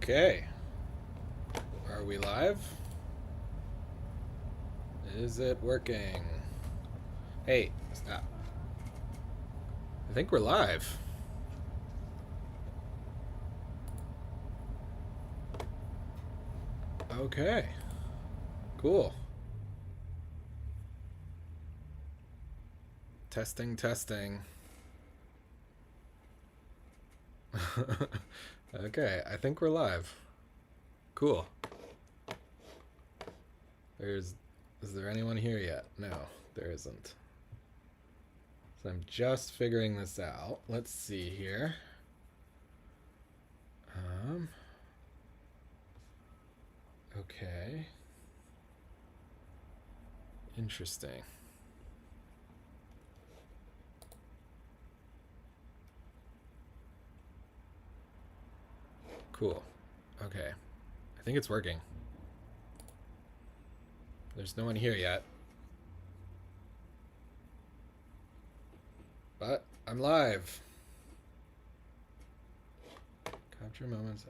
Okay. Are we live? Is it working? Hey, stop. I think we're live. Okay. Cool. Testing, testing. Okay, I think we're live. Cool. Is there anyone here yet? No, there isn't. So I'm just figuring this out. Let's see here. Okay. Interesting. Cool. Okay. I think it's working. There's no one here yet. But I'm live. Capture moments.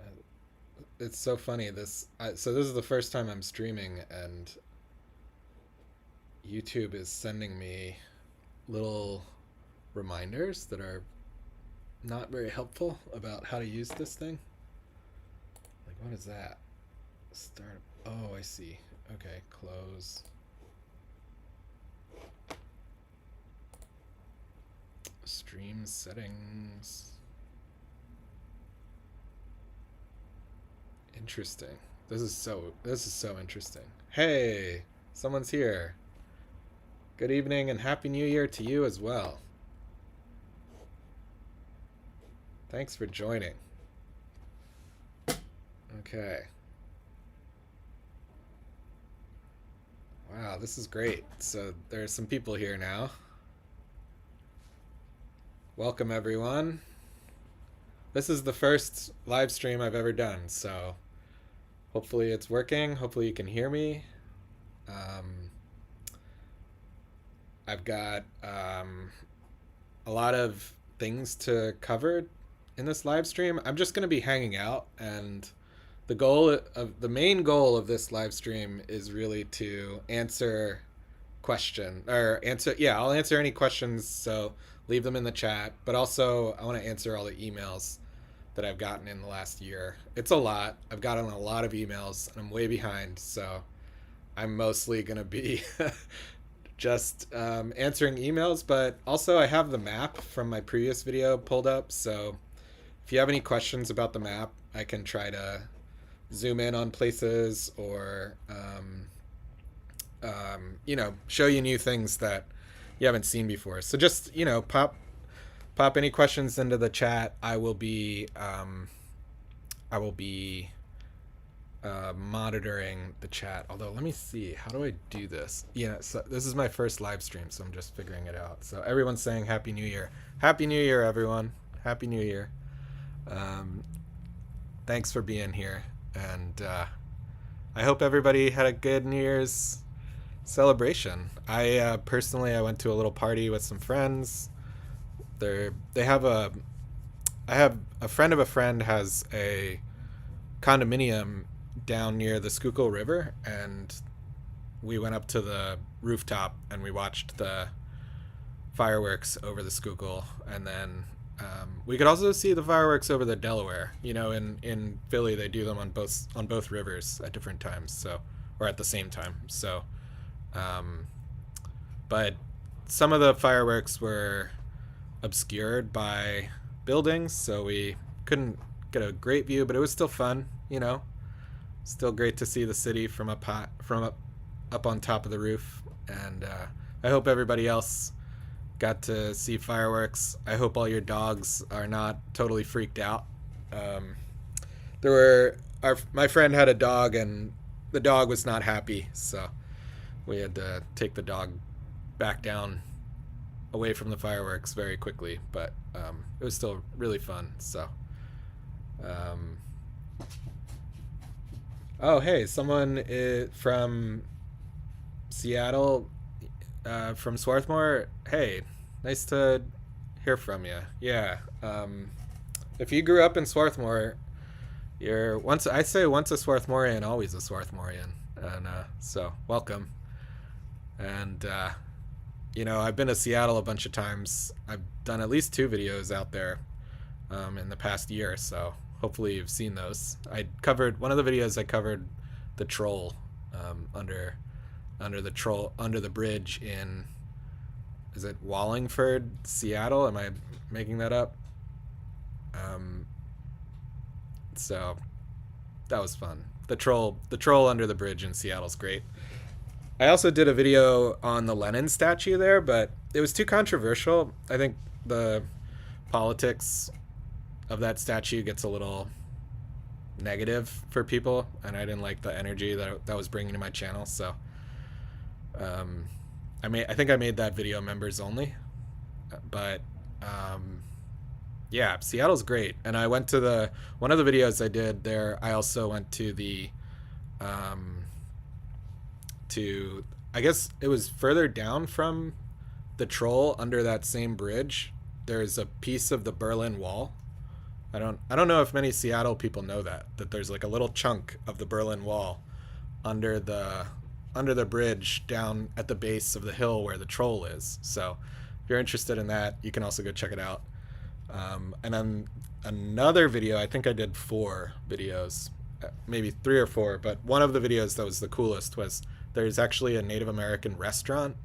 It's so funny. So this is the first time I'm streaming, and YouTube is sending me little reminders that are not very helpful about how to use this thing. Like, what is that? Start. Oh, I see. Okay, close. Stream settings. Interesting. This is so interesting. Hey, someone's here. Good evening and happy new year to you as well. Thanks for joining. Okay. Wow, this is great. So there's some people here now. Welcome everyone. This is the first live stream I've ever done, so hopefully it's working. Hopefully you can hear me. I've got a lot of things to cover in this live stream. I'm just going to be hanging out, and the main goal of this live stream is really to answer I'll answer any questions, so leave them in the chat, but also I want to answer all the emails that I've gotten in the last year. It's a lot. I've gotten a lot of emails and I'm way behind, so I'm mostly going to be just answering emails, but also I have the map from my previous video pulled up, so if you have any questions about the map, I can try to zoom in on places or show you new things that you haven't seen before. So just pop any questions into the chat. I will be monitoring the chat. Although, let me see, how do I do this? So this is my first live stream, so I'm just figuring it out. So everyone's saying Happy New Year. Happy New Year, everyone. Happy New Year. Thanks for being here, and I hope everybody had a good New Year's celebration. I personally went to a little party with some friends. I have a friend of a friend has a condominium down near the Schuylkill River, and we went up to the rooftop and we watched the fireworks over the Schuylkill, and then we could also see the fireworks over the Delaware. In Philly they do them on both rivers at different times, or at the same time. So but some of the fireworks were obscured by buildings, so we couldn't get a great view, but it was still fun. Still great to see the city from up on top of the roof. And I hope everybody else got to see fireworks. I hope all your dogs are not totally freaked out. My friend had a dog, and the dog was not happy, so we had to take the dog back down away from the fireworks very quickly, but it was still really fun. So oh, hey, someone from Seattle, from Swarthmore. Hey, nice to hear from you. Yeah. If you grew up in Swarthmore, You're once I say once a Swarthmorian, always a Swarthmorian, and so welcome. And I've been to Seattle a bunch of times. I've done at least 2 videos out there in the past year, so hopefully you've seen those. I covered one of the videos. I covered the troll under the bridge in, is it Wallingford, Seattle? Am I making that up? So that was fun. The troll under the bridge in Seattle's great. I also did a video on the Lenin statue there, but it was too controversial. I think the politics of that statue gets a little negative for people, and I didn't like the energy that was bringing to my channel. So I think I made that video members only, but yeah, Seattle's great. And I went to one of the videos I did there. I also went to I guess it was further down from the troll under that same bridge. There's a piece of the Berlin Wall. I don't know if many Seattle people know that there's like a little chunk of the Berlin Wall under the bridge down at the base of the hill where the troll is. So if you're interested in that, you can also go check it out. And then another video, I think I did 4 videos, maybe 3 or 4, but one of the videos that was the coolest was there's actually a Native American restaurant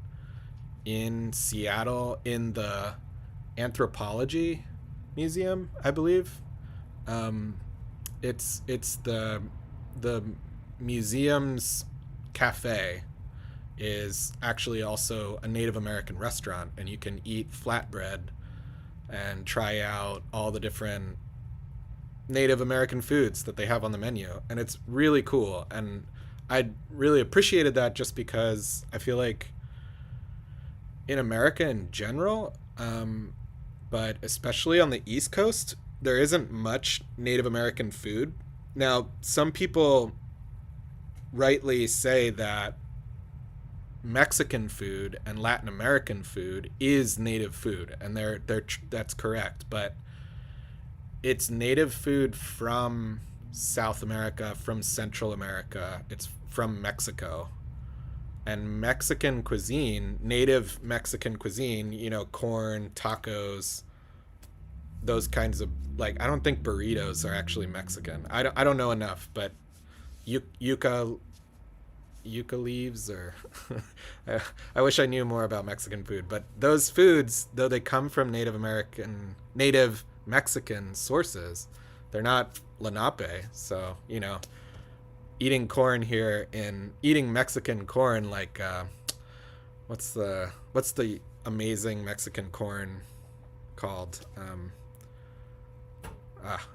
in Seattle in the Anthropology Museum, I believe. It's the museum's cafe is actually also a Native American restaurant, and you can eat flatbread and try out all the different Native American foods that they have on the menu, and it's really cool. And I really appreciated that just because I feel like in America in general, but especially on the East Coast, there isn't much Native American food. Now, some people rightly say that Mexican food and Latin American food is native food, and that's correct, but it's native food from South America, from Central America. It's from Mexico. And Mexican cuisine, native Mexican cuisine, corn, tacos, those kinds of, like, I don't think burritos are actually Mexican. I don't know enough, but yuca leaves, or I wish I knew more about Mexican food. But those foods, though they come from native Mexican sources, they're not Lenape. So eating corn here and eating Mexican corn, like what's the amazing Mexican corn called?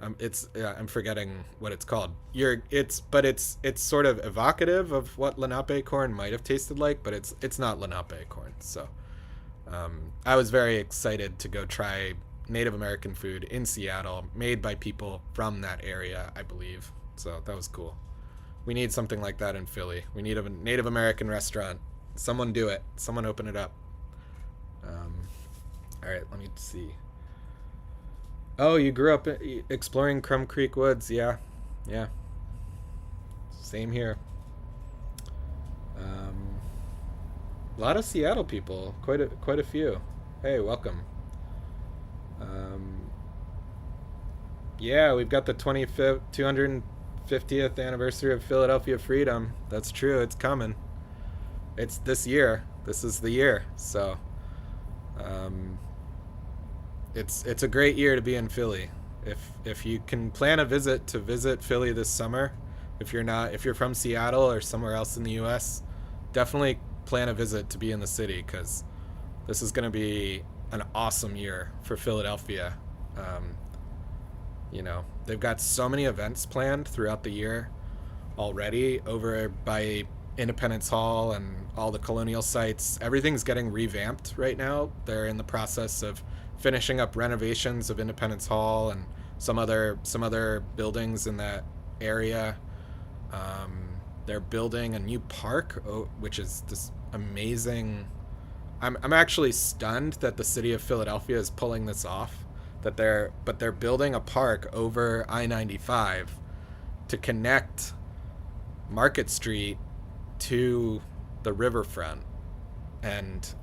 I'm forgetting what it's called. It's sort of evocative of what Lenape corn might have tasted like, but it's not Lenape corn. So I was very excited to go try Native American food in Seattle, made by people from that area, I believe. So that was cool. We need something like that in Philly. We need a Native American restaurant. Someone do it. Someone open it up. All right, let me see. Oh, you grew up exploring Crum Creek Woods. Yeah. Same here. A lot of Seattle people. Quite a few. Hey, welcome. Yeah, we've got the 250th anniversary of Philadelphia Freedom. That's true. It's coming. It's this year. This is the year. So, it's a great year to be in Philly. If you can plan a visit Philly this summer, if you're from Seattle or somewhere else in the U.S., definitely plan a visit to be in the city, because this is going to be an awesome year for Philadelphia. They've got so many events planned throughout the year already over by Independence Hall and all the colonial sites. Everything's getting revamped right now. They're in the process of finishing up renovations of Independence Hall and some other buildings in that area. They're building a new park, which is this amazing. I'm actually stunned that the city of Philadelphia is pulling this off. But they're building a park over I-95 to connect Market Street to the riverfront, and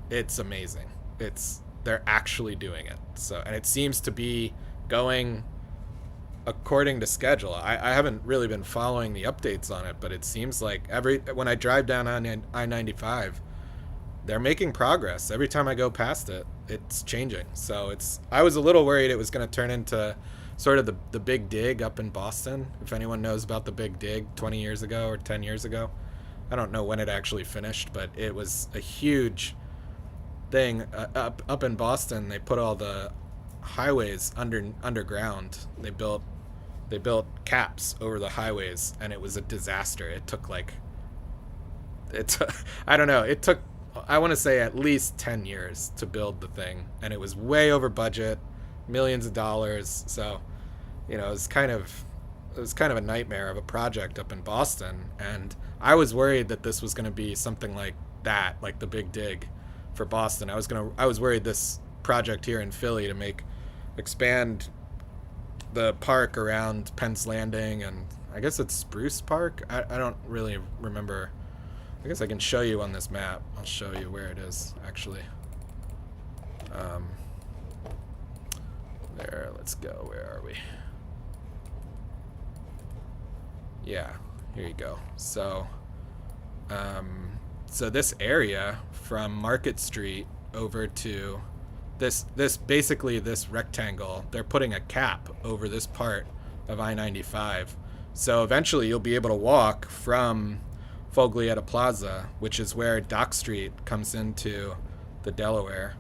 it's amazing. They're actually doing it. So, and it seems to be going according to schedule. I haven't really been following the updates on it, but it seems like when I drive down on I-95, they're making progress. Every time I go past it, it's changing. So I was a little worried it was going to turn into sort of the Big Dig up in Boston. If anyone knows about the Big Dig 20 years ago or 10 years ago, I don't know when it actually finished, but it was a huge thing up in Boston. They put all the highways underground. They built caps over the highways, and it was a disaster. It took I don't know. It took, I want to say, at least 10 years to build the thing, and it was way over budget, millions of dollars. So, it was kind of a nightmare of a project up in Boston, and I was worried that this was going to be something like that, like the Big Dig for Boston. I was worried this project here in Philly to expand the park around Penn's Landing, and I guess it's Spruce Park. I don't really remember. I guess I can show you on this map. I'll show you where it is, actually. There, let's go. Where are we? Yeah, here you go. So, so this area from Market Street over to this basically this rectangle, they're putting a cap over this part of I-95. So eventually you'll be able to walk from Foglietta Plaza, which is where Dock Street comes into the Delaware,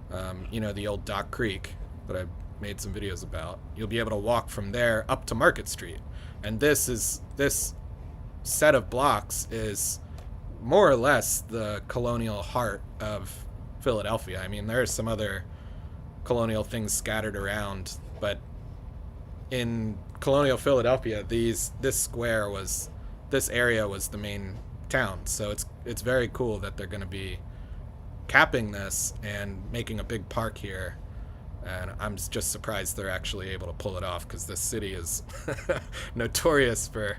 the old Dock Creek that I made some videos about. You'll be able to walk from there up to Market Street. And this set of blocks is more or less the colonial heart of Philadelphia. I mean, there are some other colonial things scattered around, but in colonial Philadelphia, this area was the main town. So it's very cool that they're going to be capping this and making a big park here. And I'm just surprised they're actually able to pull it off, because this city is notorious for,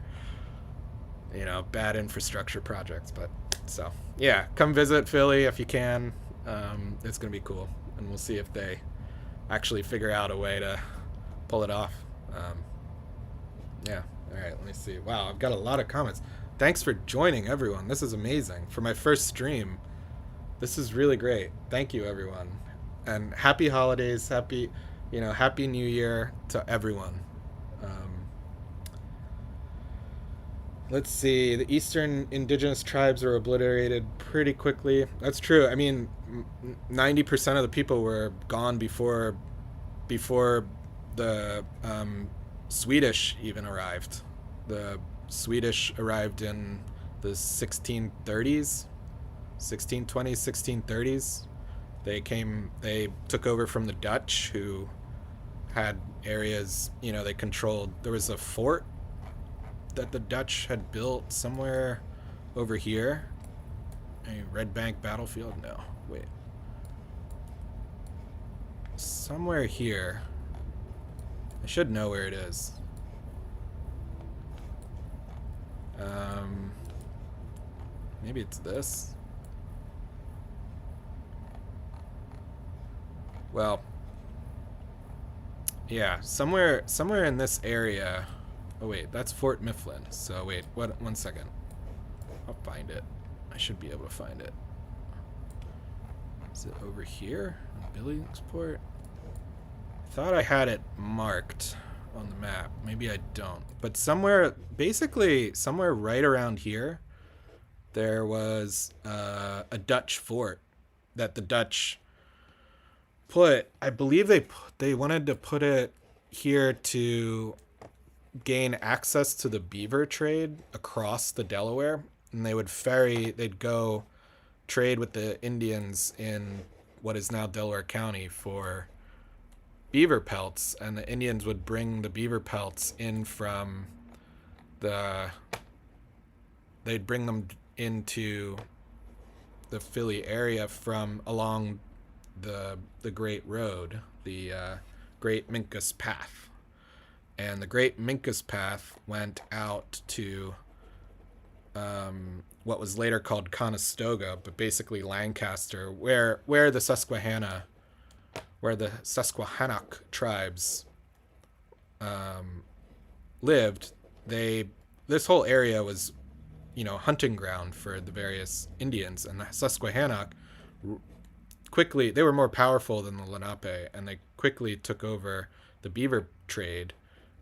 bad infrastructure projects. But so, yeah, come visit Philly if you can. It's going to be cool. And we'll see if they actually figure out a way to pull it off. Yeah. All right, let me see. Wow, I've got a lot of comments. Thanks for joining, everyone. This is amazing. For my first stream, this is really great. Thank you, everyone. And happy holidays, happy New Year to everyone. Let's see. The Eastern indigenous tribes were obliterated pretty quickly. That's true. I mean, 90% of the people were gone before the Swedish even arrived. The Swedish arrived in the 1630s, 1620s, 1630s. They took over from the Dutch, who had areas, they controlled. There was a fort that the Dutch had built somewhere over here. A Red Bank battlefield? No, wait. Somewhere here. I should know where it is. Maybe it's this. Well, yeah, somewhere in this area. Oh wait, that's Fort Mifflin. So wait, one second. I'll find it. I should be able to find it. Is it over here? Billingsport? I thought I had it marked on the map. Maybe I don't. But basically somewhere right around here, there was a Dutch fort that the Dutch put. I believe they wanted to put it here to gain access to the beaver trade across the Delaware, and they'd go trade with the Indians in what is now Delaware County for beaver pelts, and the Indians would bring the beaver pelts in from they'd bring them into the Philly area from along the Great Road, the Great Minkus Path. and the Great Minkus Path went out to what was later called Conestoga, but basically Lancaster, where the Susquehannock tribes lived. This whole area was, hunting ground for the various Indians, and the Susquehannock quickly, they were more powerful than the Lenape, and they quickly took over the beaver trade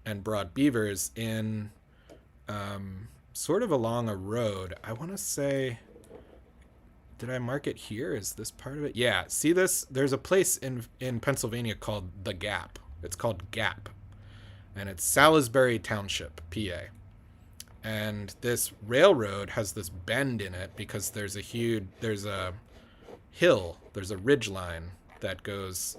and brought beavers in, sort of along a road. I want to say, did I mark it here? Is this part of it? Yeah, see this? There's a place in Pennsylvania called The Gap. It's called Gap, and it's Salisbury Township, PA. And this railroad has this bend in it because there's a hill, there's a ridge line that goes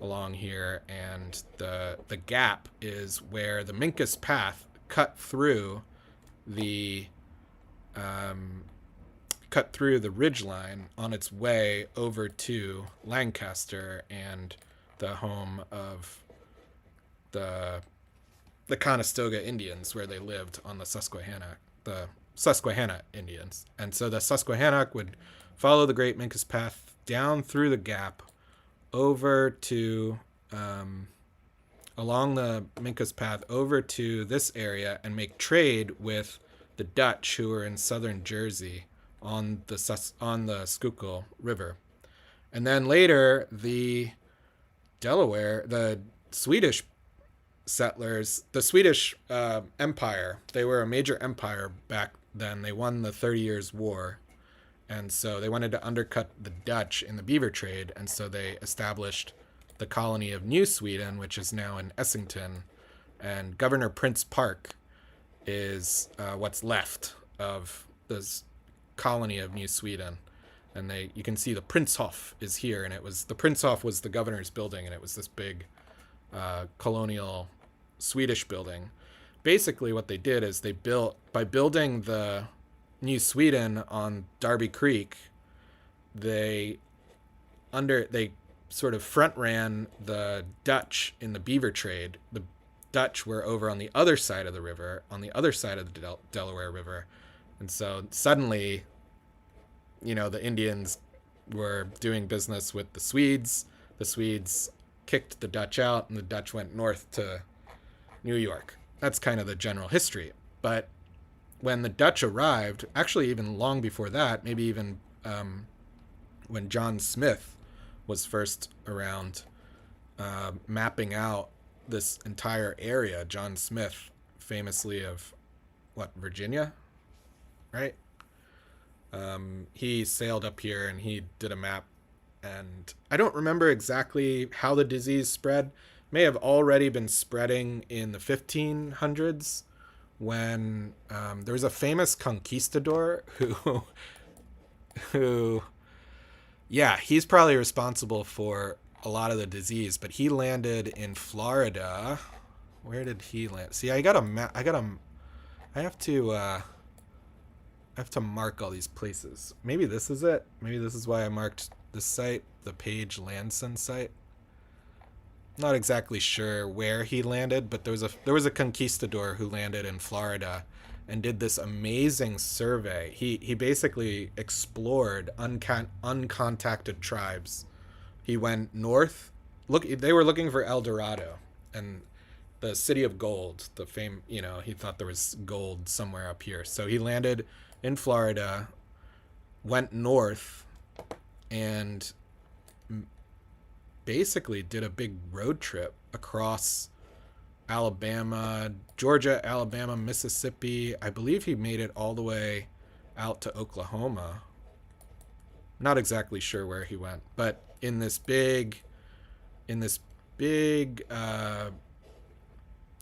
along here, and the gap is where the Minkus Path cut through the ridge line on its way over to Lancaster and the home of the Conestoga Indians, where they lived on the Susquehanna Indians. And so the Susquehannock would follow the Great Minkus Path down through the gap over to, along the Minkus Path over to this area and make trade with the Dutch who were in southern Jersey on the Schuylkill River. And then later, the Swedish settlers, the Swedish Empire, they were a major empire back then. They won the 30 Years' War, and so they wanted to undercut the Dutch in the beaver trade, and so they established the colony of New Sweden, which is now in Essington, and Governor Prince Park is what's left of this colony of New Sweden. And you can see the Prinshof is here, and the Prinshof was the governor's building, and it was this big colonial Swedish building. Basically what they did is by building the New Sweden on Darby Creek, they sort of front ran the Dutch in the beaver trade. The Dutch were over on the other side of the river, on the other side of the Delaware River. And so suddenly, the Indians were doing business with the Swedes. The Swedes kicked the Dutch out, and the Dutch went north to New York. That's kind of the general history. But when the Dutch arrived, actually even long before that, maybe even when John Smith was first around mapping out this entire area, John Smith, famously of, Virginia, right? He sailed up here and he did a map, and I don't remember exactly how the disease spread. May have already been spreading in the 1500s when there was a famous conquistador who he's probably responsible for a lot of the disease, but he landed in Florida. Where did he land? See, I have to mark all these places. Maybe this is it. Maybe this is why I marked this site, the Page Lanson site. Not exactly sure where he landed, but there was a conquistador who landed in Florida and did this amazing survey. He basically explored uncontacted tribes. He went north. They were looking for El Dorado and the city of gold. He thought there was gold somewhere up here. So he landed in Florida, went north, and basically did a big road trip across Alabama, Georgia, Alabama, Mississippi. I believe he made it all the way out to Oklahoma. Not exactly sure where he went, but in this big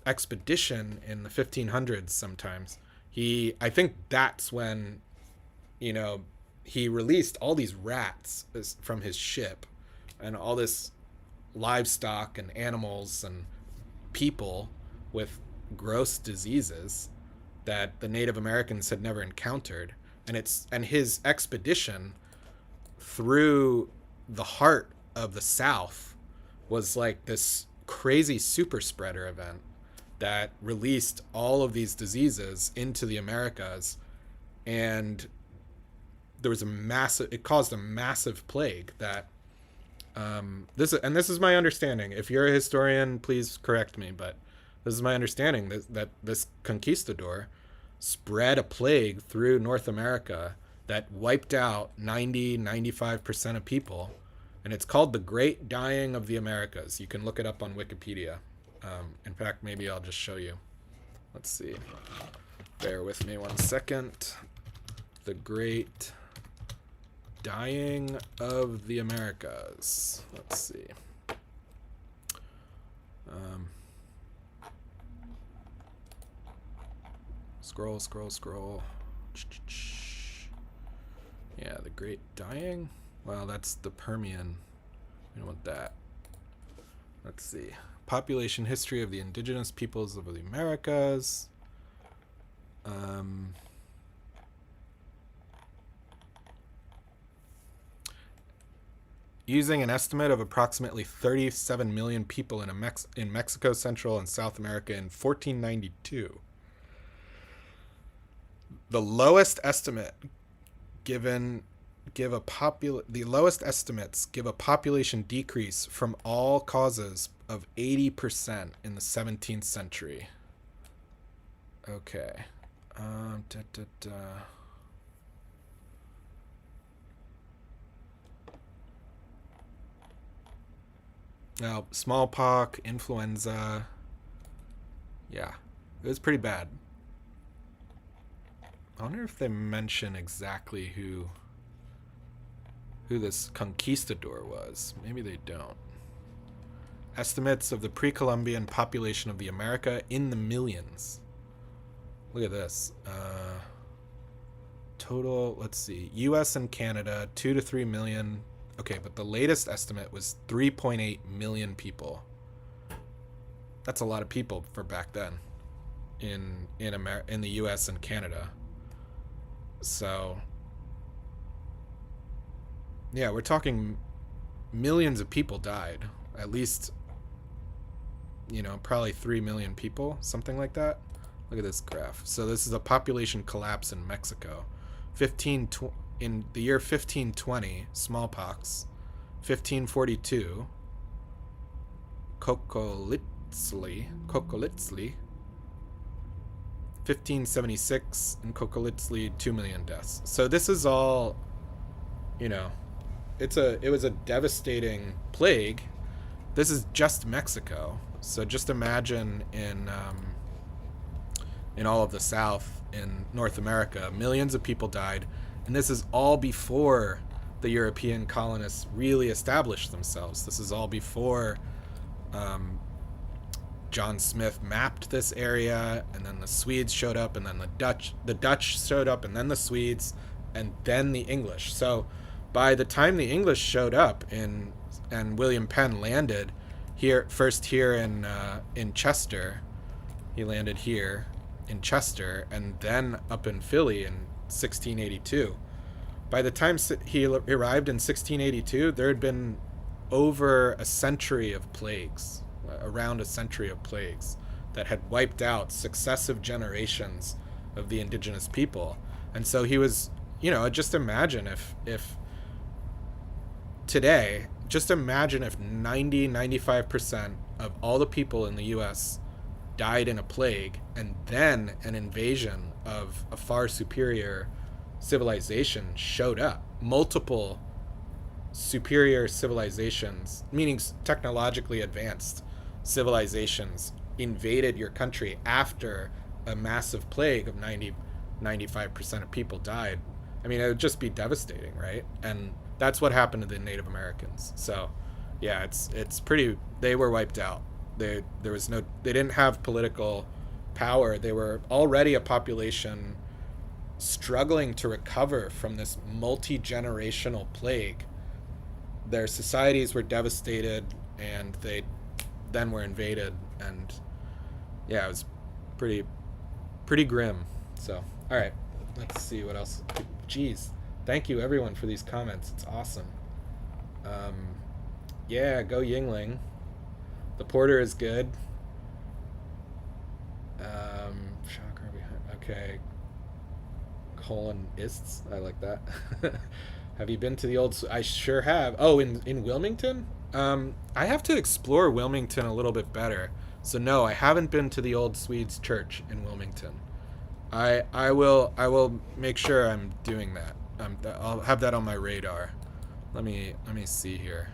expedition in the 1500s sometimes, I think that's when, he released all these rats from his ship, and all this livestock and animals and people with gross diseases that the Native Americans had never encountered. And his expedition through the heart of the South was like this crazy super spreader event that released all of these diseases into the Americas, and there was it caused a massive plague that this is my understanding. If you're a historian, please correct me, but this is my understanding that this conquistador spread a plague through North America that wiped out 95% of people, and it's called the Great Dying of the Americas. You can look it up on Wikipedia. In fact, maybe I'll just show you. Let's see. Bear with me 1 second. The Great Dying of the Americas. Let's see. Scroll. Yeah, the Great Dying. Well, that's the Permian. We don't want that. Let's see. Population history of the indigenous peoples of the Americas. Using an estimate of approximately 37 million people in Mexico, Central, and South America in 1492. The lowest estimate give a population decrease from all causes of 80% in the 17th century. Okay. Now, smallpox, influenza. Yeah, it was pretty bad. I wonder if they mention exactly who this conquistador was. Maybe they don't. Estimates of the pre-Columbian population of the America in the millions. Look at this. Total, let's see. US and Canada, 2 to 3 million. Okay, but the latest estimate was 3.8 million people. That's a lot of people for back then in the US and Canada. So, yeah, we're talking millions of people died. At least, probably 3 million people, something like that. Look at this graph. So this is a population collapse in Mexico. In the year 1520, smallpox. 1542, Kokolitzli. 1576 in Kokolitzli, 2 million deaths. So this is all, it was a devastating plague. This is just Mexico. So just imagine in all of the South, in North America, millions of people died, and this is all before the European colonists really established themselves. This is all before John Smith mapped this area, and then the Swedes showed up, and then the Dutch showed up, and then the Swedes, and then the English. So by the time the English showed up and William Penn landed here in Chester, he landed here in Chester and then up in Philly in 1682. By the time he arrived in 1682, there had been over a century of plagues, around a century of plagues that had wiped out successive generations of the indigenous people. And so he was, just imagine if today, just imagine if 95% of all the people in the US died in a plague, and then an invasion of a far superior civilization showed up. Multiple superior civilizations, meaning technologically advanced civilizations, invaded your country after a massive plague of 95% of people died. I mean, it would just be devastating, right? And that's what happened to the Native Americans. So yeah, it's pretty, they were wiped out. They didn't have political power. They were already a population struggling to recover from this multi-generational plague. Their societies were devastated, and they then were invaded, and yeah, it was pretty grim. So, all right, let's see what else. Jeez, thank you everyone for these comments. It's awesome. Yeah, go Yingling. The porter is good. Okay, colonists. I like that. Have you been to the old? I sure have. Oh, in Wilmington. I have to explore Wilmington a little bit better. So no, I haven't been to the old Swedes church in Wilmington. I will make sure I'm doing that. I'll have that on my radar. Let me see here.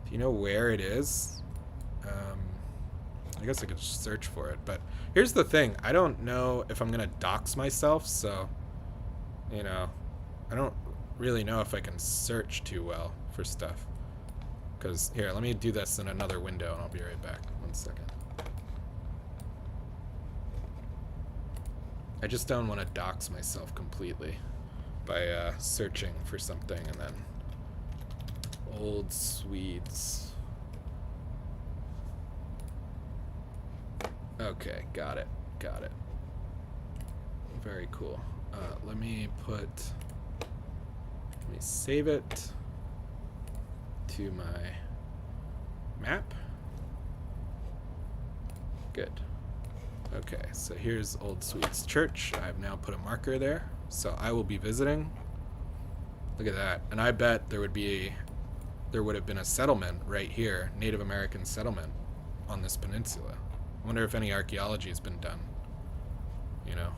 Do you know where it is? Um, I guess I could search for it. But here's the thing: I don't know if I'm gonna dox myself. So, you know, I don't really know if I can search too well for stuff. Cause here, let me do this in another window, and I'll be right back. 1 second. I just don't want to dox myself completely by searching for something and then old Swedes. Okay, got it. Very cool. Let me save it to my map. Good. Okay, so here's Old Swedes Church. I've now put a marker there, so I will be visiting. Look at that. And I bet there would have been a settlement right here, Native American settlement on this peninsula. I wonder if any archaeology has been done. You know,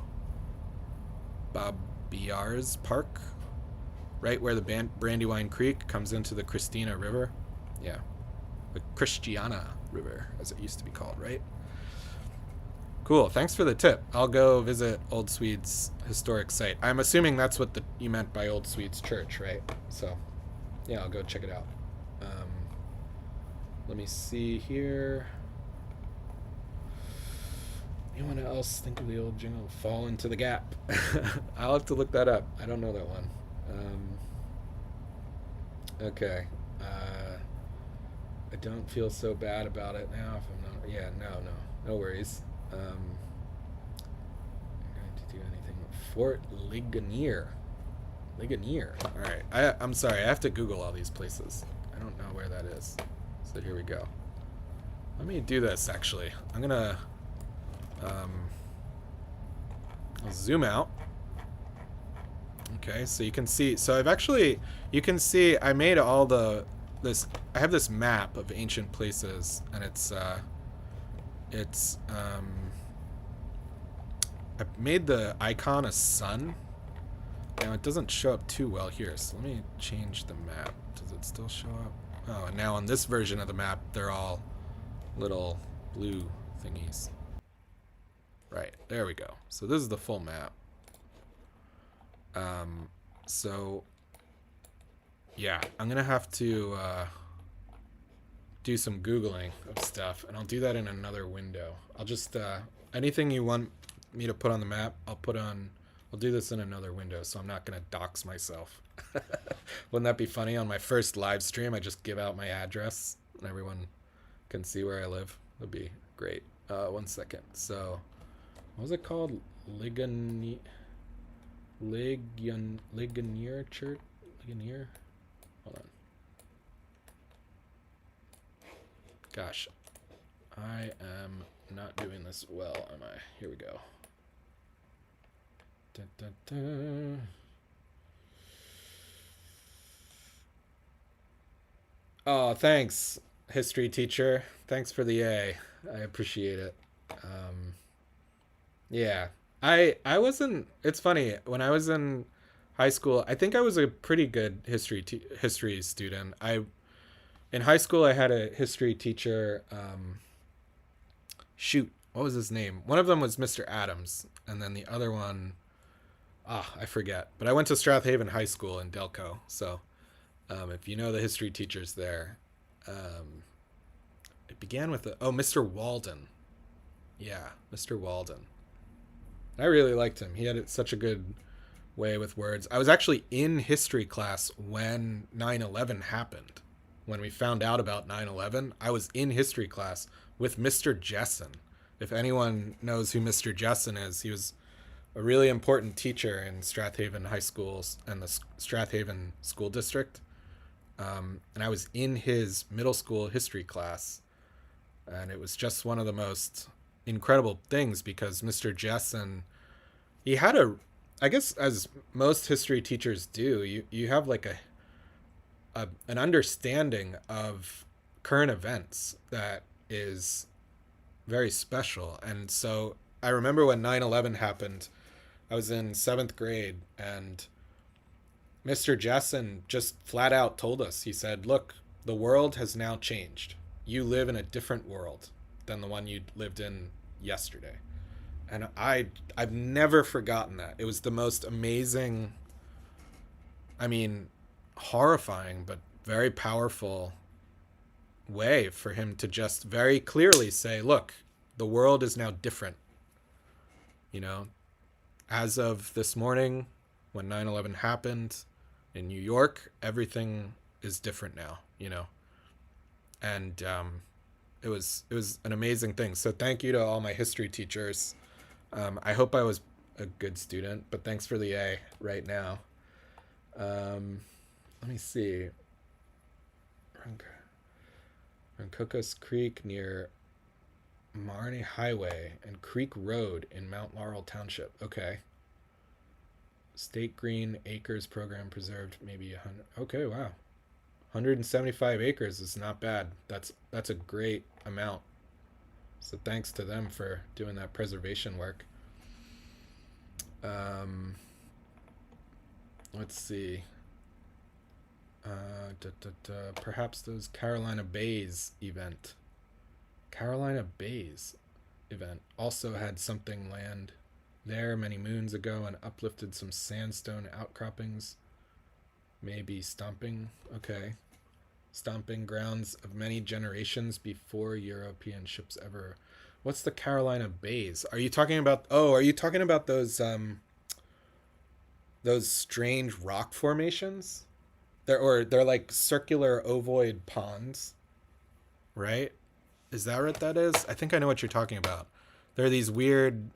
Babiar's Park, right where the Brandywine Creek comes into the Christina River. Yeah, the Christiana River, as it used to be called, right? Cool. Thanks for the tip. I'll go visit Old Swedes historic site. I'm assuming that's what you meant by Old Swedes Church, right? So, yeah, I'll go check it out. Let me see here. Anyone else think of the old jingle? Fall into the gap. I'll have to look that up. I don't know that one. Okay. I don't feel so bad about it now. If I'm not. Yeah. No worries. I'm going to do anything. Fort Ligonier. All right. I'm sorry. I have to Google all these places. I don't know where that is. So here we go. Let me do this. Actually, I'm gonna. I'll zoom out. Okay, so you can see. So you can see I made all this. I have this map of ancient places, and I made the icon a sun. Now it doesn't show up too well here, so let me change the map. Does it still show up? Oh, and now on this version of the map, they're all little blue thingies. Right, there we go. So this is the full map. So yeah, I'm gonna have to do some Googling of stuff, and I'll do that in another window. I'll just anything you want me to put on the map, I'll do this in another window, so I'm not gonna dox myself. Wouldn't that be funny? On my first live stream, I just give out my address and everyone can see where I live. That'd be great. 1 second. So, what was it called? Ligonier Church? Ligonier? Hold on. Gosh, I am not doing this well, am I? Here we go. Dun, dun, dun. Oh, thanks, history teacher. Thanks for the A. I appreciate it. Yeah, I wasn't. It's funny, when I was in high school, I think I was a pretty good history student. In high school I had a history teacher. Shoot, what was his name? One of them was Mr. Adams, and then the other one, I forget. But I went to Strathaven High School in Delco, so if you know the history teachers there, it began with Mr. Walden. Yeah, Mr. Walden. I really liked him. He had such a good way with words. I was actually in history class when 9/11 happened. When we found out about 9/11, I was in history class with Mr. Jessen. If anyone knows who Mr. Jessen is, he was a really important teacher in Strathaven High Schools and the Strathaven School District. And I was in his middle school history class. And it was just one of the most incredible things because Mr. Jessen he had a, I guess as most history teachers do, you have like an understanding of current events that is very special. And so I remember when 9/11 happened, I was in 7th grade, and Mr. Jessen just flat out told us, he said, look, the world has now changed. You live in a different world than the one you lived in yesterday. And I've never forgotten that. It was the most amazing, I mean, horrifying, but very powerful way for him to just very clearly say, look, the world is now different. You know, as of this morning, when 9/11 happened in New York, everything is different now, you know. And it was an amazing thing. So thank you to all my history teachers. I hope I was a good student, but thanks for the A right now. Let me see. Rancocas Creek near Marne Highway and Creek Road in Mount Laurel Township. Okay. State Green Acres Program preserved maybe 100. Okay, wow. 175 acres is not bad. That's a great amount. So thanks to them for doing that preservation work. Let's see. Perhaps those Carolina Bays event. Carolina Bays event also had something land there many moons ago and uplifted some sandstone outcroppings. Maybe stomping. Okay. Stomping grounds of many generations before European ships ever. What's the Carolina Bays? Are you talking about? Oh, are you talking about those strange rock formations? They're like circular ovoid ponds, right? Is that what that is? I think I know what you're talking about. There are these weird.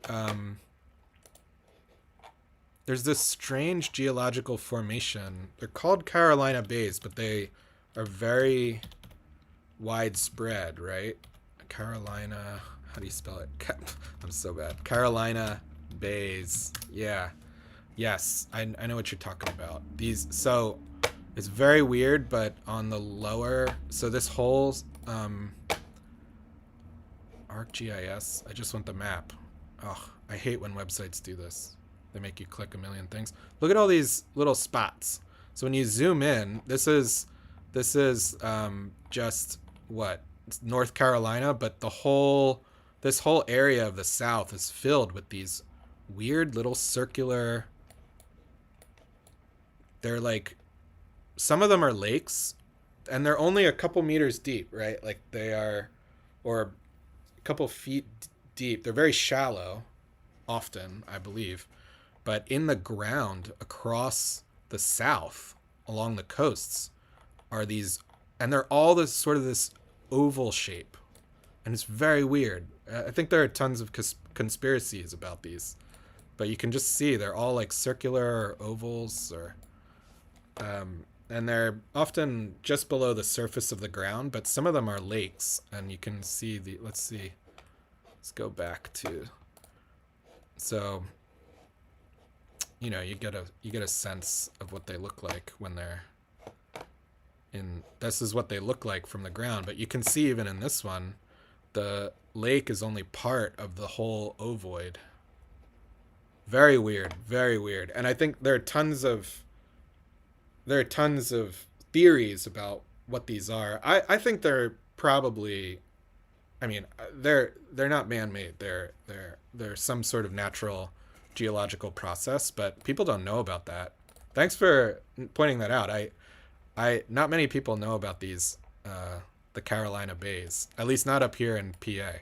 There's this strange geological formation. They're called Carolina Bays, but they are very widespread, right? Carolina. How do you spell it? I'm so bad. Carolina Bays. Yeah. Yes, I know what you're talking about. These. So it's very weird, but on the lower. So this whole ArcGIS. I just want the map. Oh, I hate when websites do this. They make you click a million things. Look at all these little spots. So when you zoom in, this is just what? It's North Carolina, but this whole area of the South is filled with these weird little circular. They're like, some of them are lakes, and they're only a couple meters deep, right? Like they are, or a couple feet deep. They're very shallow, often, I believe. But in the ground across the South, along the coasts, are these, and they're all this sort of this oval shape, and it's very weird. I think there are tons of conspiracies about these, but you can just see they're all like circular or ovals, or and they're often just below the surface of the ground, but some of them are lakes, and you can see the. Let's see. Let's go back to. So. You know, you get a sense of what they look like when they're in. This is what they look like from the ground, but you can see even in this one, the lake is only part of the whole ovoid. Very weird, very weird. And I think there are tons of theories about what these are. I think they're probably, I mean, they're not man-made. They're some sort of natural geological process, but people don't know about that. Thanks for pointing that out. I not many people know about these, the Carolina Bays, at least not up here in PA.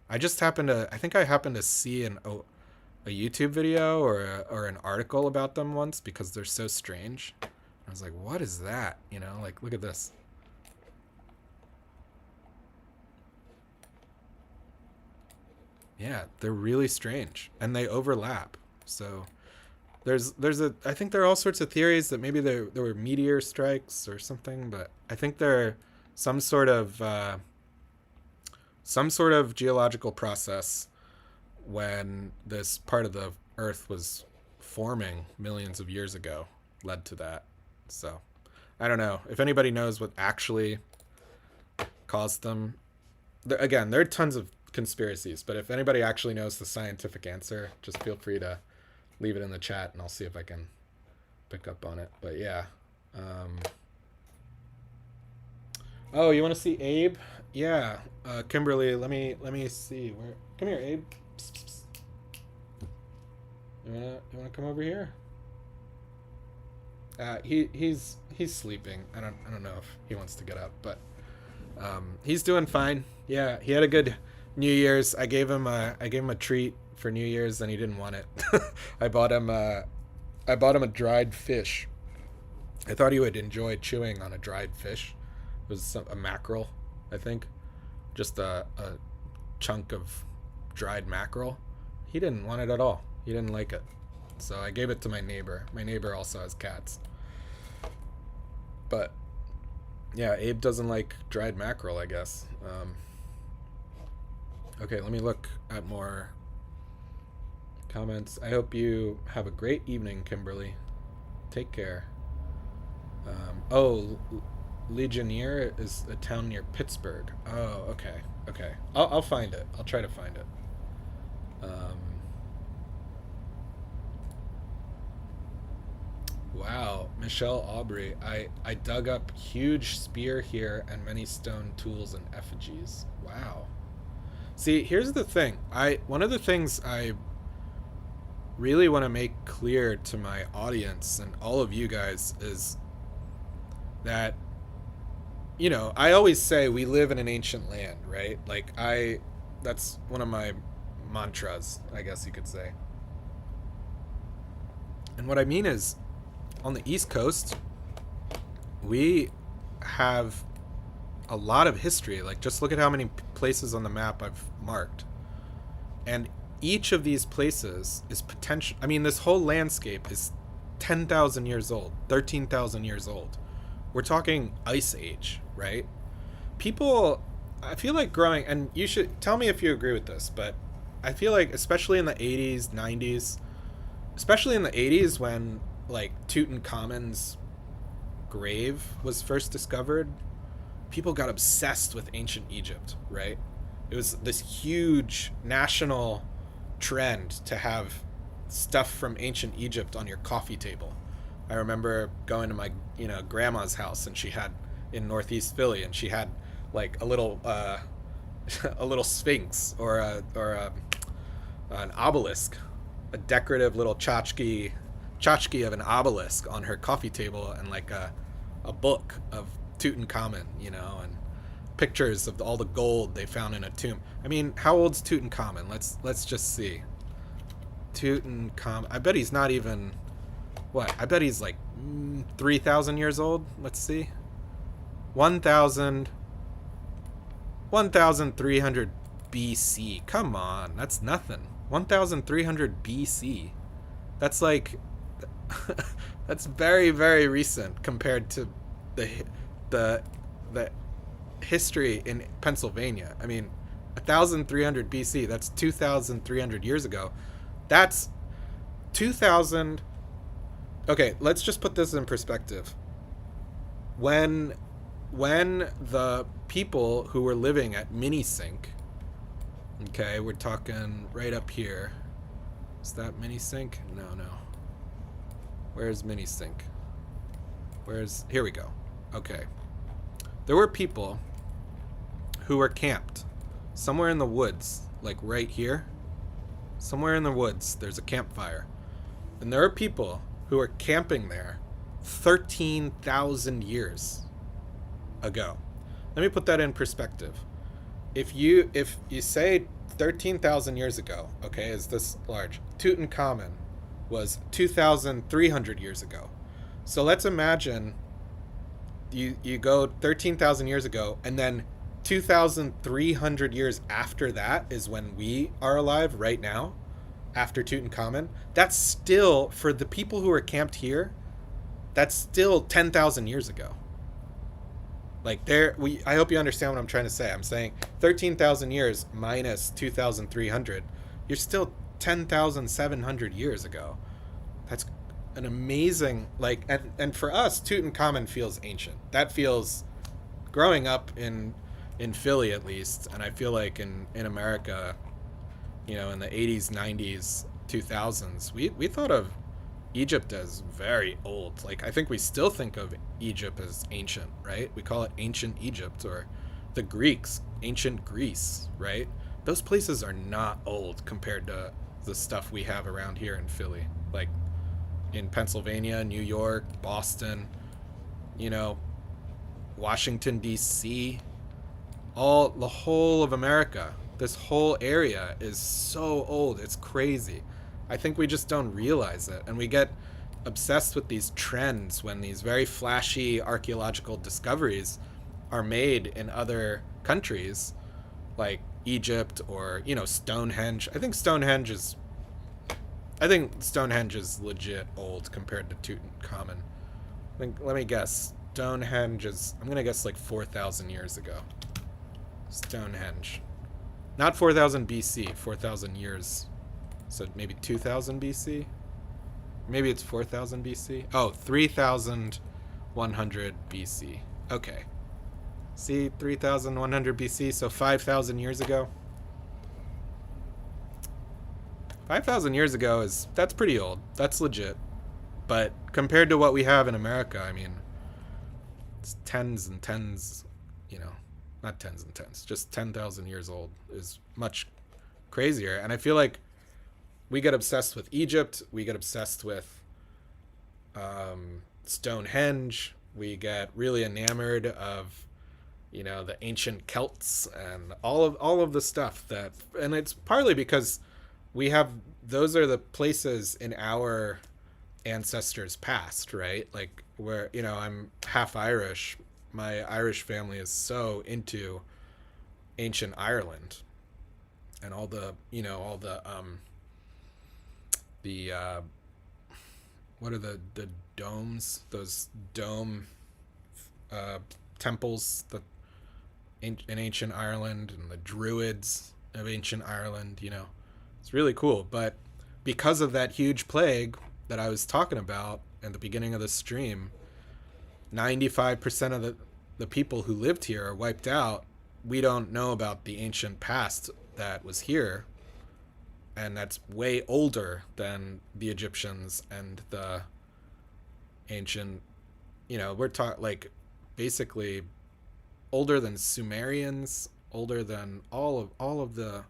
I think I happened to see a YouTube video or an article about them once because they're so strange. I was like, what is that? You know, like, look at this. Yeah, they're really strange, and they overlap. So I think there are all sorts of theories that maybe there were meteor strikes or something, but I think they're some sort of geological process when this part of the Earth was forming millions of years ago led to that. So I don't know if anybody knows what actually caused them. Again, there are tons of conspiracies, but if anybody actually knows the scientific answer, just feel free to leave it in the chat, and I'll see if I can pick up on it. But yeah. Oh, you want to see Abe? Yeah, Kimberly. Let me see. Where? Come here, Abe. Psst, psst, psst. You wanna come over here? He's sleeping. I don't know if he wants to get up, but he's doing fine. Yeah, he had a good New Year's. I gave him a treat for New Year's, and he didn't want it. I bought him a dried fish. I thought he would enjoy chewing on a dried fish. It was a mackerel, I think, just a chunk of dried mackerel. He didn't want it at all. He didn't like it. So I gave it to my neighbor. My neighbor also has cats. But yeah, Abe doesn't like dried mackerel, I guess. Okay, let me look at more comments. I hope you have a great evening, Kimberly. Take care. Legionnaire is a town near Pittsburgh. Oh, okay. I'll find it. I'll try to find it. Wow, Michelle Aubrey. I dug up huge spear here and many stone tools and effigies. Wow. See, here's the thing. One of the things I really want to make clear to my audience and all of you guys is that, you know, I always say we live in an ancient land, right? Like that's one of my mantras, I guess you could say. And what I mean is, on the East Coast, we have a lot of history. Like, just look at how many places on the map I've marked. And each of these places is potential. I mean, this whole landscape is 10,000 years old, 13,000 years old. We're talking Ice Age, right? People, I feel like growing, and you should tell me if you agree with this, but I feel like, especially in the 80s, 90s, especially in the 80s when, like, Tutankhamun's grave was first discovered, people got obsessed with ancient Egypt, right? It was this huge national trend to have stuff from ancient Egypt on your coffee table. I remember going to my, grandma's house, and she had, in Northeast Philly, and she had like a little a little sphinx or an obelisk, a decorative little tchotchke of an obelisk on her coffee table, and like a book of Tutankhamun, and pictures of all the gold they found in a tomb. I mean, how old's Tutankhamun? Let's just see. Tutankhamun. I bet he's not even. What? I bet he's like 3,000 years old. Let's see. 1,300 BC. Come on, that's nothing. 1,300 BC. That's like. That's very, very recent compared to the history in Pennsylvania. I mean, 1,300 BC. That's 2,300 years ago. That's 2,000. Okay, let's just put this in perspective. When the people who were living at Minisink, okay, we're talking right up here. Is that Minisink? No. Where's Minisink? Here we go. Okay. There were people who were camped somewhere in the woods, like right here. Somewhere in the woods, there's a campfire. And there are people who were camping there 13,000 years ago. Let me put that in perspective. If you say 13,000 years ago, okay, is this large? Tutankhamun was 2,300 years ago. So let's imagine you go 13,000 years ago, and then 2,300 years after that is when we are alive right now, after Tutankhamun. That's still, for the people who are camped here, that's still 10,000 years ago. Like, I hope you understand what I'm trying to say. I'm saying 13,000 years minus 2,300 You're still 10,700 years ago. That's an amazing, like, and for us, Tutankhamun feels ancient. That feels, growing up in Philly at least, and I feel like in America, in the 80s, 90s, 2000s, we thought of Egypt as very old. Like, I think we still think of Egypt as ancient, right? We call it ancient Egypt, or the Greeks, ancient Greece, right? Those places are not old compared to the stuff we have around here in Philly. Like in Pennsylvania, New York, Boston, you know, Washington D.C., all the whole of America. This whole area is so old. It's crazy. I think we just don't realize it, and we get obsessed with these trends when these very flashy archaeological discoveries are made in other countries, like Egypt or Stonehenge. I think Stonehenge is legit old compared to Tutankhamun. Let me guess. Stonehenge is, I'm gonna guess, like 4,000 years ago. Stonehenge. Not 4,000 BC, 4,000 years. So maybe 2,000 BC? Maybe it's 4,000 BC? Oh, 3,100 BC. Okay. See, 3,100 BC, so 5,000 years ago. 5,000 years ago that's pretty old. That's legit. But compared to what we have in America, I mean, it's tens and tens, you know, not tens and tens, just 10,000 years old is much crazier. And I feel like we get obsessed with Egypt, we get obsessed with Stonehenge, we get really enamored of the ancient Celts and all of the stuff and it's partly because we have those are the places in our ancestors past, right? Like where I'm half Irish. My Irish family is so into ancient Ireland and all the what are the domes, those dome temples that in ancient Ireland, and the druids of ancient Ireland. It's really cool. But because of that huge plague that I was talking about at the beginning of the stream, 95% of the people who lived here are wiped out. We don't know about the ancient past that was here, and that's way older than the Egyptians and the ancient, we're talking like basically older than Sumerians, older than all of the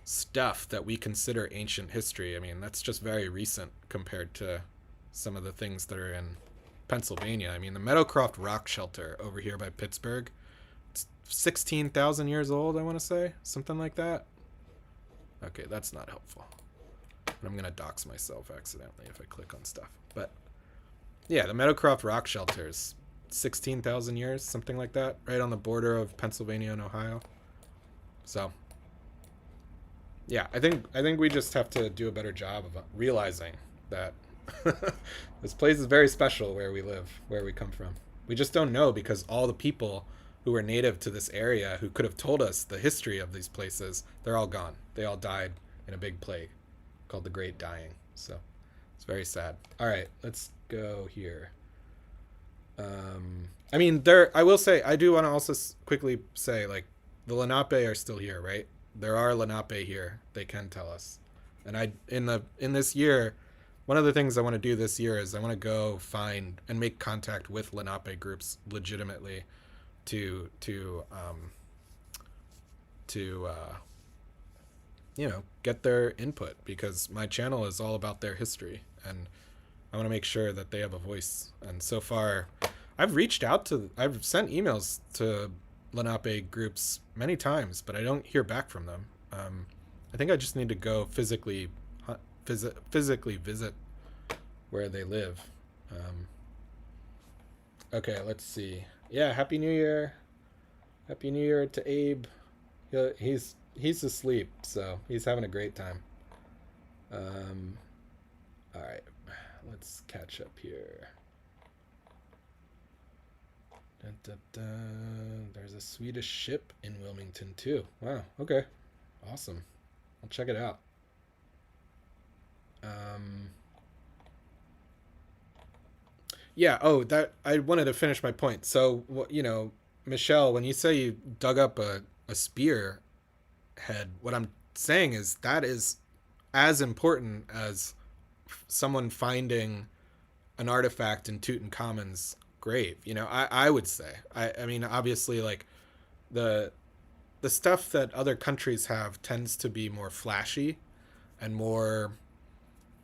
stuff that we consider ancient history. I mean, that's just very recent compared to some of the things that are in Pennsylvania. I mean, the Meadowcroft Rock Shelter over here by Pittsburgh, it's 16,000 years old, I want to say. Something like that. Okay, that's not helpful. I'm going to dox myself accidentally if I click on stuff. But yeah, the Meadowcroft Rock Shelter is 16,000 years, something like that, right on the border of Pennsylvania and Ohio. So yeah, I think we just have to do a better job of realizing that this place is very special where we live, where we come from. We just don't know because all the people who were native to this area who could have told us the history of these places, they're all gone. They all died in a big plague called the Great Dying. So it's very sad. All right, let's go here. I mean, I will say, I do want to also quickly say, like, the Lenape are still here, right? There are Lenape here. They can tell us. And in this year, one of the things I want to do this year is I want to go find and make contact with Lenape groups legitimately to get their input, because my channel is all about their history, and I want to make sure that they have a voice. And so far, I've sent emails to Lenape groups many times, but I don't hear back from them. I think I just need to go physically visit where they live. Okay, let's see. Yeah, Happy New Year. Happy New Year to Abe. He's asleep, so he's having a great time. All right, let's catch up here. Dun, dun, dun. There's a Swedish ship in Wilmington too. Wow. Okay. Awesome. I'll check it out. Um, yeah. Oh, that I wanted to finish my point. So, Michelle, when you say you dug up a spear head, what I'm saying is that is as important as someone finding an artifact in Tutankhamun's grave. I would say. I mean, obviously, like the the stuff that other countries have tends to be more flashy and more,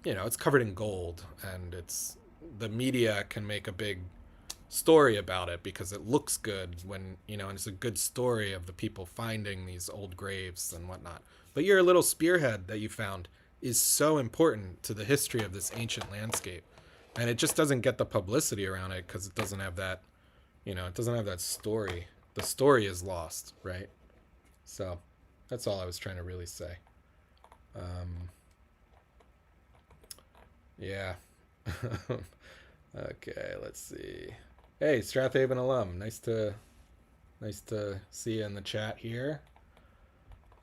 it's covered in gold, and it's the media can make a big story about it because it looks good when, and it's a good story of the people finding these old graves and whatnot. But your little spearhead that you found is so important to the history of this ancient landscape, and it just doesn't get the publicity around it because it doesn't have that, it doesn't have that story. The story is lost, right? So that's all I was trying to really say. um yeah. Okay, let's see. Hey, Strathaven alum, nice to see you in the chat here.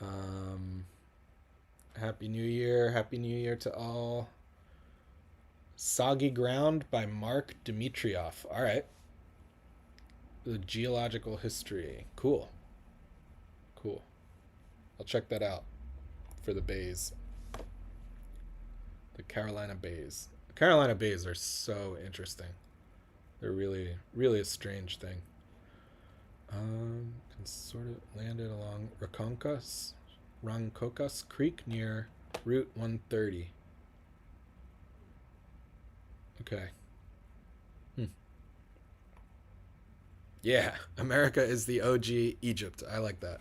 um Happy New Year. Happy New Year to all. Soggy Ground by Mark Dmitriev. All right. The geological history. Cool. Cool. I'll check that out for the bays. The Carolina bays. The Carolina bays are so interesting. They're really, really a strange thing. Sort of landed along Rancocas Creek near Route 130. Okay. Hmm. Yeah, America is the OG Egypt. I like that.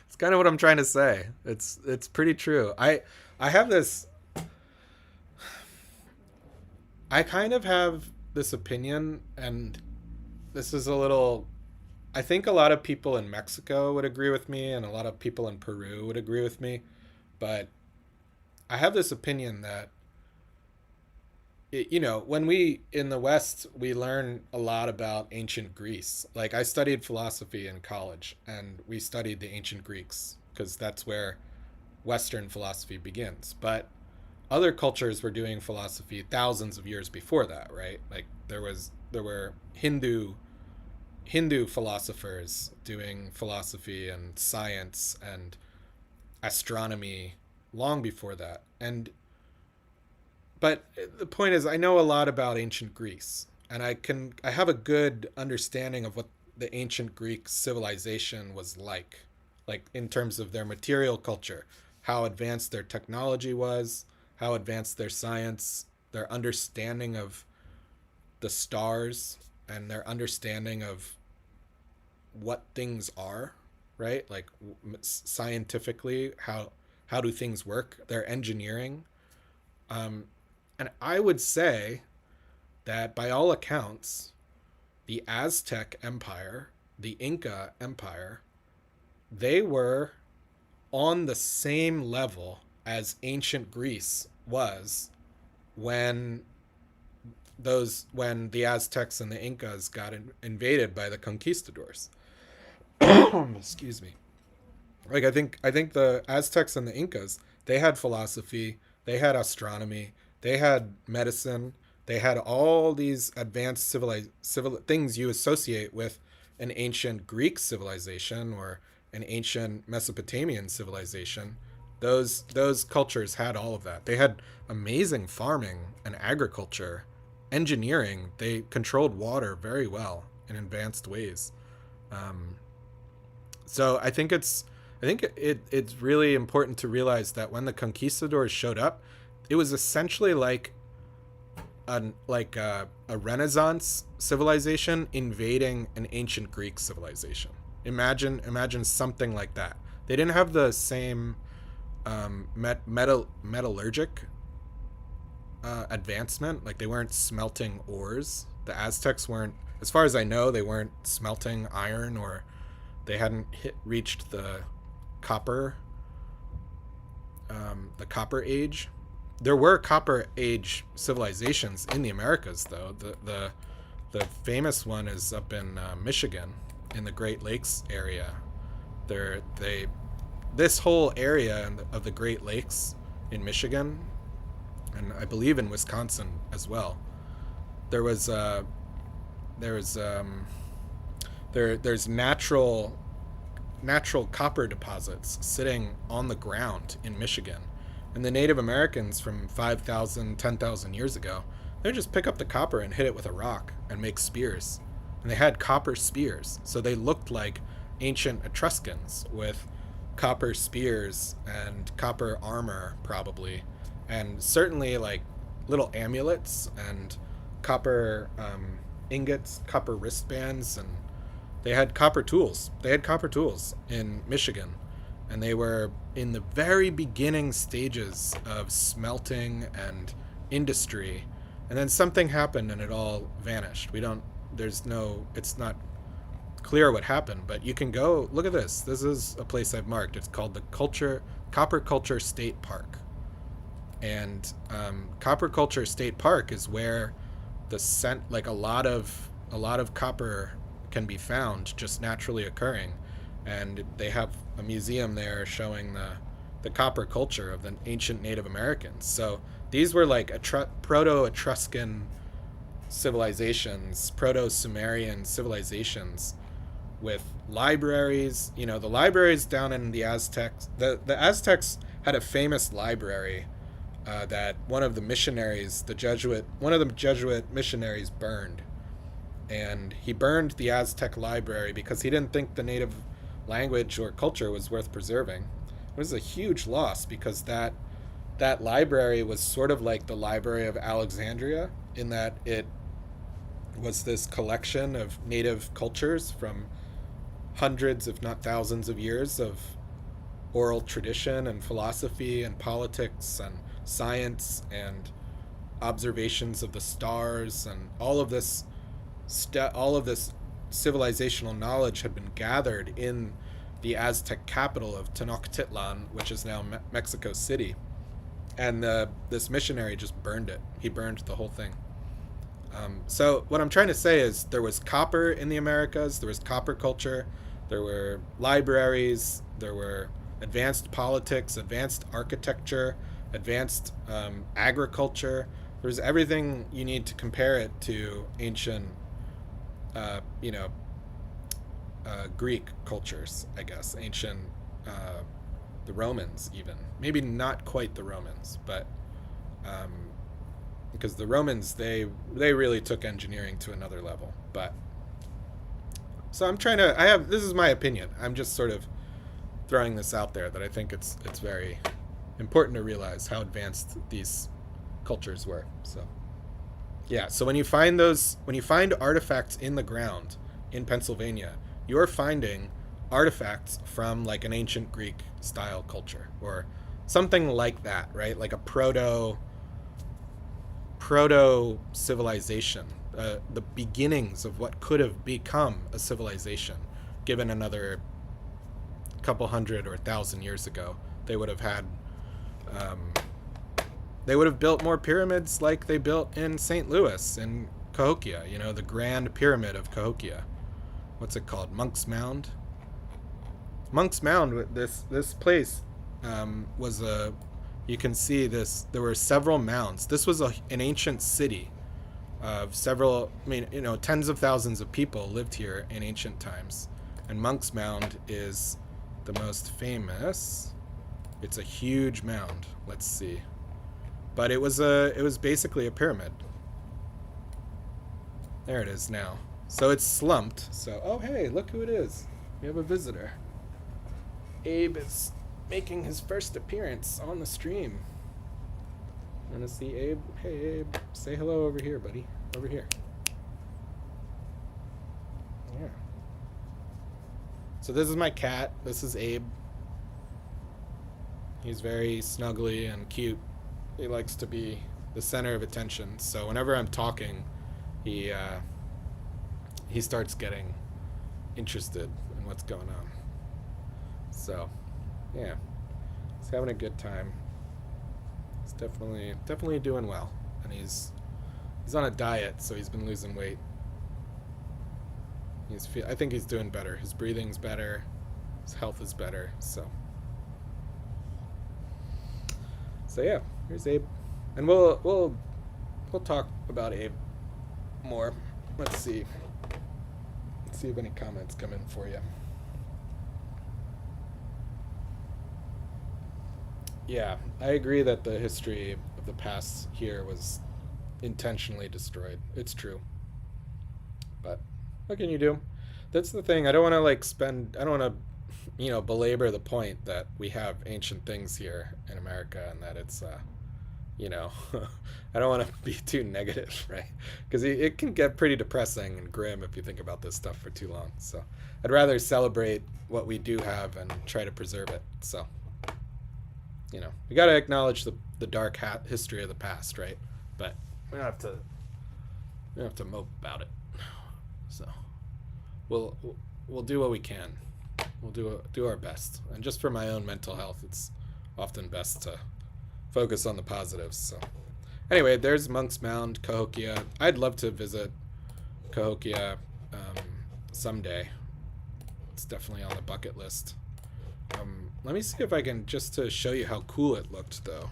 It's kind of what I'm trying to say. It's pretty true. I have this. I kind of have this opinion, and this is a little. I think a lot of people in Mexico would agree with me, and a lot of people in Peru would agree with me. But I have this opinion that when we in the West, we learn a lot about ancient Greece. Like I studied philosophy in college, and we studied the ancient Greeks because that's where Western philosophy begins. But other cultures were doing philosophy thousands of years before that, right? Like there were Hindu philosophers doing philosophy and science and astronomy long before that. And but the point is, I know a lot about ancient Greece, and I have a good understanding of what the ancient Greek civilization was like in terms of their material culture, how advanced their technology was, how advanced their science, their understanding of the stars, and their understanding of what things are, right? Like scientifically, how do things work? Their engineering. Um, and I would say that by all accounts, the Aztec Empire, the Inca Empire, they were on the same level as ancient Greece was when when the Aztecs and the Incas got invaded by the conquistadors. Excuse me. Like I think the Aztecs and the Incas, they had philosophy, they had astronomy, they had medicine, they had all these advanced civil things you associate with an ancient Greek civilization or an ancient Mesopotamian civilization. Those cultures had all of that. They had amazing farming and agriculture, engineering. They controlled water very well in advanced ways. Um, so I think it's really important to realize that when the conquistadors showed up, it was essentially like a Renaissance civilization invading an ancient Greek civilization. Imagine something like that. They didn't have the same metallurgic advancement. Like they weren't smelting ores. The Aztecs weren't, as far as I know, they weren't smelting iron, or they hadn't reached copper the copper age. There were copper age civilizations in the Americas, though. The famous one is up in Michigan, in the Great Lakes area. They this whole area of the Great Lakes in Michigan, and I believe in Wisconsin as well, there was there was there's natural copper deposits sitting on the ground in Michigan. And the Native Americans from 5,000, 10,000 years ago, they would just pick up the copper and hit it with a rock and make spears. And they had copper spears. So they looked like ancient Etruscans with copper spears and copper armor, probably. And certainly like little amulets and copper ingots, copper wristbands, and they had copper tools. They had copper tools in Michigan, and they were in the very beginning stages of smelting and industry. And then something happened and it all vanished. It's not clear what happened, but you can go look at this. This is a place I've marked. It's called the Copper Culture State Park. And Copper Culture State Park is where a lot of copper can be found just naturally occurring, and they have a museum there showing the copper culture of the ancient Native Americans. So these were like proto-Etruscan civilizations, proto-Sumerian civilizations with libraries. You know, the libraries down in the Aztecs, the Aztecs had a famous library that one of the Jesuit missionaries burned. And he burned the Aztec library because he didn't think the native language or culture was worth preserving. It was a huge loss because that library was sort of like the Library of Alexandria, in that it was this collection of native cultures from hundreds, if not thousands of years of oral tradition and philosophy and politics and science and observations of the stars, and all of this civilizational knowledge had been gathered in the Aztec capital of Tenochtitlan, which is now Mexico City. And this missionary just burned it. He burned the whole thing. So what I'm trying to say is there was copper in the Americas, there was copper culture, there were libraries, there were advanced politics, advanced architecture, advanced agriculture. There's everything you need to compare it to ancient Greek cultures, I guess, ancient, the Romans even. Maybe not quite the Romans, but because the Romans, they really took engineering to another level. But so this is my opinion. I'm just sort of throwing this out there, that I think it's very important to realize how advanced these cultures were. So yeah, so when you find artifacts in the ground in Pennsylvania, you're finding artifacts from like an ancient Greek style culture or something like that, right? Like a proto civilization, the beginnings of what could have become a civilization, given another couple hundred or 1,000 years ago. They would have had they would have built more pyramids like they built in St. Louis and Cahokia, the Grand Pyramid of Cahokia. What's it called? Monk's Mound? Monk's Mound, this place was you can see this, there were several mounds. This was an ancient city of tens of thousands of people lived here in ancient times. And Monk's Mound is the most famous. It's a huge mound. Let's see. But it was basically a pyramid. There it is now. So it's slumped. So, oh hey, look who it is. We have a visitor. Abe is making his first appearance on the stream. Wanna see Abe? Hey Abe, say hello over here, buddy. Over here. Yeah. So this is my cat. This is Abe. He's very snuggly and cute. He likes to be the center of attention. So whenever I'm talking, he starts getting interested in what's going on. So, yeah, he's having a good time. He's definitely doing well, and he's on a diet, so he's been losing weight. I think he's doing better. His breathing's better, his health is better. So, So yeah, here's Abe, and we'll talk about Abe more. Let's see. Let's see if any comments come in for you. Yeah, I agree that the history of the past here was intentionally destroyed. It's true. But what can you do? That's the thing. I don't want to like spend. I don't want to, belabor the point that we have ancient things here in America and that it's, you know, I don't want to be too negative, right? Because it can get pretty depressing and grim if you think about this stuff for too long. So I'd rather celebrate what we do have and try to preserve it. So, we got to acknowledge the dark history of the past, right? But we don't have to mope about it. So we'll we'll do what we can. We'll do our best. And just for my own mental health, it's often best to focus on the positives. So anyway, there's Monk's Mound, Cahokia. I'd love to visit Cahokia someday. It's definitely on the bucket list. Let me see if I can, just to show you how cool it looked, though.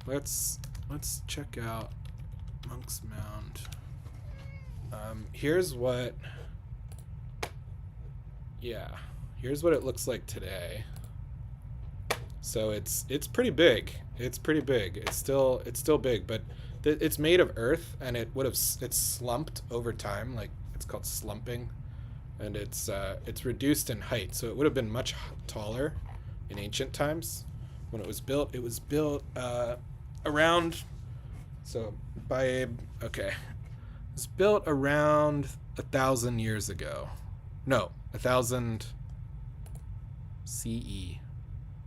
Let's check out Monk's Mound. Here's what it looks like today. So it's pretty big. It's pretty big. It's still big, but it's made of earth, and it's slumped over time. Like, it's called slumping, and it's reduced in height. So it would have been much taller in ancient times when it was built. It was built around. So by okay, it was built around 1,000 years ago. No, 1,000 CE.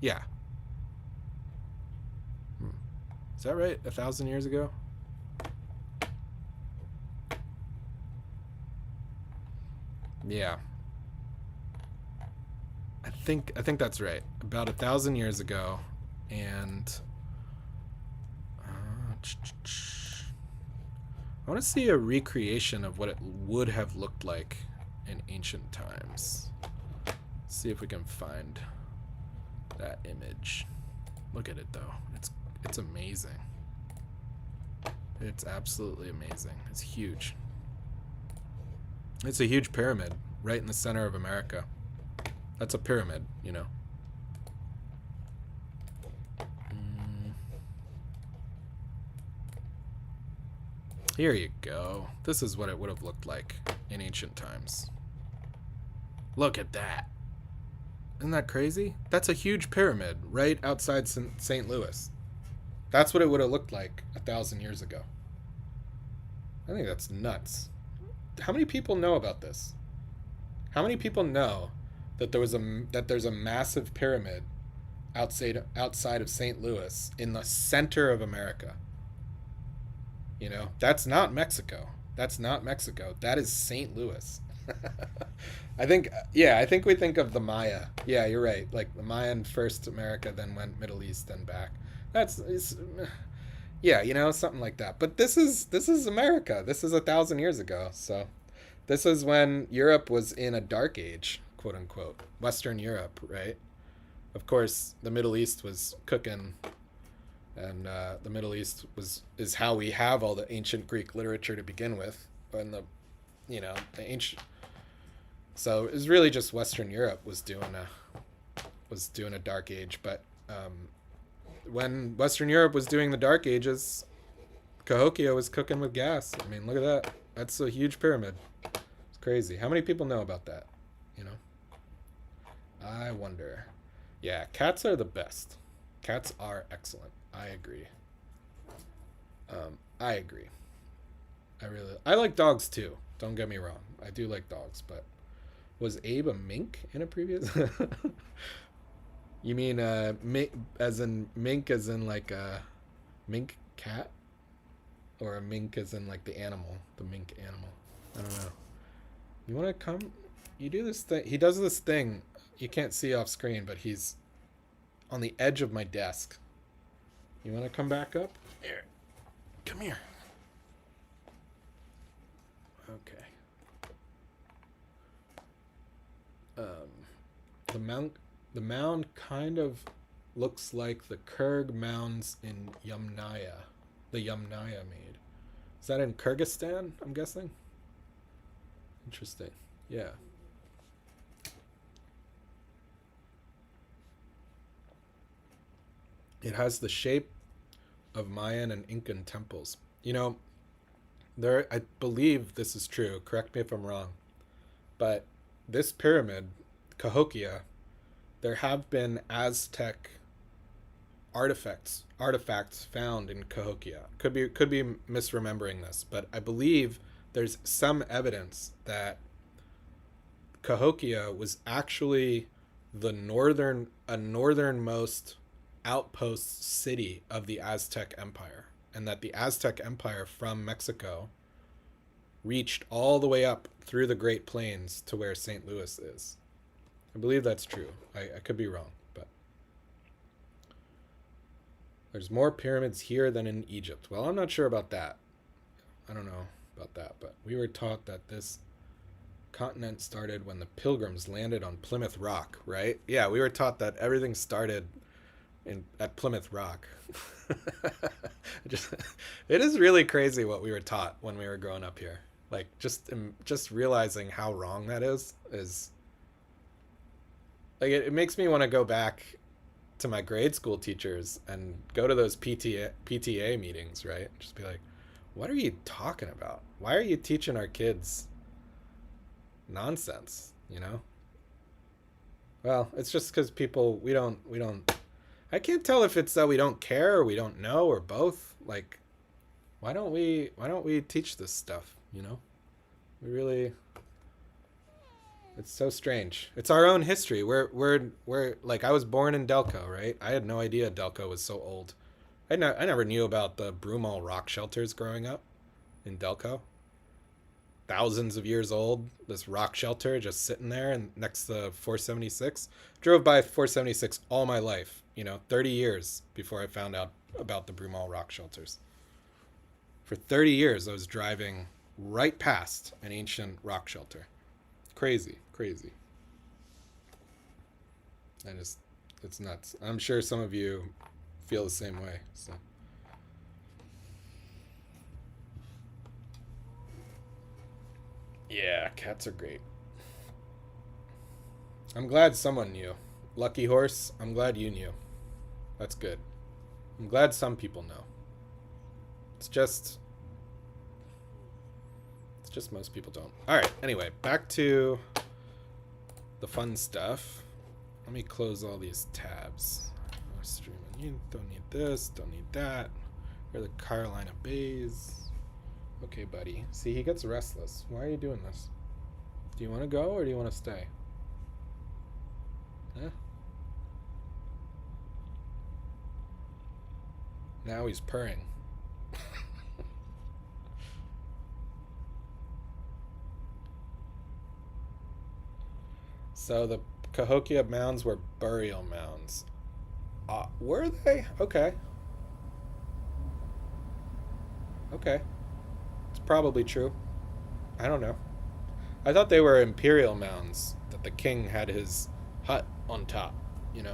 Yeah. Is that right? 1,000 years ago? Yeah. I think that's right. About 1,000 years ago, and I want to see a recreation of what it would have looked like in ancient times. Let's see if we can find that image. Look at it though. It's amazing. It's absolutely amazing. It's huge. It's a huge pyramid right in the center of America. That's a pyramid, Here you go. This is what it would have looked like in ancient times. Look at that. Isn't that crazy? That's a huge pyramid right outside St. Louis. That's what it would have looked like 1,000 years ago. I think that's nuts. How many people know about this? How many people know that there's a massive pyramid outside of St. Louis in the center of America? That's not Mexico. That's not Mexico. That is St. Louis. I think we think of the Maya. Yeah, you're right. Like the Mayan first America, then went Middle East, then back. Something like that. But this is America. This is 1,000 years ago. So this is when Europe was in a dark age, quote unquote. Western Europe, right? Of course, the Middle East was cooking, and the Middle East is how we have all the ancient Greek literature to begin with, and the ancient. So it was really just Western Europe was doing a dark age, but when Western Europe was doing the dark ages, Cahokia was cooking with gas. I mean, look at that. That's a huge pyramid. It's crazy. How many people know about that? I wonder. Yeah, cats are the best. Cats are excellent. I agree. I agree. I like dogs too. Don't get me wrong. I do like dogs, but was Abe a mink in a previous? You mean mink as in like a mink cat, or a mink as in like the animal, the mink animal? I don't know. You want to come? You do this thing. He does this thing. You can't see off screen, but he's on the edge of my desk. You want to come back up? Here. Come here. Okay. The mound kind of looks like the Kurg mounds in Yamnaya. The Yamnaya made. Is that in Kyrgyzstan, I'm guessing? Interesting. Yeah. It has the shape of Mayan and Incan temples. You know, I believe this is true. Correct me if I'm wrong. But this pyramid, Cahokia, there have been Aztec artifacts found in Cahokia. Could be misremembering this, but I believe there's some evidence that Cahokia was actually the northernmost outpost city of the Aztec Empire, and that the Aztec Empire from Mexico reached all the way up through the Great Plains to where St. Louis is. I believe that's true. I could be wrong, but there's more pyramids here than in Egypt. Well, I'm not sure about that. I don't know about that, but we were taught that this continent started when the Pilgrims landed on Plymouth Rock, right? Yeah, we were taught that everything started at Plymouth Rock. It is really crazy what we were taught when we were growing up here. Like just realizing how wrong that is like it makes me want to go back to my grade school teachers and go to those PTA meetings, right? Just be like, what are you talking about? Why are you teaching our kids nonsense, you know? Well, it's just because people, we don't, I can't tell if it's that we don't care or we don't know or both. Like, why don't we teach this stuff, you know? We really, it's so strange. It's our own history. We're like, I was born in Delco, right? I had no idea Delco was so old. I never knew about the Broomall rock shelters growing up in Delco. Thousands of years old, this rock shelter just sitting there and next to 476. Drove by 476 all my life, 30 years before I found out about the Broomall rock shelters. For 30 years, I was driving right past an ancient rock shelter. Crazy. It's nuts. I'm sure some of you feel the same way, so. Yeah, cats are great. I'm glad someone knew. Lucky Horse, I'm glad you knew. That's good. I'm glad some people know. It's just most people don't. Alright, anyway, back to the fun stuff. Let me close all these tabs. Streaming. You don't need this, don't need that. We're the Carolina Bays. Okay, buddy. See, he gets restless. Why are you doing this? Do you want to go or do you want to stay? Huh? Now he's purring. So the Cahokia mounds were burial mounds. Were they? Okay. It's probably true. I don't know. I thought they were imperial mounds, that the king had his hut on top, The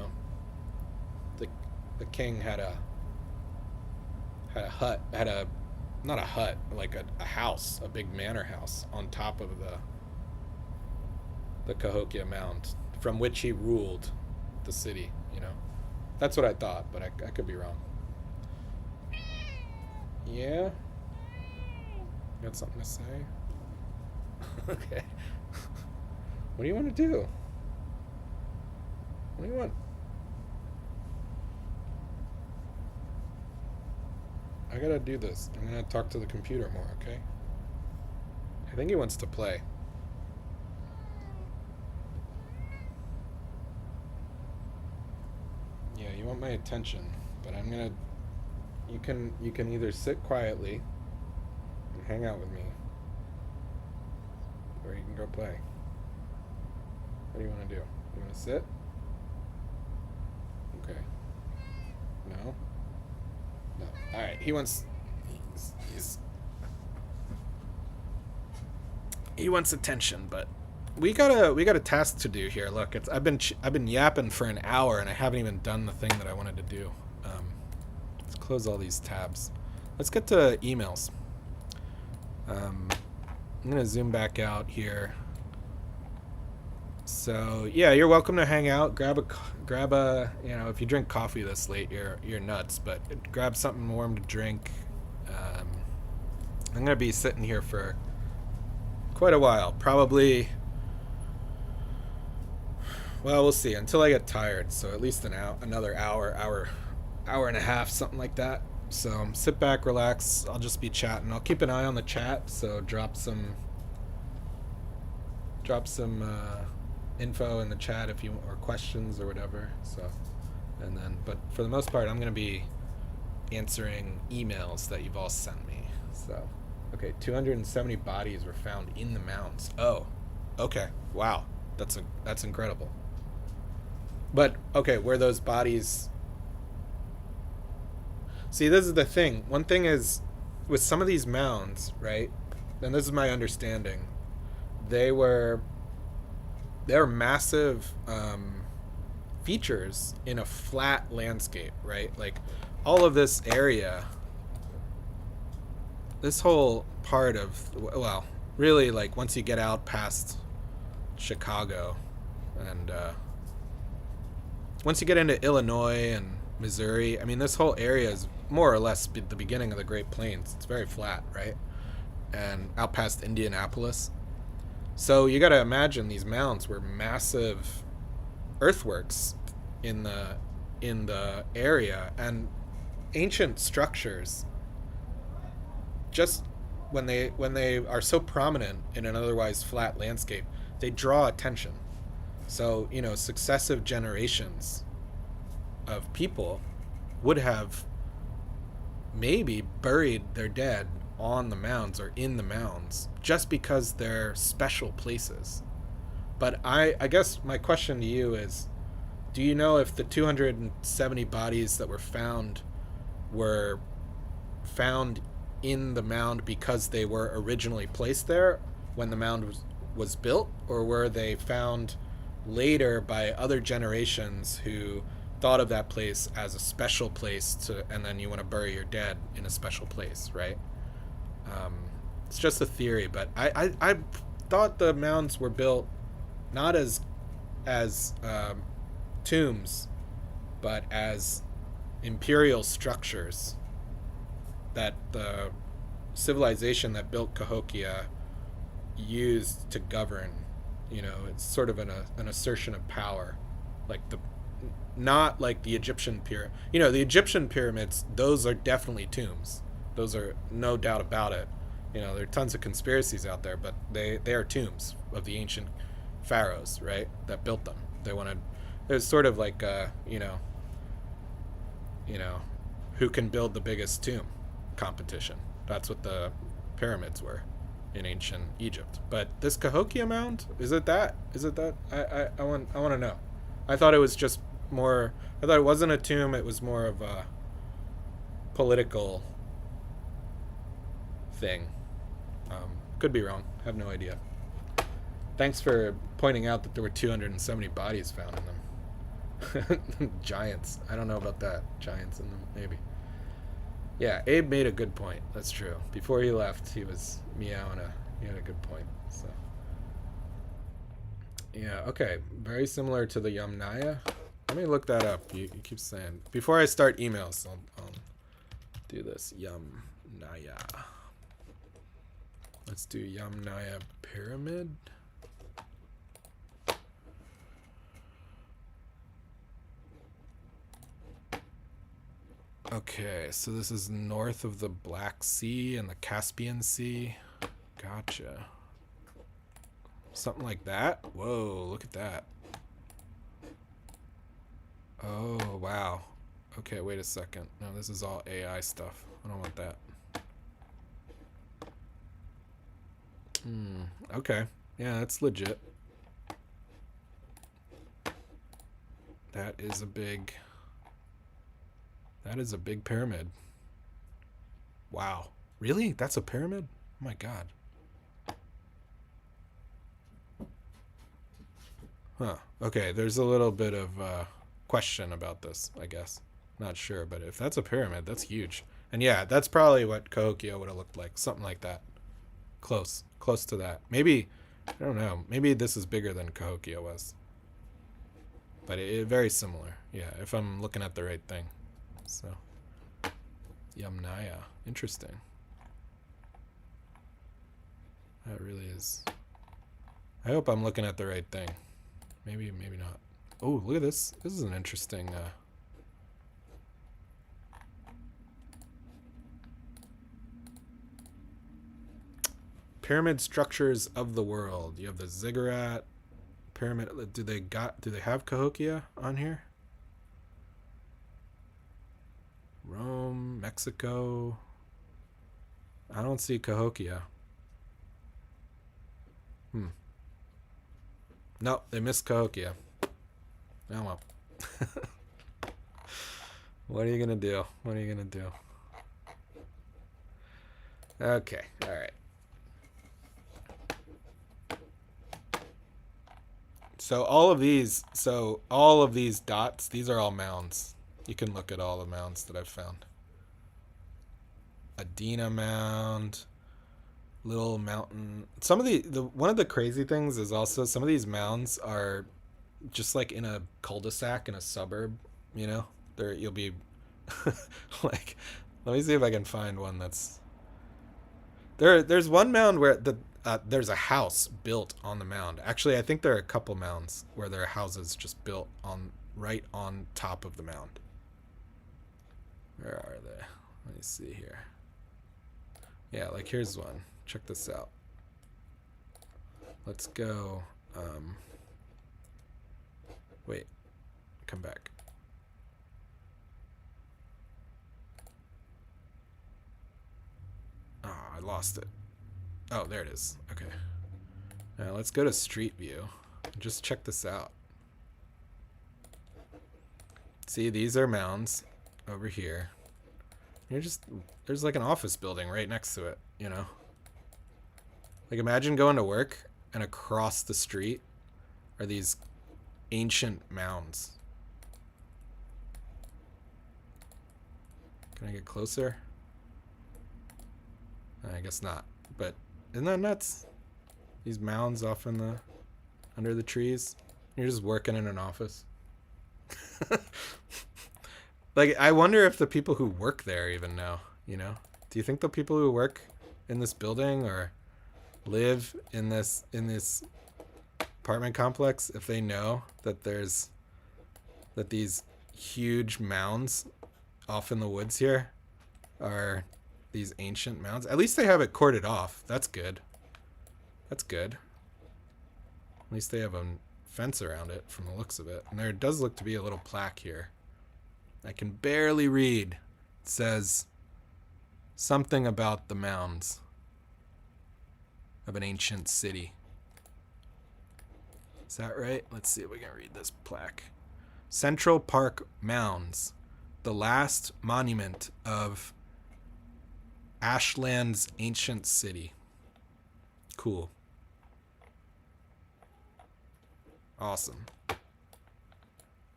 king had a hut, not a hut, like a house, a big manor house on top of the Cahokia mound, from which he ruled the city, That's what I thought, but I could be wrong. Yeah? You got something to say? Okay. What do you want to do? What do you want? I gotta do this. I'm gonna talk to the computer more, okay? I think he wants to play. Yeah, you want my attention, but I'm gonna... You can either sit quietly and hang out with me, or you can go play. What do you want to do? You want to sit? Okay. No? No. Alright, he wants... He wants attention, but we got a task to do here. Look, I've been yapping for an hour and I haven't even done the thing that I wanted to do. Let's close all these tabs. Let's get to emails. I'm gonna zoom back out here. So yeah, you're welcome to hang out. Grab a if you drink coffee this late, you're nuts. But grab something warm to drink. I'm gonna be sitting here for quite a while, probably. Well, we'll see until I get tired. So at least another hour and a half, something like that. So sit back, relax. I'll just be chatting. I'll keep an eye on the chat. So drop some info in the chat if you or questions or whatever. So, and then, but for the most part, I'm gonna be answering emails that you've all sent me. So, okay, 270 bodies were found in the mounds. Oh, okay, wow, that's incredible. But okay, were those bodies? See, this is the thing. One thing is, with some of these mounds, right? And this is my understanding. They're massive features in a flat landscape, right? Like all of this area, this whole part of, well, really, like once you get out past Chicago and once you get into Illinois and Missouri, I mean, this whole area is more or less the beginning of the Great Plains. It's very flat, right? And out past Indianapolis. So you got to imagine these mounds were massive earthworks in the area, and ancient structures, just when they are so prominent in an otherwise flat landscape, they draw attention. So, successive generations of people would have maybe buried their dead on the mounds or in the mounds just because they're special places. But I guess my question to you is, do you know if the 270 bodies that were found in the mound because they were originally placed there when the mound was built, or were they found later by other generations who thought of that place as a special place and then you want to bury your dead in a special place, right? It's just a theory, but I thought the mounds were built not as tombs, but as imperial structures that the civilization that built Cahokia used to govern. It's sort of an assertion of power, not like the Egyptian pyramid. The Egyptian pyramids, those are definitely tombs. Those are no doubt about it. There are tons of conspiracies out there, but they are tombs of the ancient pharaohs, right? That built them. There's sort of like who can build the biggest tomb competition. That's what the pyramids were in ancient Egypt. But this Cahokia mound, is it that? I want to know. I thought it was just more. I thought it wasn't a tomb. It was more of a political thing. Could be wrong. Have no idea. Thanks for pointing out that there were 270 bodies found in them. Giants. I don't know about that. Giants in them, maybe. Yeah, Abe made a good point. That's true. Before he left, he was meowing. He had a good point. So, yeah, okay. Very similar to the Yamnaya. Let me look that up. You keep saying. Before I start emails, I'll do this. Yamnaya. Let's do Yamnaya Pyramid. Okay, so this is north of the Black Sea and the Caspian Sea. Gotcha. Something like that? Whoa, look at that. Oh, wow. Okay, wait a second. No, this is all AI stuff. I don't want that. Okay. Yeah, that's legit. That is a big pyramid. Wow. Really? That's a pyramid? Oh my god. Huh. Okay, there's a little bit of question about this, I guess. Not sure, but if that's a pyramid, that's huge. And yeah, that's probably what Cahokia would have looked like. Something like that. Close. Close to that. Maybe, I don't know. Maybe this is bigger than Cahokia was. But very similar. Yeah, if I'm looking at the right thing. So, Yamnaya. Interesting. That really is. I hope I'm looking at the right thing. Maybe, maybe not. Oh, look at this. This is an interesting... pyramid structures of the world. You have the ziggurat pyramid. Do they have Cahokia on here? Rome, Mexico. I don't see Cahokia. No, they missed Cahokia. Oh well. What are you gonna do? What are you gonna do? Okay, all right. So all of these dots, these are all mounds. You can look at all the mounds that I've found. Adena mound, little mountain. Some of the one of the crazy things is also some of these mounds are just like in a cul-de-sac in a suburb, you know? You'll be like, let me see if I can find one that's there's one mound where there's a house built on the mound. Actually, I think there are a couple mounds where there are houses just built right on top of the mound. Where are they? Let me see here. Yeah, like here's one. Check this out. Let's go. Wait, come back. Oh, I lost it. Oh, there it is. Okay. Now let's go to Street View. Just check this out. See, these are mounds over here. There's like an office building right next to it, you know? Like imagine going to work and across the street are these ancient mounds. Can I get closer? I guess not. But isn't that nuts? These mounds off in under the trees. You're just working in an office. Like, I wonder if the people who work there even know, you know? Do you think the people who work in this building or live in this apartment complex, if they know that these huge mounds off in the woods here are these ancient mounds? At least they have it corded off. That's good. That's good. At least they have a fence around it from the looks of it. And there does look to be a little plaque here. I can barely read. It says something about the mounds of an ancient city. Is that right? Let's see if we can read this plaque. Central Park Mounds, the last monument of Ashland's ancient city. Cool. Awesome.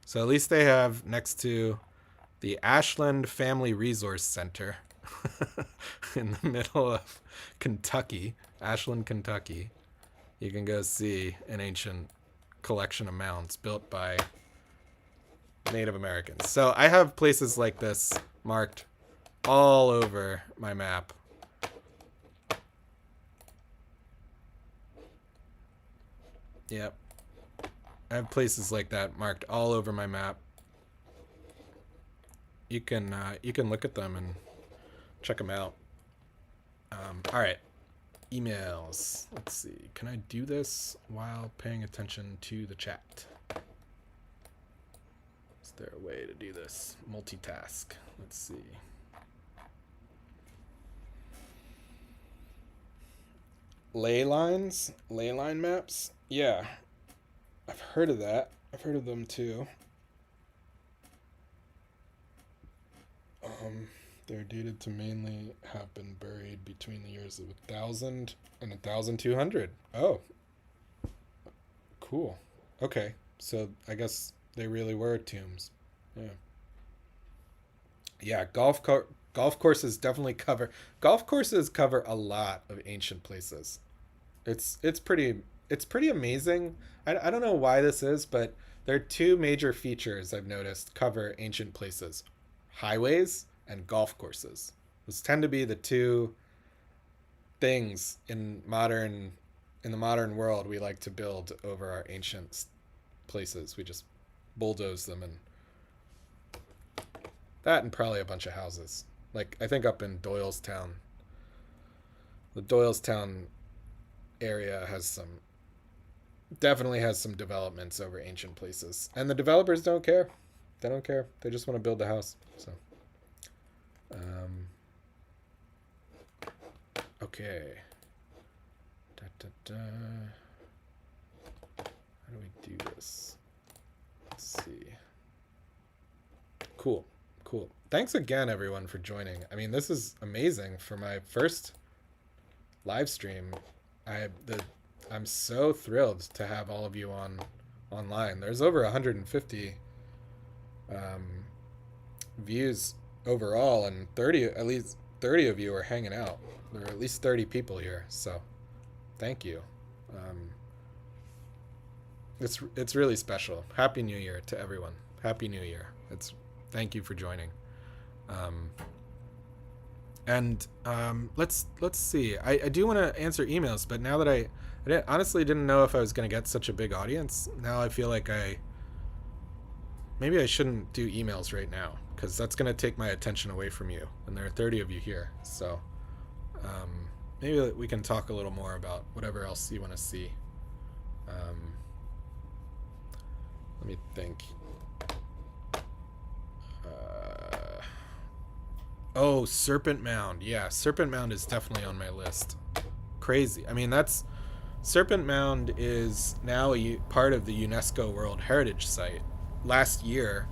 So at least they have next to the Ashland Family Resource Center in the middle of Kentucky, Ashland, Kentucky. You can go see an ancient collection of mounds built by Native Americans. So I have places like this marked all over my map. Yep. I have places like that marked all over my map. You can look at them and check them out. All right. Emails. Let's see. Can I do this while paying attention to the chat? Is there a way to do this? Multitask. Let's see. Ley lines? Ley line maps? Yeah. I've heard of that. I've heard of them too. They're dated to mainly have been buried between the years of 1000 and 1200. Oh. Cool. Okay, so I guess they really were tombs. Yeah. Yeah, golf courses definitely cover golf courses cover a lot of ancient places. It's pretty amazing. I don't know why this is, but there are two major features I've noticed cover ancient places: highways and golf courses. Those tend to be the two things in the modern world we like to build over our ancient places. We just bulldoze them, and that and probably a bunch of houses. Like I think up in Doylestown, the Doylestown area has some definitely has some developments over ancient places, and the developers don't care. They don't care. They just want to build the house. So, um, okay. Da, da, da. How do we do this? Let's see. Cool, cool. Thanks again, everyone, for joining. I mean, this is amazing for my first live stream. I'm so thrilled to have all of you online. There's over 150 um, views overall, and at least 30 of you are hanging out. There are at least 30 people here, so thank you. Um, it's really special. Happy New Year to everyone. Happy New Year. Thank you for joining. Um, and let's see. I do want to answer emails, but now that I honestly didn't know if I was going to get such a big audience. Now I feel like maybe I shouldn't do emails right now, because that's going to take my attention away from you, and there are 30 of you here. So maybe we can talk a little more about whatever else you want to see. Let me think. Oh, Serpent Mound. Yeah, Serpent Mound is definitely on my list. Crazy. I mean, Serpent Mound is now part of the UNESCO World Heritage Site. Last year,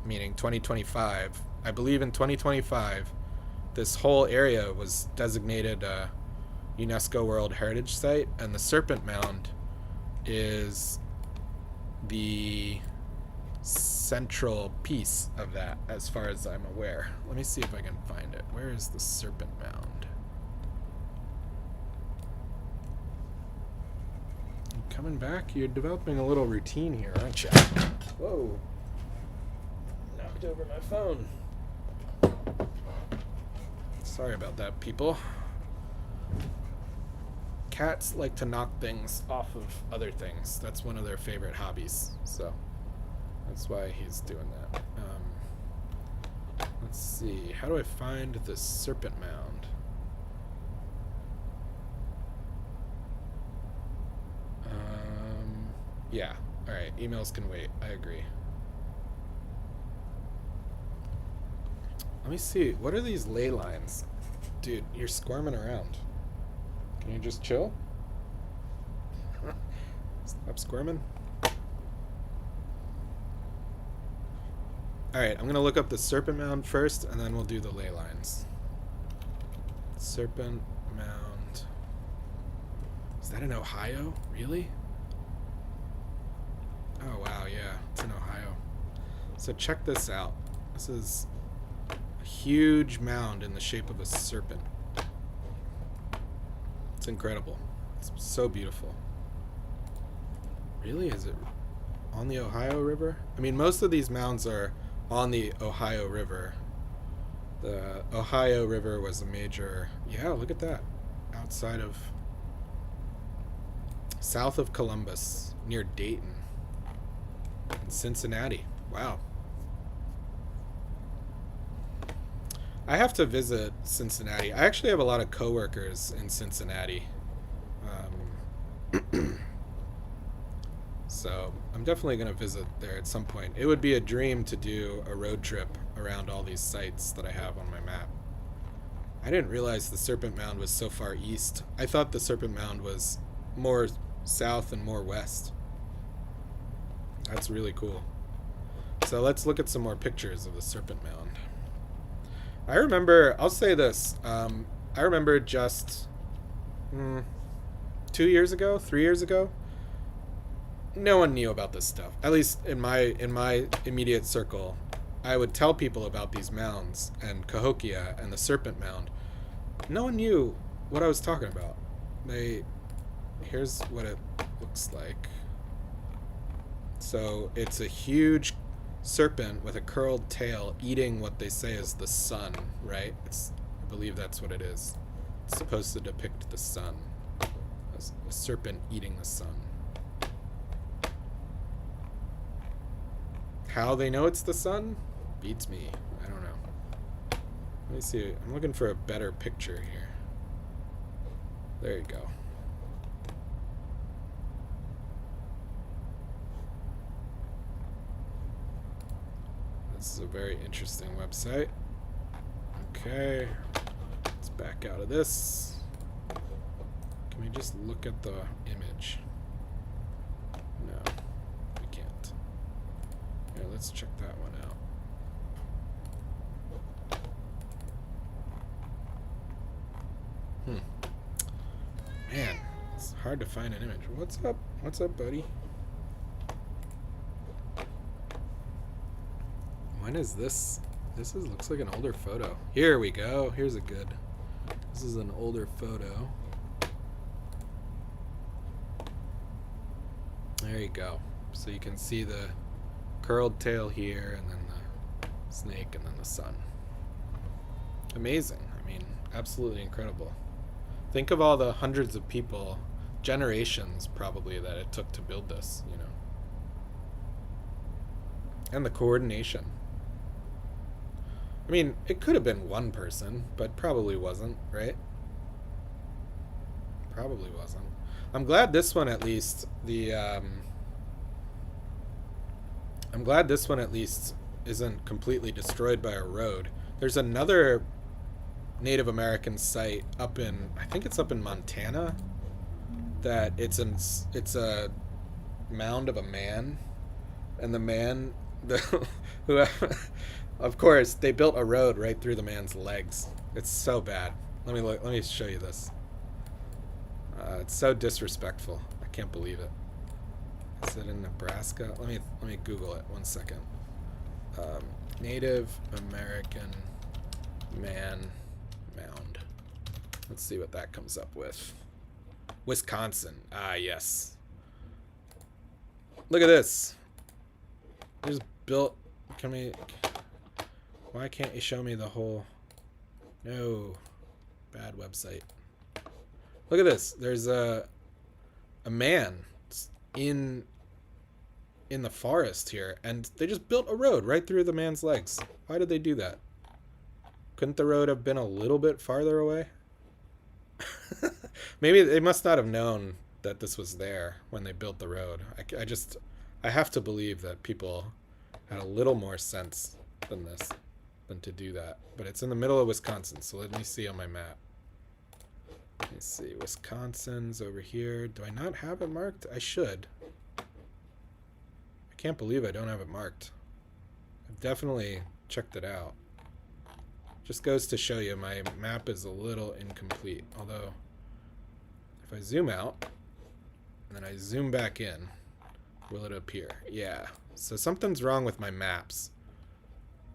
meaning 2025, I believe in 2025, this whole area was designated a UNESCO World Heritage Site, and the Serpent Mound is the central piece of that, as far as I'm aware. Let me see if I can find it. Where is the Serpent Mound? You coming back? You're developing a little routine here, aren't you? Whoa. Knocked over my phone. Sorry about that, people. Cats like to knock things off of other things. That's one of their favorite hobbies. So that's why he's doing that. Let's see. How do I find the Serpent Mound? Yeah. All right. Emails can wait. I agree. Let me see. What are these ley lines? Dude, you're squirming around. Can you just chill? Stop squirming. Alright, I'm going to look up the Serpent Mound first, and then we'll do the ley lines. Serpent Mound. Is that in Ohio? Really? Oh, wow, yeah. It's in Ohio. So check this out. This is a huge mound in the shape of a serpent. It's incredible. It's so beautiful. Really? Is it on the Ohio River? I mean, most of these mounds are on the Ohio River. The Ohio River was a major... Yeah, look at that. South of Columbus, near Dayton. In Cincinnati. Wow. I have to visit Cincinnati. I actually have a lot of coworkers in Cincinnati. So I'm definitely going to visit there at some point. It would be a dream to do a road trip around all these sites that I have on my map. I didn't realize the Serpent Mound was so far east. I thought the Serpent Mound was more south and more west. That's really cool. So let's look at some more pictures of the Serpent Mound. I remember, I'll say this, I remember just 3 years ago, no one knew about this stuff. At least in my immediate circle, I would tell people about these mounds and Cahokia and the Serpent Mound. No one knew what I was talking about. Here's what it looks like. So it's a huge serpent with a curled tail eating what they say is the sun, right? I believe that's what it is. It's supposed to depict the sun. A serpent eating the sun. How they know it's the sun? Beats me. I don't know. Let me see. I'm looking for a better picture here. There you go. This is a very interesting website. Okay. Let's back out of this. Can we just look at the image? No, we can't. Here, let's check that one out. Man, it's hard to find an image. What's up? What's up, buddy? When is this? This looks like an older photo. Here we go. Here's a good. This is an older photo. There you go. So you can see the curled tail here, and then the snake, and then the sun. Amazing. I mean, absolutely incredible. Think of all the hundreds of people, generations probably, that it took to build this, you know. And the coordination. I mean, it could have been one person, but probably wasn't, right? Probably wasn't. I'm glad this one at least, I'm glad this one at least isn't completely destroyed by a road. There's another Native American site up in, I think it's up in Montana, that it's a mound of a man, and the man, who, of course, they built a road right through the man's legs. It's so bad. Let me show you this. It's so disrespectful. I can't believe it. Is it in Nebraska? Let me Google it. 1 second. Native American man mound. Let's see what that comes up with. Wisconsin. Ah, yes. Look at this. They just built. Why can't you show me the whole? No. Bad website. Look at this. There's a man in the forest here, and they just built a road right through the man's legs. Why did they do that? Couldn't the road have been a little bit farther away? Maybe they must not have known that this was there when they built the road. I have to believe that people had a little more sense than this, than to do that. But it's in the middle of Wisconsin, so let me see on my map. Let me see. Wisconsin's over here. Do I not have it marked? I should. I can't believe I don't have it marked. I've definitely checked it out. Just goes to show you my map is a little incomplete. Although, if I zoom out, and then I zoom back in, will it appear? Yeah. So something's wrong with my maps.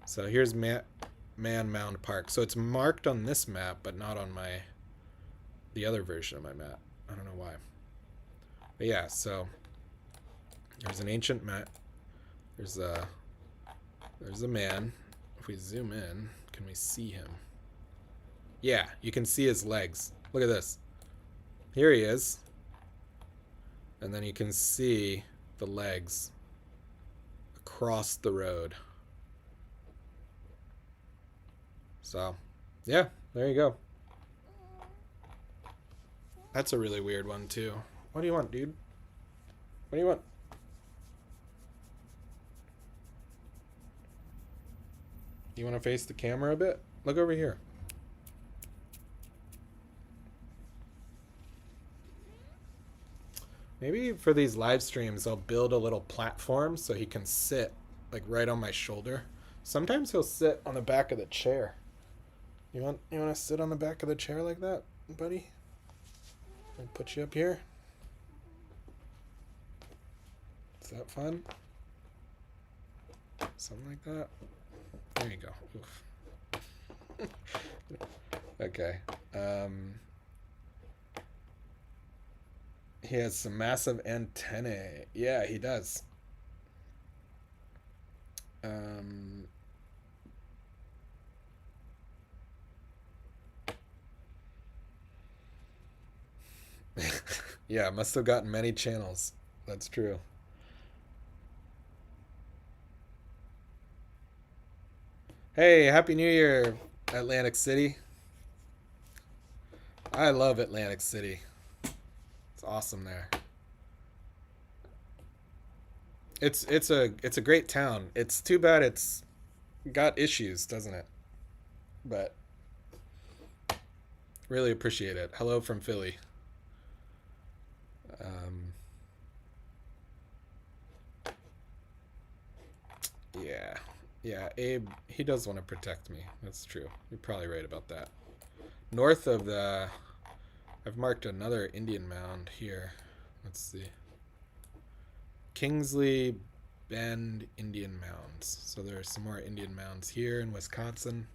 So here's Man Mound Park. So it's marked on this map, but not on the other version of my map. I don't know why. But yeah, so there's an ancient map. There's a man. If we zoom in, can we see him? Yeah, you can see his legs. Look at this. Here he is. And then you can see the legs across the road. So, yeah, there you go. That's a really weird one, too. What do you want, dude? What do you want? You want to face the camera a bit? Look over here. Maybe for these live streams, I'll build a little platform so he can sit, like, right on my shoulder. Sometimes he'll sit on the back of the chair. You want to sit on the back of the chair like that, buddy? I'll put you up here. that fun? Something like that. There you go. Oof. Okay. He has some massive antennae. Yeah, he does. Yeah, must have gotten many channels. That's true. Hey, Happy New Year, Atlantic City. I love Atlantic City. It's awesome there. It's a great town. It's too bad it's got issues, doesn't it? But really appreciate it. Hello from Philly. Um, yeah, yeah. Abe, he does want to protect me. That's true. You're probably right about that. North of the, I've marked another Indian mound here. Let's see. Kingsley Bend Indian Mounds. So there are some more Indian mounds here in Wisconsin.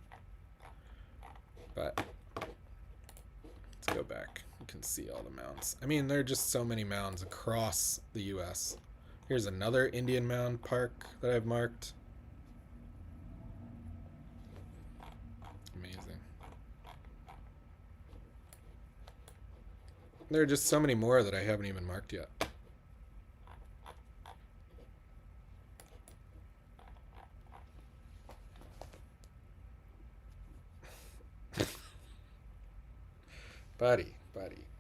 But let's go back. You can see all the mounds. I mean, there are just so many mounds across the U.S. Here's another Indian mound park that I've marked. Amazing. There are just so many more that I haven't even marked yet. Buddy,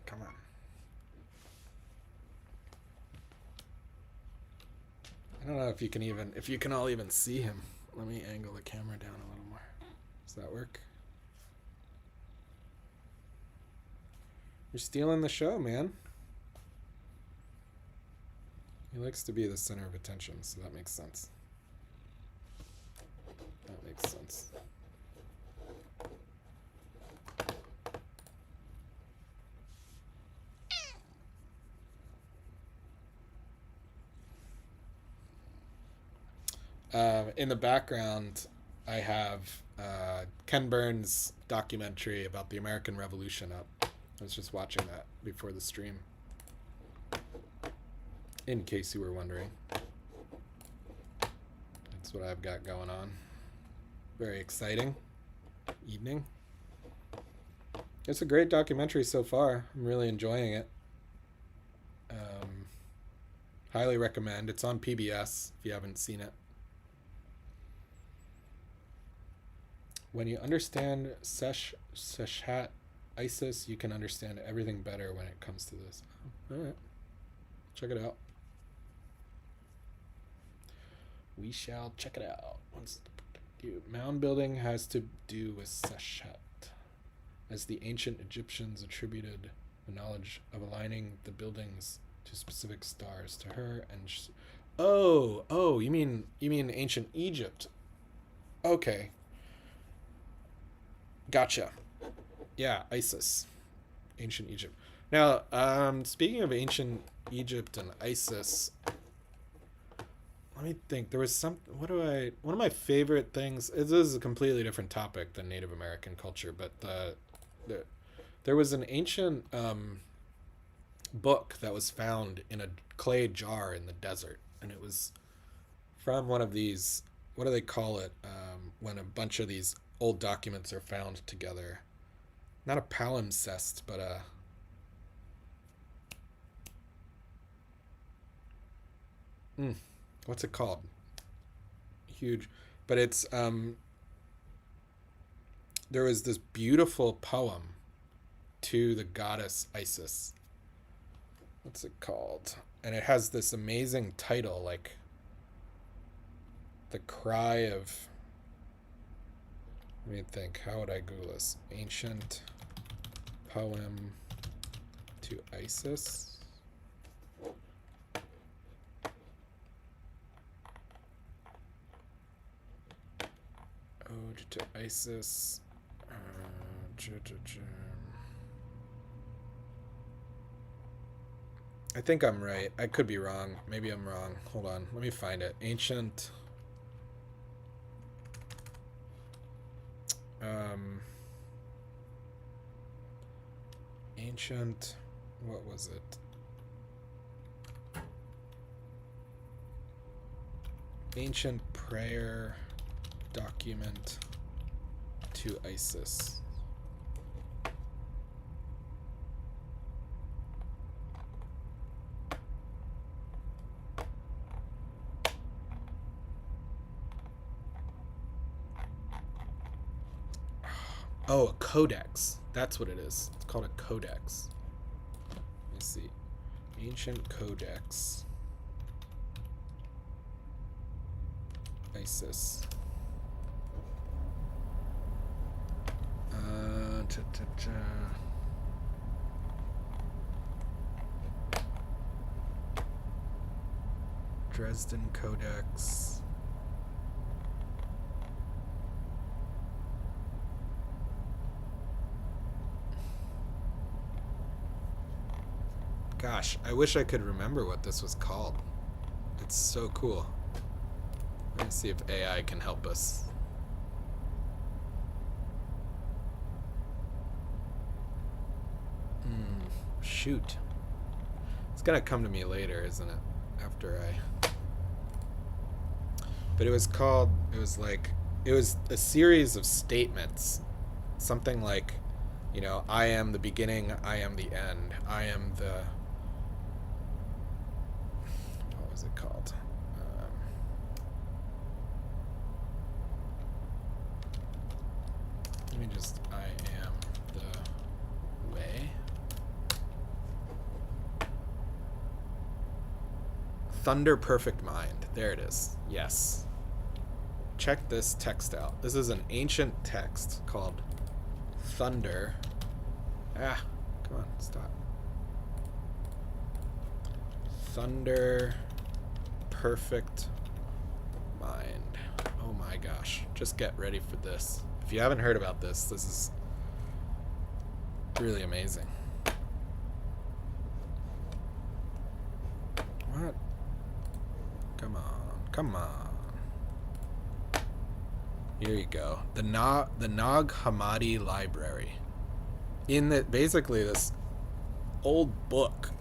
come on. I don't know if you can all even see him. Let me angle the camera down a little more. Does that work? You're stealing the show, man. He likes to be the center of attention, so that makes sense. That makes sense. In the background, I have Ken Burns' documentary about the American Revolution up. I was just watching that before the stream. In case you were wondering. That's what I've got going on. Very exciting evening. It's a great documentary so far. I'm really enjoying it. Highly recommend. It's on PBS if you haven't seen it. When you understand Seshat ISIS, you can understand everything better when it comes to this. All right. Check it out. We shall check it out. Mound building has to do with Seshat, as the ancient Egyptians attributed the knowledge of aligning the buildings to specific stars to her. And you mean ancient Egypt? Okay. Gotcha. Yeah, Isis. Ancient Egypt. Now, speaking of ancient Egypt and Isis, let me think. There was one of my favorite things, this is a completely different topic than Native American culture, but there was an ancient book that was found in a clay jar in the desert, and it was from one of these, what do they call it, when a bunch of these old documents are found together? Not a palimpsest, but what's it called? Huge. But it's there was this beautiful poem to the goddess Isis. What's it called? And it has this amazing title, like The Cry of, let me think, how would I Google this? Ancient poem to Isis. Ode to Isis. I think I'm right. I could be wrong. Maybe I'm wrong. Hold on. Let me find it. Ancient. Ancient. What was it? Ancient prayer document to Isis. Oh, a codex. That's what it is. It's called a codex. Let me see. Ancient codex. ISIS. Dresden Codex. Gosh, I wish I could remember what this was called. It's so cool. Let's see if AI can help us. Shoot. It's gonna come to me later, isn't it? After I... But it was a series of statements. Something like, you know, I am the beginning, I am the end, I am the... What was it called? Let me just... I am the way. Thunder Perfect Mind. There it is. Yes. Check this text out. This is an ancient text called Thunder. Ah, come on, stop. Thunder Perfect Mind. Oh my gosh. Just get ready for this. If you haven't heard about this, this is really amazing. What? Come on, come on. Here you go. The Nag Hammadi Library. Basically this old book,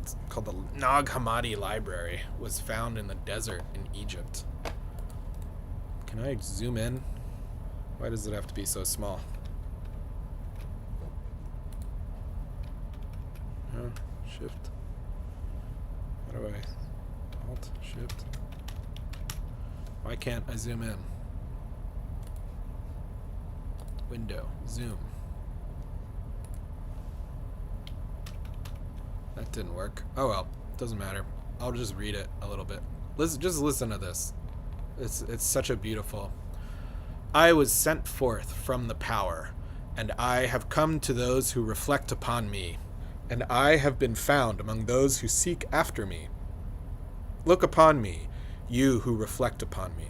it's called the Nag Hammadi Library, was found in the desert in Egypt. Can I zoom in? Why does it have to be so small? Shift. How do I... Alt, Shift. Why can't I zoom in? Window, zoom. That didn't work. Oh well, doesn't matter. I'll just read it a little bit. Just listen to this. It's such a beautiful... I was sent forth from the power, and I have come to those who reflect upon me, and I have been found among those who seek after me. Look upon me, you who reflect upon me.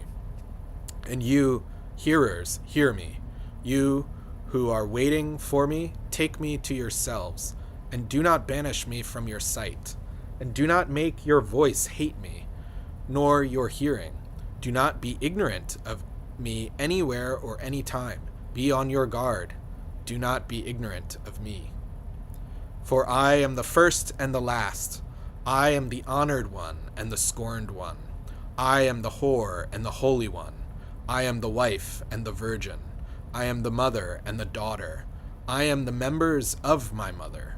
And you, hearers, hear me. You who are waiting for me, take me to yourselves, and do not banish me from your sight. And do not make your voice hate me, nor your hearing. Do not be ignorant of me anywhere or any time. Be on your guard. Do not be ignorant of me. For I am the first and the last. I am the honored one and the scorned one. I am the whore and the holy one. I am the wife and the virgin. I am the mother and the daughter. I am the members of my mother.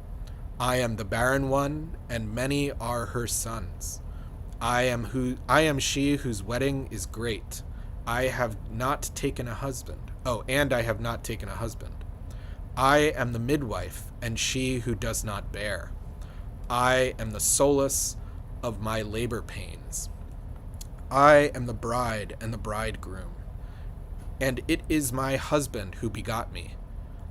I am the barren one, and many are her sons. I am she whose wedding is great. I have not taken a husband. Oh, and I have not taken a husband. I am the midwife, and she who does not bear. I am the solace of my labor pains. I am the bride and the bridegroom, and it is my husband who begot me.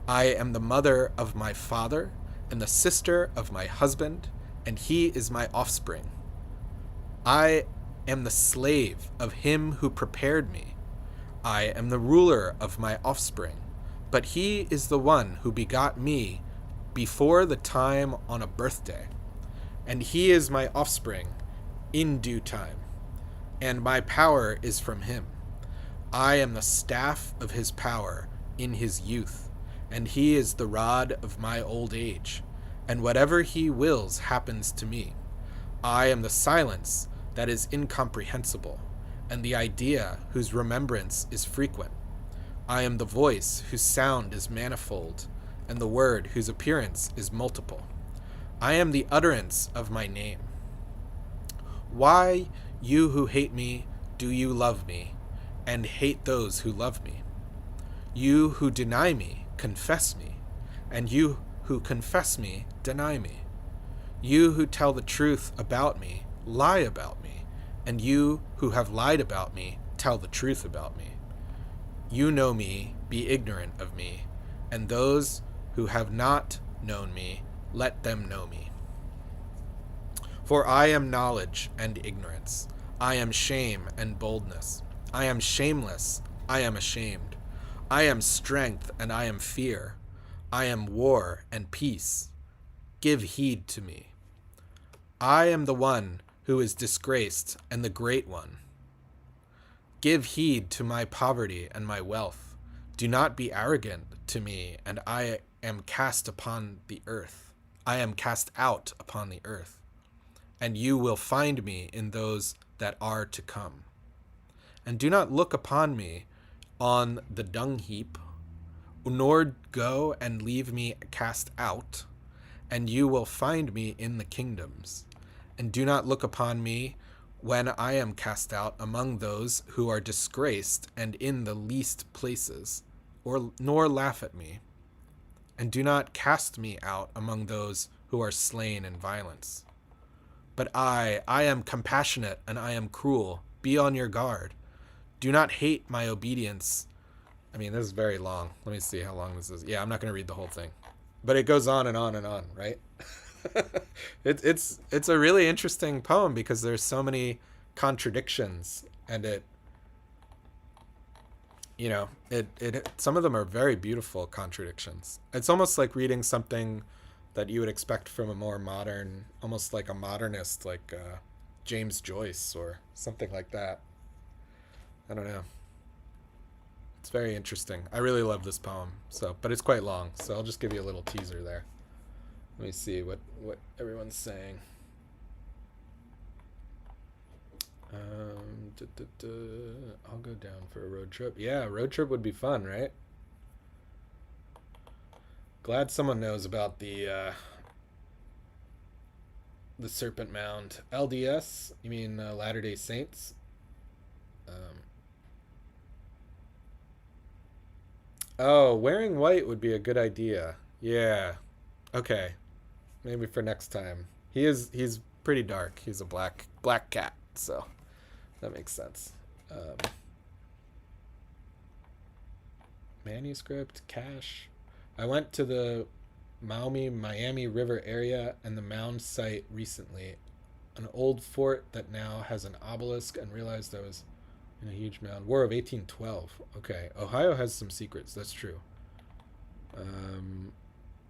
I am the mother of my father, and the sister of my husband, and he is my offspring. I am the slave of him who prepared me. I am the ruler of my offspring, but he is the one who begot me before the time on a birthday. and he is my offspring in due time, and my power is from him. I am the staff of his power in his youth, and he is the rod of my old age, and whatever he wills happens to me. I am the silence that is incomprehensible, and the idea whose remembrance is frequent. I am the voice whose sound is manifold, and the word whose appearance is multiple. I am the utterance of my name. Why, you who hate me, do you love me, and hate those who love me? You who deny me, confess me, and you who confess me, deny me. You who tell the truth about me, lie about me, and you who have lied about me, tell the truth about me. You know me, be ignorant of me, and those who have not known me, let them know me. For I am knowledge and ignorance. I am shame and boldness. I am shameless. I am ashamed. I am strength and I am fear. I am war and peace. Give heed to me. I am the one who is disgraced and the great one. Give heed to my poverty and my wealth. Do not be arrogant to me, and I am cast upon the earth. I am cast out upon the earth, and you will find me in those that are to come. And do not look upon me on the dung heap, nor go and leave me cast out, and you will find me in the kingdoms. And do not look upon me when I am cast out among those who are disgraced and in the least places, nor laugh at me. And do not cast me out among those who are slain in violence. But I am compassionate and I am cruel. Be on your guard. Do not hate my obedience. I mean, this is very long. Let me see how long this is. Yeah, I'm not going to read the whole thing. But it goes on and on and on, right? It's a really interesting poem because there's so many contradictions, and it some of them are very beautiful contradictions. It's almost like reading something that you would expect from a more modern, almost like a modernist, like James Joyce or something like that. I don't know. It's very interesting. I really love this poem. But it's quite long, so I'll just give you a little teaser there. Let me see what everyone's saying. I'll go down for a road trip. Yeah, road trip would be fun, right? Glad someone knows about the Serpent Mound. LDS? You mean Latter-day Saints? Oh, wearing white would be a good idea. Yeah. Okay. Maybe for next time. He's pretty dark. He's a black cat, so that makes sense. Manuscript, cache. I went to the Miami River area and the mound site recently. An old fort that now has an obelisk, and realized I was in a huge mound. War of 1812. Okay. Ohio has some secrets. That's true.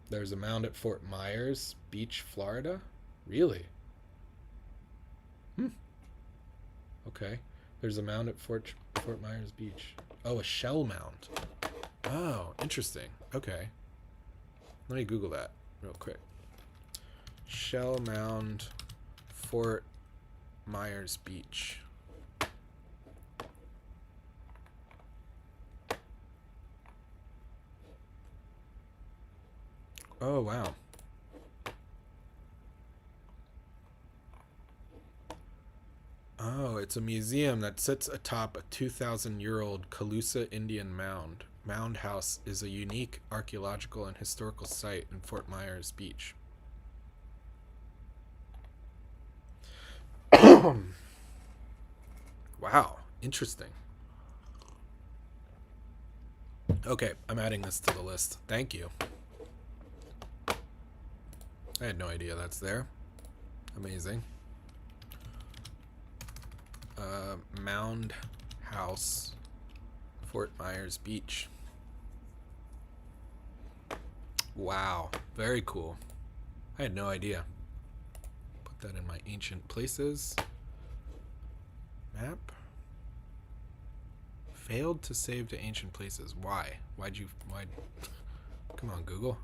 There's a mound at Fort Myers Beach, Florida. Really? Okay. There's a mound at Fort Myers Beach. Oh, a shell mound. Oh, interesting. Okay. Let me Google that real quick. Shell mound, Fort Myers Beach. Oh, wow. Oh, it's a museum that sits atop a 2,000-year-old Calusa Indian mound. Mound House is a unique archaeological and historical site in Fort Myers Beach. Wow, interesting. Okay, I'm adding this to the list. Thank you. I had no idea that's there. Amazing. Mound House, Fort Myers Beach. Wow, very cool. I had no idea. Put Put that in my ancient places. Map. Failed to save to ancient places. Why? Why? Come on, Google.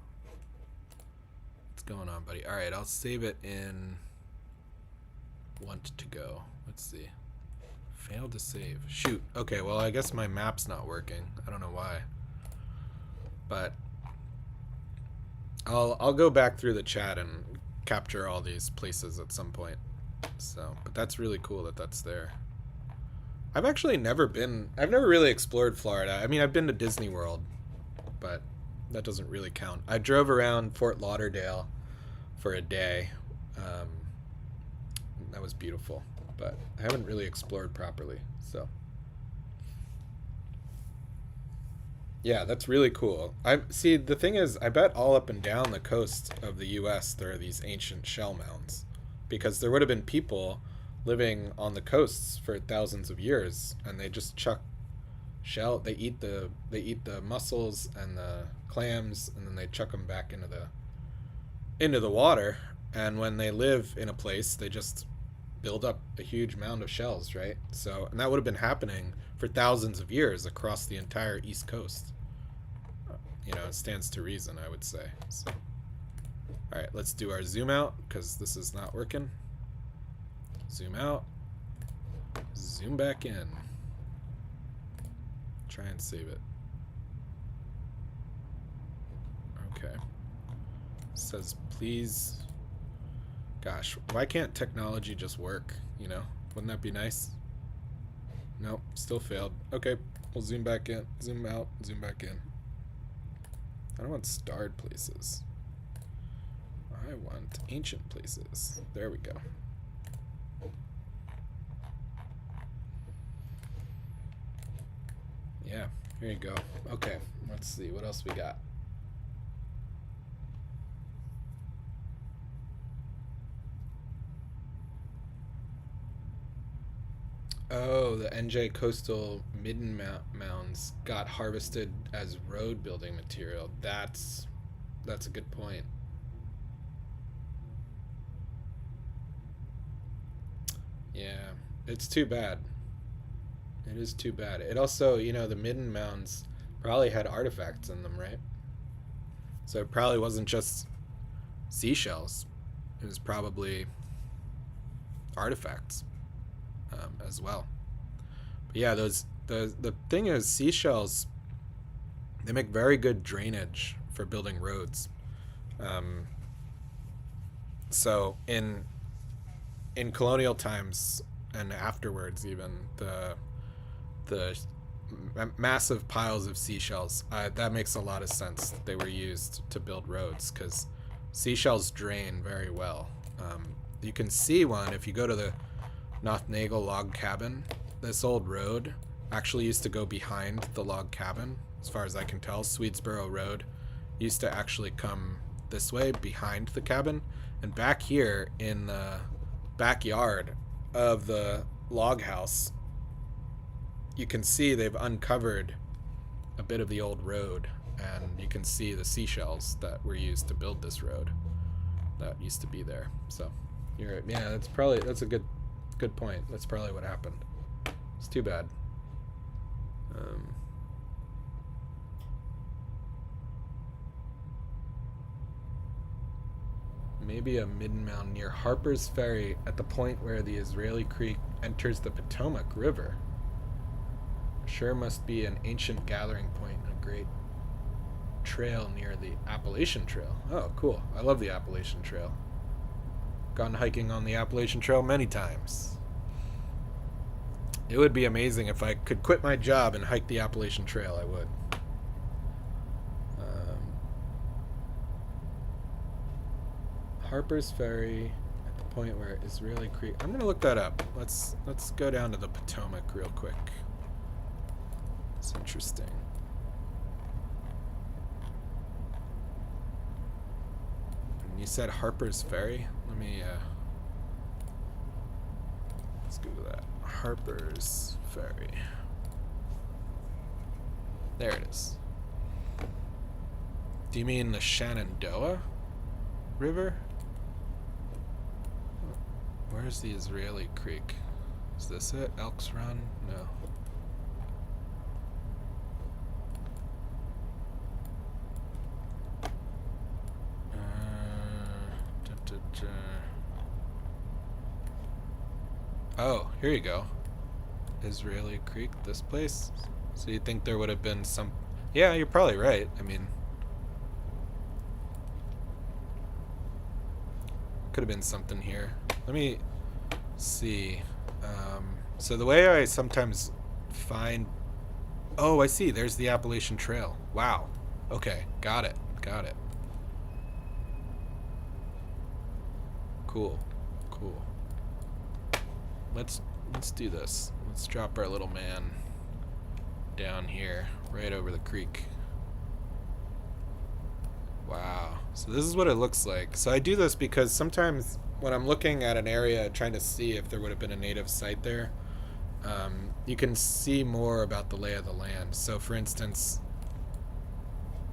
What's going on, buddy? All right, I'll save it in want to go. Let's see. Failed to save. Shoot. Okay, well, I guess my map's not working. I don't know why. But I'll go back through the chat and capture all these places at some point. So, but that's really cool that that's there. I've actually never really explored Florida. I mean, I've been to Disney World, but that doesn't really count. I drove around Fort Lauderdale for a day. That was beautiful, but I haven't really explored properly, so. Yeah, that's really cool. See, the thing is, I bet all up and down the coast of the US there are these ancient shell mounds, because there would have been people living on the coasts for thousands of years, and they just chuck shell. They eat the mussels and the clams, and then they chuck them back into the water. And when they live in a place, they just build up a huge mound of shells, right? So, and that would have been happening for thousands of years across the entire East Coast. You know, it stands to reason, I would say. So, all right, let's do our zoom out, because this is not working. Zoom out. Zoom back in. Try and save it. Okay. It says, please. Gosh, why can't technology just work, you know? Wouldn't that be nice? Nope, still failed. Okay, we'll zoom back in, zoom out, zoom back in. I don't want starred places. I want ancient places. There we go. Yeah, here you go. Okay, let's see, what else we got? Oh, the NJ coastal midden mounds got harvested as road building material. That's a good point. Yeah, it's too bad. It is too bad. It also, you know, the midden mounds probably had artifacts in them, right? So it probably wasn't just seashells. It was probably artifacts. As well. But yeah, the thing is, seashells, they make very good drainage for building roads. So in colonial times and afterwards, even the massive piles of seashells, that makes a lot of sense that they were used to build roads, because seashells drain very well. You can see one if you go to the Nothnagel log cabin. This old road actually used to go behind the log cabin, as far as I can tell. Swedesboro Road used to actually come this way behind the cabin, and back here in the backyard of the log house, you can see they've uncovered a bit of the old road, and you can see the seashells that were used to build this road that used to be there. So yeah, that's a good point. That's probably what happened. It's too bad. Maybe a midden mound near Harper's Ferry at the point where the Israeli Creek enters the Potomac River. Sure must be an ancient gathering point, a great trail near the Appalachian Trail. Oh, cool. I love the Appalachian Trail. Gone hiking on the Appalachian Trail many times. It would be amazing if I could quit my job and hike the Appalachian Trail. I would. Harper's Ferry at the point where Israeli Creek. I'm gonna look that up. Let's go down to the Potomac real quick. It's interesting. You said Harper's Ferry? Let me, let's Google that. Harper's Ferry. There it is. Do you mean the Shenandoah River? Where's the Israeli Creek? Is this it? Elks Run? No. Oh, here you go. Israeli Creek, this place. So you think there would have been some... Yeah, you're probably right. I mean, could have been something here. Let me see. So the way I sometimes find... Oh, I see. There's the Appalachian Trail. Wow. Okay, got it. Got it. Cool. Cool. Let's do this. Let's drop our little man down here, right over the creek. Wow. So this is what it looks like. So I do this because sometimes when I'm looking at an area trying to see if there would have been a native site there, you can see more about the lay of the land. So for instance,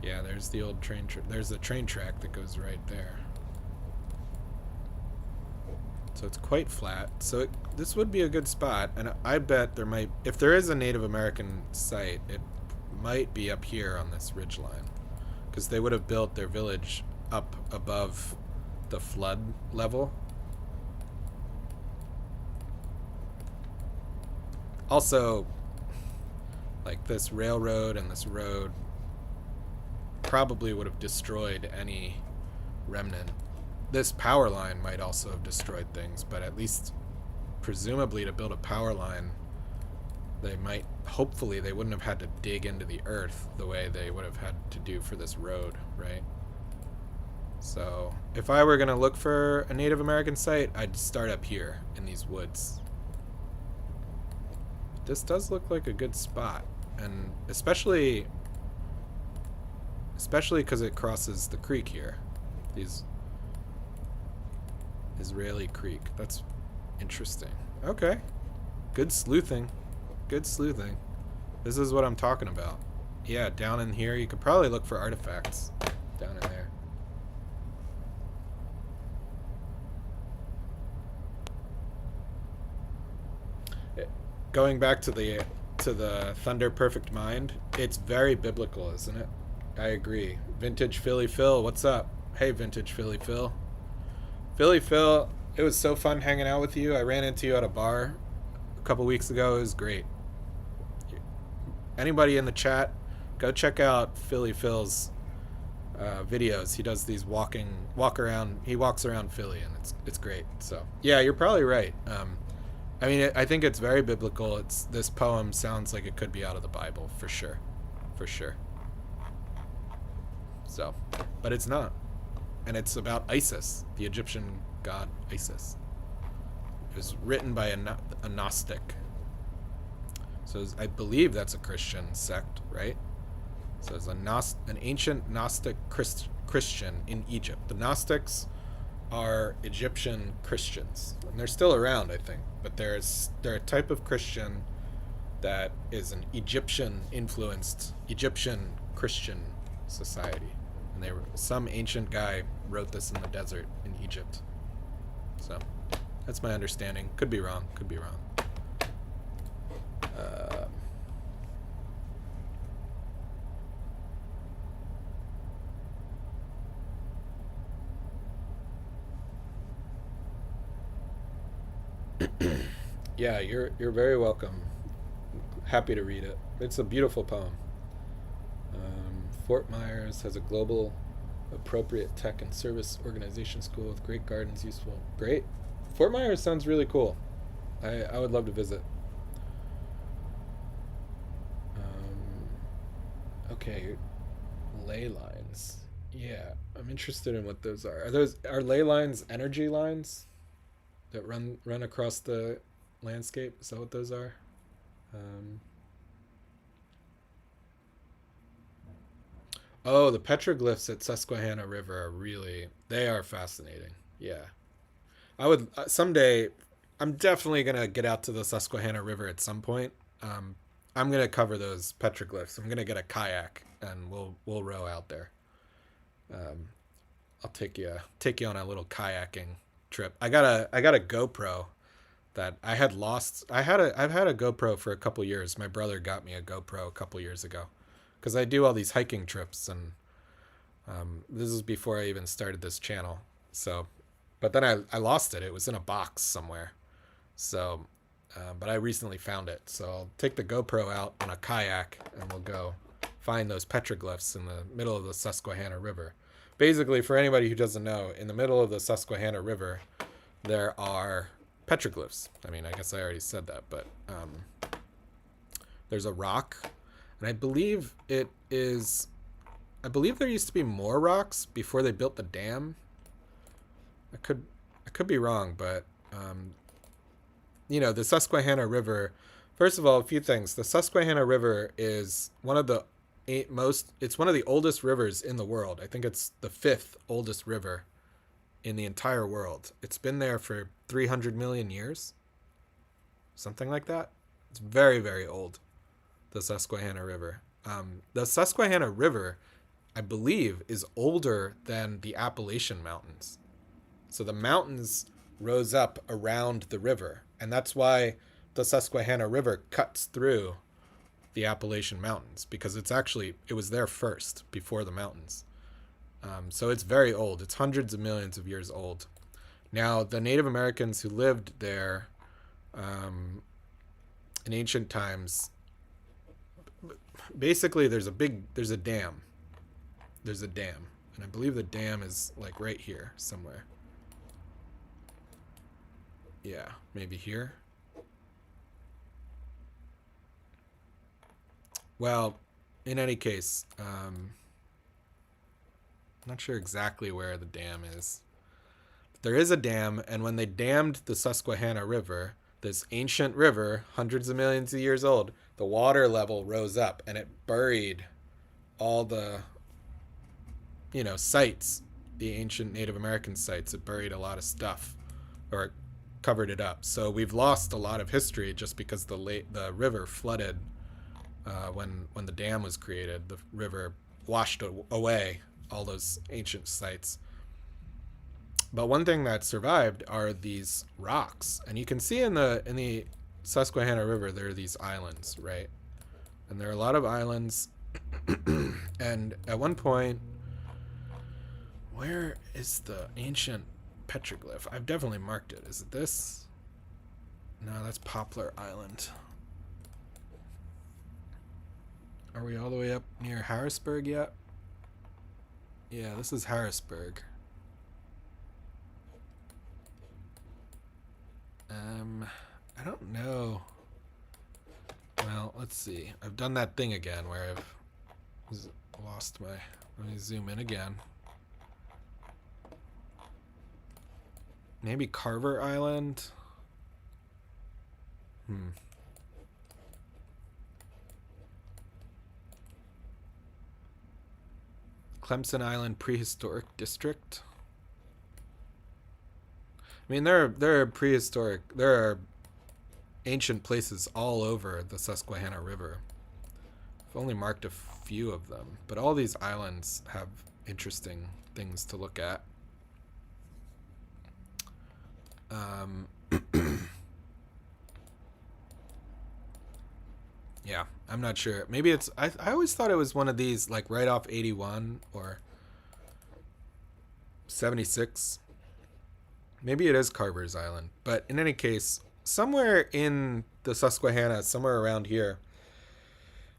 yeah, there's the old train there's a train track that goes right there. So it's quite flat. So this would be a good spot, and I bet there might, if there is a Native American site, it might be up here on this ridgeline, because they would have built their village up above the flood level. Also, like this railroad and this road probably would have destroyed any remnant. This power line might also have destroyed things, but at least presumably to build a power line, they might, hopefully they wouldn't have had to dig into the earth the way they would have had to do for this road, right? So if I were going to look for a Native American site, I'd start up here in these woods. This does look like a good spot, and especially because it crosses the creek here. These Israeli Creek. That's interesting. Okay. Good sleuthing. Good sleuthing. This is what I'm talking about. Yeah, down in here, you could probably look for artifacts down in there. Going back to the Thunder Perfect Mind, it's very biblical, isn't it? I agree. Vintage Philly Phil, what's up? Hey, Vintage Philly Phil. Philly Phil, it was so fun hanging out with you. I ran into you at a bar a couple weeks ago. It was great. Anybody in the chat, go check out Philly Phil's videos. He does these he walks around Philly, and it's great. So yeah, you're probably right. I mean, I think it's very biblical. This poem sounds like it could be out of the Bible for sure, for sure. So, but it's not. And it's about Isis, the Egyptian god Isis. It was written by a Gnostic. So I believe that's a Christian sect, right? So it's an ancient Gnostic Christian in Egypt. The Gnostics are Egyptian Christians, and they're still around, I think. But they're a type of Christian that is an Egyptian-influenced Egyptian Christian society. And some ancient guy wrote this in the desert in Egypt. So that's my understanding. Could be wrong. Could be wrong. Yeah, you're very welcome. Happy to read it. It's a beautiful poem. Fort Myers has a global appropriate tech and service organization school with great gardens, useful. Great. Fort Myers sounds really cool. I would love to visit. Okay, ley lines. Yeah, I'm interested in what those are. Are ley lines energy lines that run across the landscape? Is that what those are? Oh, the petroglyphs at Susquehanna River they are fascinating. Yeah. I would someday, I'm definitely going to get out to the Susquehanna River at some point. I'm going to cover those petroglyphs. I'm going to get a kayak and we'll row out there. I'll take you on a little kayaking trip. I got a GoPro that I had lost. I've had a GoPro for a couple years. My brother got me a GoPro a couple years ago because I do all these hiking trips, and this is before I even started this channel. So, but then I lost it. It was in a box somewhere. So, but I recently found it. So I'll take the GoPro out on a kayak and we'll go find those petroglyphs in the middle of the Susquehanna River. Basically, for anybody who doesn't know, in the middle of the Susquehanna River, there are petroglyphs. I mean, I guess I already said that, but there's a rock, and I believe it is. I believe there used to be more rocks before they built the dam. I could be wrong, but the Susquehanna River. First of all, a few things. The Susquehanna River is one of the it's one of the oldest rivers in the world. I think it's the 5th oldest river in the entire world. It's been there for 300 million years. Something like that. It's very, very old, the Susquehanna River. The Susquehanna River, I believe, is older than the Appalachian Mountains. So the mountains rose up around the river, and that's why the Susquehanna River cuts through the Appalachian Mountains, because it was there first before the mountains. So it's very old. It's hundreds of millions of years old. Now, the Native Americans who lived there in ancient times, basically there's a dam. There's a dam. And I believe the dam is like right here somewhere. Yeah, maybe here. Well, in any case, I'm not sure exactly where the dam is. But there is a dam, and when they dammed the Susquehanna River, this ancient river, hundreds of millions of years old, the water level rose up, and it buried all the, sites, the ancient Native American sites. It buried a lot of stuff, or it covered it up. So we've lost a lot of history just because the river flooded. When the dam was created, the river washed away all those ancient sites. But one thing that survived are these rocks, and you can see in the Susquehanna River there are these islands, right? And there are a lot of islands. And at one point, where is the ancient petroglyph? I've definitely marked it. Is it this? No, that's Poplar Island. Are we all the way up near Harrisburg yet? Yeah, this is Harrisburg. I don't know. Well, let's see. I've done that thing again where I've lost my... Let me zoom in again. Maybe Carver Island? Clemson Island Prehistoric District. I mean, there are ancient places all over the Susquehanna River. I've only marked a few of them, but all these islands have interesting things to look at. Yeah, I'm not sure. Maybe it's... I always thought it was one of these, like, right off 81 or 76. Maybe it is Carver's Island. But in any case, somewhere in the Susquehanna, somewhere around here,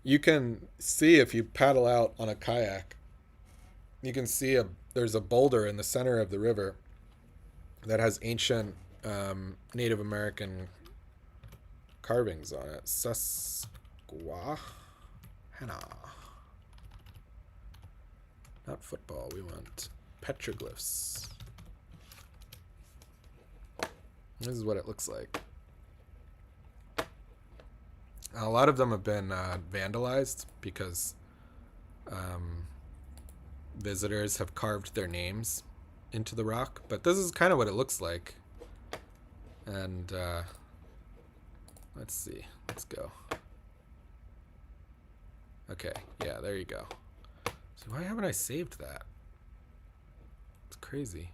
you can see, if you paddle out on a kayak, you can see there's a boulder in the center of the river that has ancient Native American carvings on it. Susquehanna. Not football, we want petroglyphs. This is what it looks like. A lot of them have been vandalized because visitors have carved their names into the rock. But this is kind of what it looks like. And let's see. Let's go. Okay. Yeah, there you go. So why haven't I saved that? It's crazy.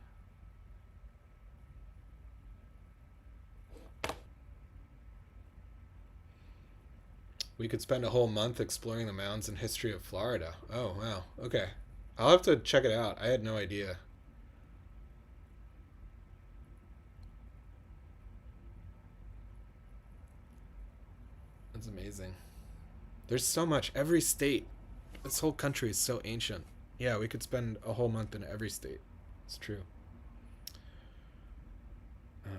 We could spend a whole month exploring the mountains and history of Florida. Oh, wow. Okay. I'll have to check it out. I had no idea. That's amazing. There's so much. Every state. This whole country is so ancient. Yeah, we could spend a whole month in every state. It's true. Um,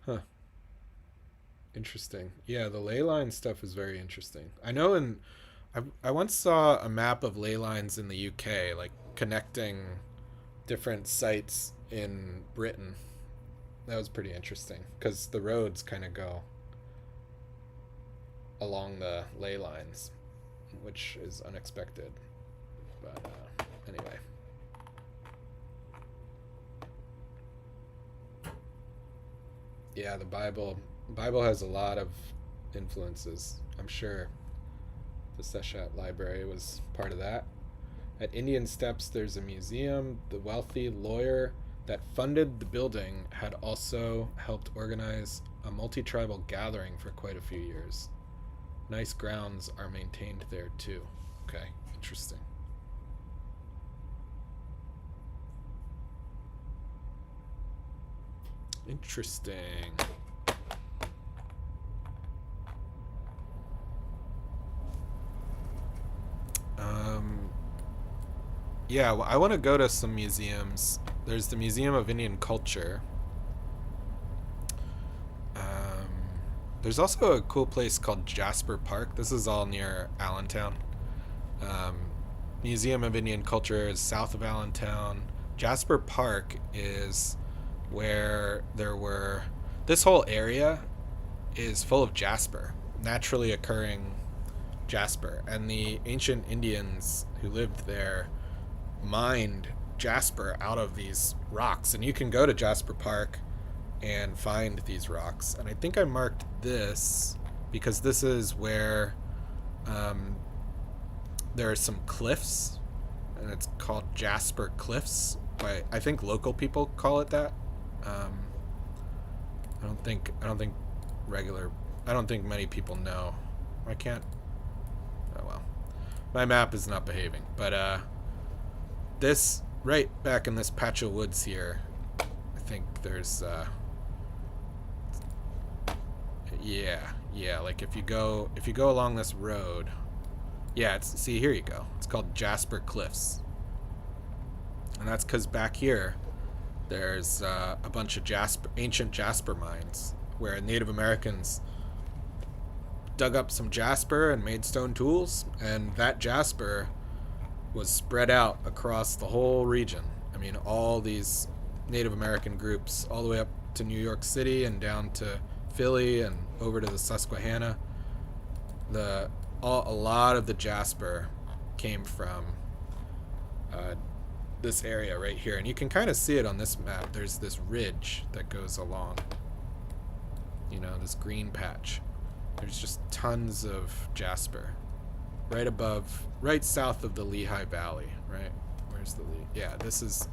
huh. Interesting. Yeah, the ley line stuff is very interesting. I know I once saw a map of ley lines in the UK, like connecting different sites in Britain. That was pretty interesting because the roads kind of go along the ley lines, which is unexpected. But anyway. Yeah, the Bible has a lot of influences. I'm sure the Seshat Library was part of that. At Indian Steps, there's a museum. The wealthy lawyer that funded the building had also helped organize a multi-tribal gathering for quite a few years. Nice grounds are maintained there too. Okay, interesting. Interesting. Um, yeah, well, I want to go to some museums. There's the Museum of Indian Culture. Um, there's also a cool place called Jasper Park. This is all near Allentown. Um, Museum of Indian Culture is south of Allentown. Jasper Park is where there were. This whole area is full of jasper, naturally occurring jasper. And the ancient Indians who lived there mined jasper out of these rocks. And you can go to Jasper Park and find these rocks. And I think I marked this because this is where um, there are some cliffs, and it's called Jasper Cliffs. But I think local people call it that. Um, I don't think regular. I don't think many people know. I can't. Oh well, my map is not behaving. But this right back in this patch of woods here, I think there's yeah. Like if you go along this road, yeah. See, here you go. It's called Jasper Cliffs, and that's because back here there's a bunch of ancient jasper mines where Native Americans dug up some jasper and made stone tools, and that jasper was spread out across the whole region. I mean, all these Native American groups, all the way up to New York City and down to Philly and over to the Susquehanna. A lot of the jasper came from this area right here, and you can kind of see it on this map. There's this ridge that goes along, this green patch. There's just tons of jasper right south of the Lehigh Valley, right? Where's the yeah, this is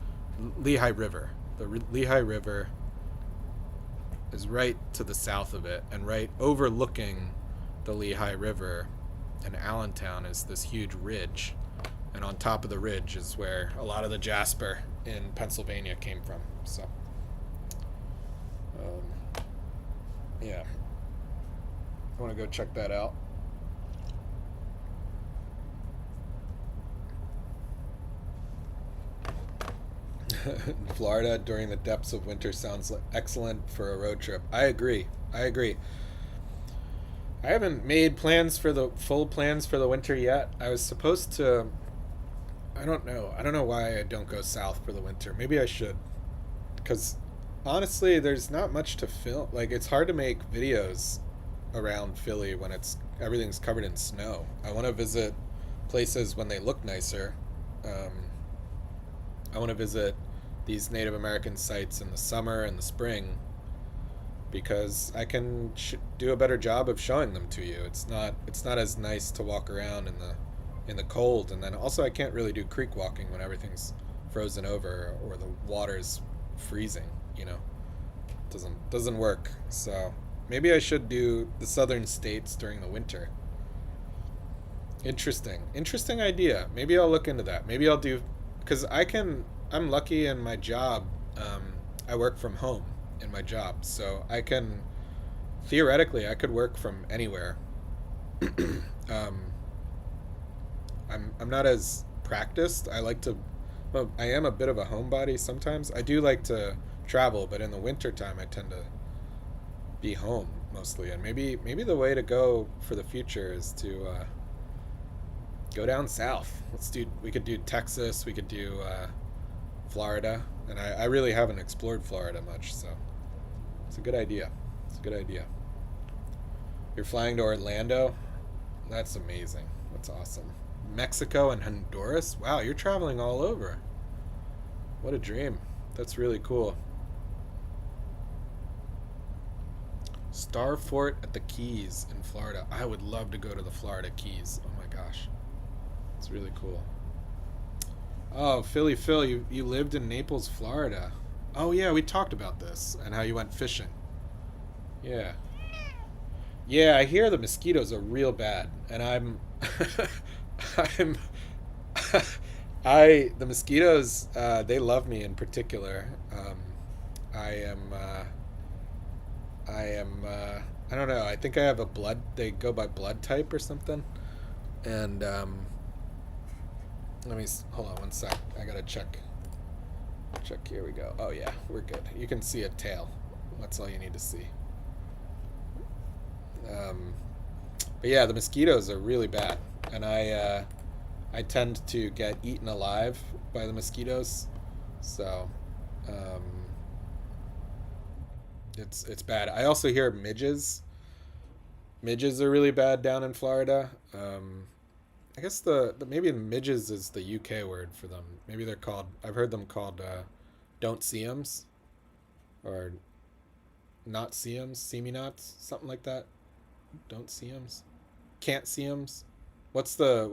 Lehigh River. The Lehigh River is right to the south of it, and right overlooking the Lehigh River and Allentown is this huge ridge. And on top of the ridge is where a lot of the jasper in Pennsylvania came from. So, yeah. I want to go check that out. Florida during the depths of winter sounds excellent for a road trip. I agree. I haven't made full plans for the winter yet. I was supposed to. I don't know why I don't go south for the winter. Maybe I should. Because honestly, there's not much to film. Like, it's hard to make videos around Philly when everything's covered in snow. I want to visit places when they look nicer. I want to visit these Native American sites in the summer and the spring because I can do a better job of showing them to you. It's not as nice to walk around in the cold, and then also I can't really do creek walking when everything's frozen over or the water's freezing. Doesn't work. So maybe I should do the southern states during the winter. Interesting idea. Maybe I'll look into that. Maybe I'll do, because I'm lucky in my job. Um, I work from home in my job, so I can theoretically I could work from anywhere. um, I'm not as practiced. I like to, well, I am a bit of a homebody sometimes. I do like to travel, but in the winter time I tend to be home mostly. And maybe the way to go for the future is to go down south. We could do Texas, we could do Florida, and I really haven't explored Florida much, so it's a good idea. It's a good idea. You're flying to Orlando? That's amazing. That's awesome. Mexico and Honduras? Wow, you're traveling all over. What a dream. That's really cool. Star Fort at the Keys in Florida. I would love to go to the Florida Keys. Oh my gosh. It's really cool. Oh, Philly Phil, you lived in Naples, Florida. Oh yeah, we talked about this and how you went fishing. Yeah. Yeah, I hear the mosquitoes are real bad, and I'm, the mosquitoes, they love me in particular. I am, I don't know. I think I have a blood. They go by blood type or something, and hold on one sec. I gotta check. Check. Here we go. Oh yeah, we're good. You can see a tail. That's all you need to see. Um, but yeah, the mosquitoes are really bad, and I tend to get eaten alive by the mosquitoes, so um, it's bad. I also hear midges. Midges are really bad down in Florida. I guess the maybe midges is the UK word for them. Maybe they're called. I've heard them called don't see 'ems or not see 'ems, see me nots, something like that. Don't see 'ems, can't see 'ems. What's the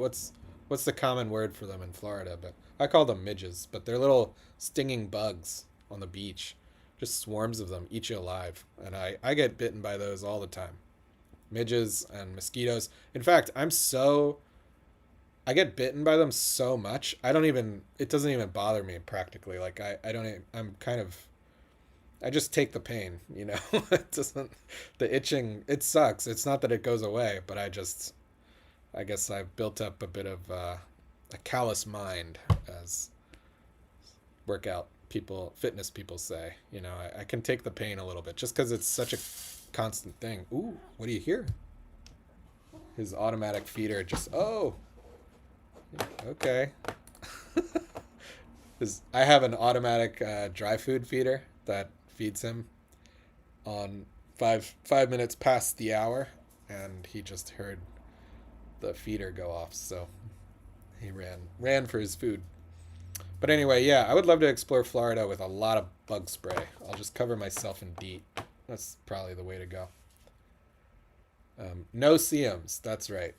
common word for them in Florida? But I call them midges. But they're little stinging bugs on the beach, just swarms of them, eat you alive. And I get bitten by those all the time. Midges and mosquitoes. In fact, I get bitten by them so much. I don't even it doesn't even bother me practically. Like I don't even, I'm kind of I just take the pain, you know. It doesn't the itching it sucks. It's not that it goes away, but I guess I've built up a bit of a callous mind, as fitness people say. You know, I can take the pain a little bit just because it's such a constant thing. Ooh, what do you hear? His automatic feeder just, oh, okay. I have an automatic dry food feeder that feeds him on 5 minutes past the hour, and he just heard the feeder go off, so he ran for his food. But anyway, yeah, I would love to explore Florida with a lot of bug spray. I'll just cover myself in DEET. That's probably the way to go. No CMs. That's right.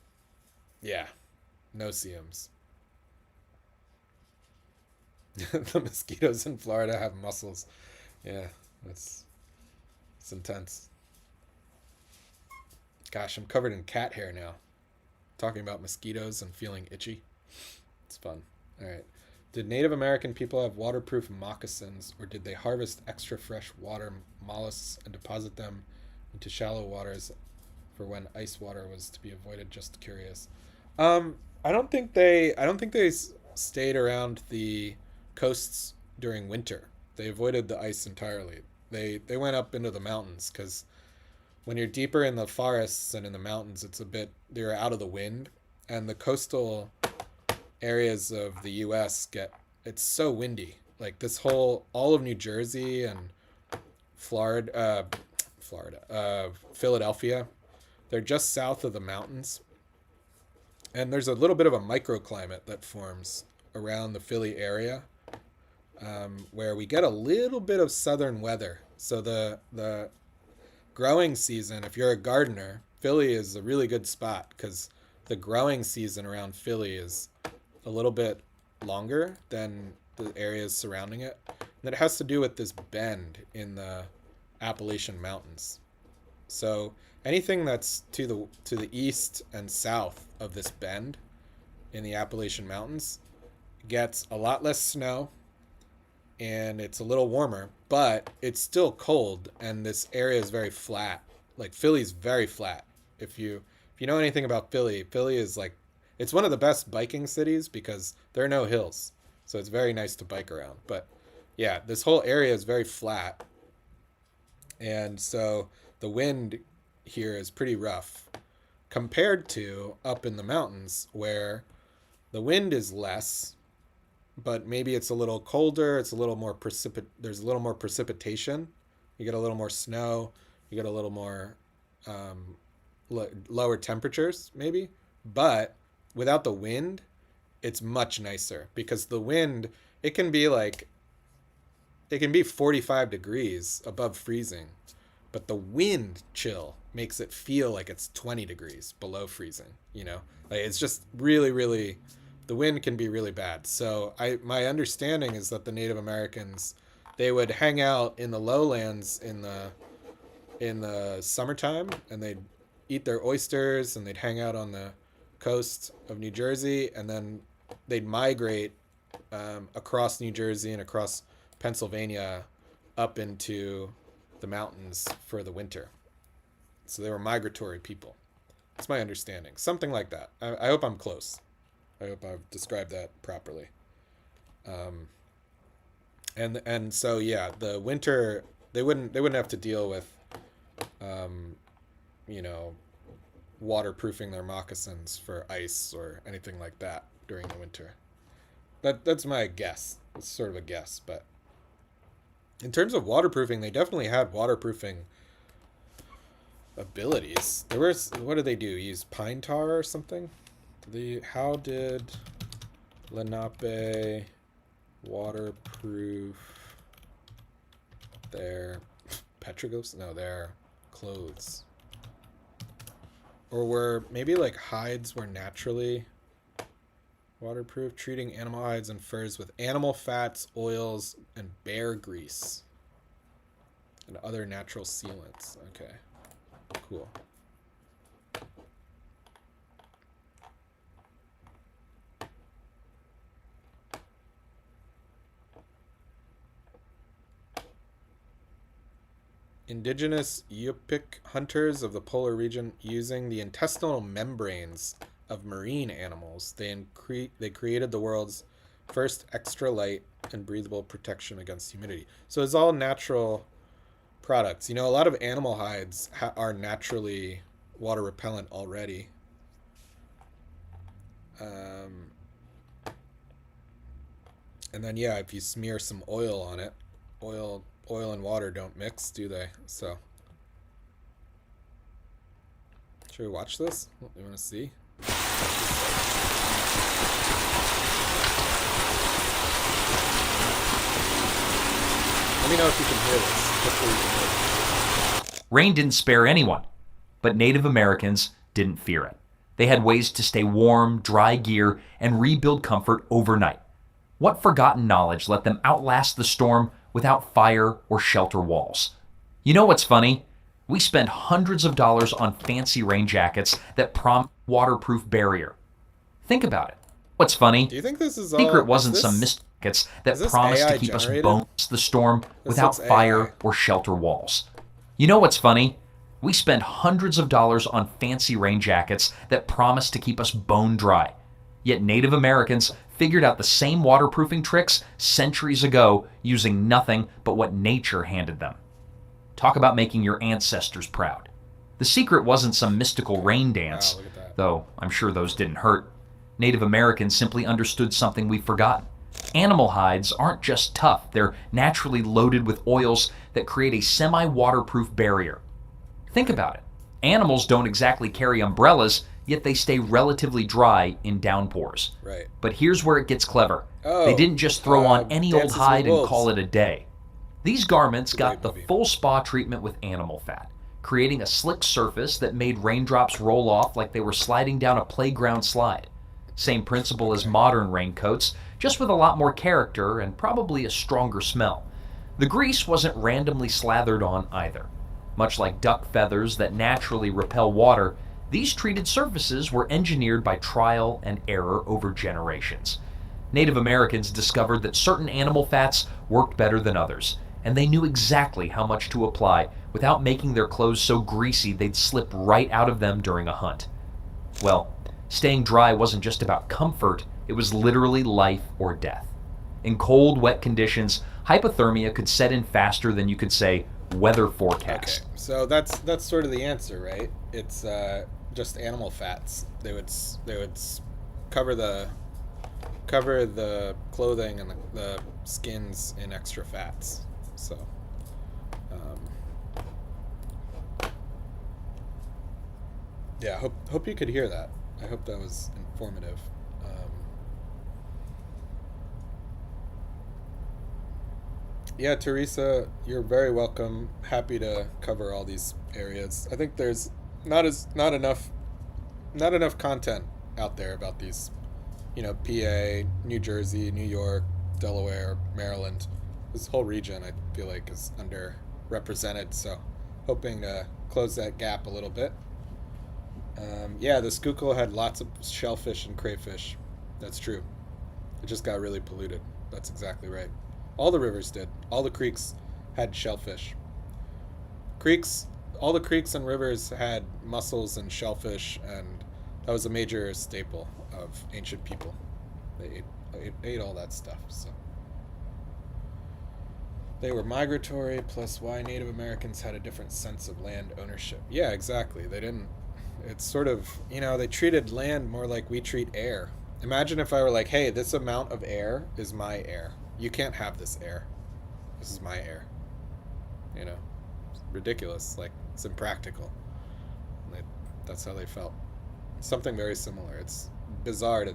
Yeah, no CMs. The mosquitoes in Florida have muscles. Yeah, that's it's intense. Gosh, I'm covered in cat hair now. Talking about mosquitoes and feeling itchy. It's fun. All right. Did Native American people have waterproof moccasins, or did they harvest extra fresh water mollusks and deposit them into shallow waters for when ice water was to be avoided? Just curious. I don't think they stayed around the coasts during winter. They avoided the ice entirely. They went up into the mountains because when you're deeper in the forests and in the mountains, they're out of the wind, and the coastal areas of the U.S. it's so windy. Like all of New Jersey and Philadelphia, they're just south of the mountains, and there's a little bit of a microclimate that forms around the Philly area, where we get a little bit of southern weather. So the growing season, if you're a gardener, Philly is a really good spot because the growing season around Philly is a little bit longer than the areas surrounding it. And it has to do with this bend Appalachian Mountains. So anything that's to the east and south of this bend in the Appalachian Mountains gets a lot less snow and it's a little warmer, but it's still cold and this area is very flat. Like Philly's very flat. If you know anything about Philly, Philly is like it's one of the best biking cities because there are no hills. So it's very nice to bike around. But yeah, this whole area is very flat. And so the wind here is pretty rough compared to up in the mountains where the wind is less, but maybe it's a little colder. It's a little more there's a little more precipitation. You get a little more snow. You get a little more lower temperatures, maybe. But without the wind, it's much nicer because the wind, it can be like, it can be 45 degrees above freezing, but the wind chill makes it feel like it's 20 degrees below freezing, you know? Like it's just really, really, the wind can be really bad. So my understanding is that the Native Americans, they would hang out in the lowlands in the summertime and they'd eat their oysters and they'd hang out on the coast of New Jersey and then they'd migrate across New Jersey and across Pennsylvania up into the mountains for the winter. So they were migratory people. That's my understanding. Something like that. I hope I'm close. I hope I've described that properly. And so yeah, the winter they wouldn't have to deal with you know, waterproofing their moccasins for ice or anything like that during the winter. That's my guess. It's sort of a guess, but in terms of waterproofing, they definitely had waterproofing abilities. There was, what did they do? Use pine tar or something? How did Lenape waterproof their petroglyphs? No, their clothes. Or were maybe like hides were naturally waterproof, treating animal hides and furs with animal fats, oils, and bear grease and other natural sealants. Okay, cool. Indigenous Yupik hunters of the polar region using the intestinal membranes of marine animals, they created the world's first extra light and breathable protection against humidity. So it's all natural products. You know, a lot of animal hides are naturally water repellent already. And then yeah, if you smear some oil on it, oil and water don't mix, do they? So should we watch this? You want to see? Let me know if you can hear this. Hopefully you can hear it. Rain didn't spare anyone, but Native Americans didn't fear it. They had ways to stay warm, dry gear, and rebuild comfort overnight. What forgotten knowledge let them outlast the storm without fire or shelter walls? You know what's funny? We spent hundreds of dollars on fancy rain jackets that promise waterproof barrier. Think about it. What's funny? Do you think this is all... Secret wasn't some mist jackets that promised to keep us bones the storm without fire or shelter walls. You know what's funny? We spent hundreds of dollars on fancy rain jackets that promised to keep us bone dry. Yet Native Americans figured out the same waterproofing tricks centuries ago using nothing but what nature handed them. Talk about making your ancestors proud. The secret wasn't some mystical rain dance, though I'm sure those didn't hurt. Native Americans simply understood something we've forgotten. Animal hides aren't just tough, they're naturally loaded with oils that create a semi-waterproof barrier. Think about it. Animals don't exactly carry umbrellas, yet they stay relatively dry in downpours. Right. But here's where it gets clever. They didn't just throw on any old hide and call it a day. These garments got the full spa treatment with animal fat, creating a slick surface that made raindrops roll off like they were sliding down a playground slide. Same principle as modern raincoats, just with a lot more character and probably a stronger smell. The grease wasn't randomly slathered on either. Much like duck feathers that naturally repel water, these treated surfaces were engineered by trial and error over generations. Native Americans discovered that certain animal fats worked better than others, and they knew exactly how much to apply without making their clothes so greasy they'd slip right out of them during a hunt. Well, staying dry wasn't just about comfort, it was literally life or death. In cold, wet conditions, hypothermia could set in faster than you could say, weather forecast. Okay, so that's sort of the answer, right? It's just animal fats. They would cover the clothing and the skins in extra fats. So, yeah, hope you could hear that. I hope that was informative. Yeah, Teresa, you're very welcome. Happy to cover all these areas. I think there's not enough content out there about these, PA, New Jersey, New York, Delaware, Maryland. This whole region I feel like is underrepresented, so hoping to close that gap a little bit. Yeah, the Schuylkill had lots of shellfish and crayfish. That's true. It just got really polluted. That's exactly right. All the rivers did. All the creeks had shellfish. All the creeks and rivers had mussels and shellfish, and that was a major staple of ancient people. They ate all that stuff. So they were migratory, plus why Native Americans had a different sense of land ownership. Yeah, exactly. They didn't. It's sort of, they treated land more like we treat air. Imagine if I were like, hey, this amount of air is my air. You can't have this air. This is my air. It's ridiculous. Like, it's impractical. That's how they felt. Something very similar. It's bizarre to,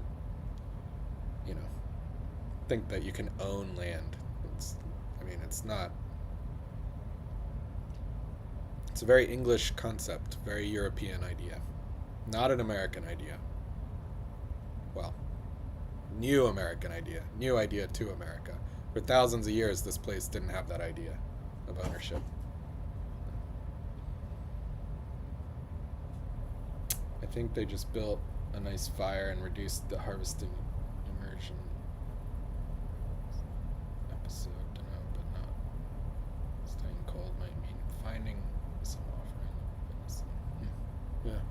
think that you can own land. It's not. It's a very English concept, very European idea. Not an American idea. Well, new American idea. New idea to America. For thousands of years, this place didn't have that idea of ownership. I think they just built a nice fire and reduced the harvesting immersion episode. No, but not. Staying cold might mean finding some offering. Yeah.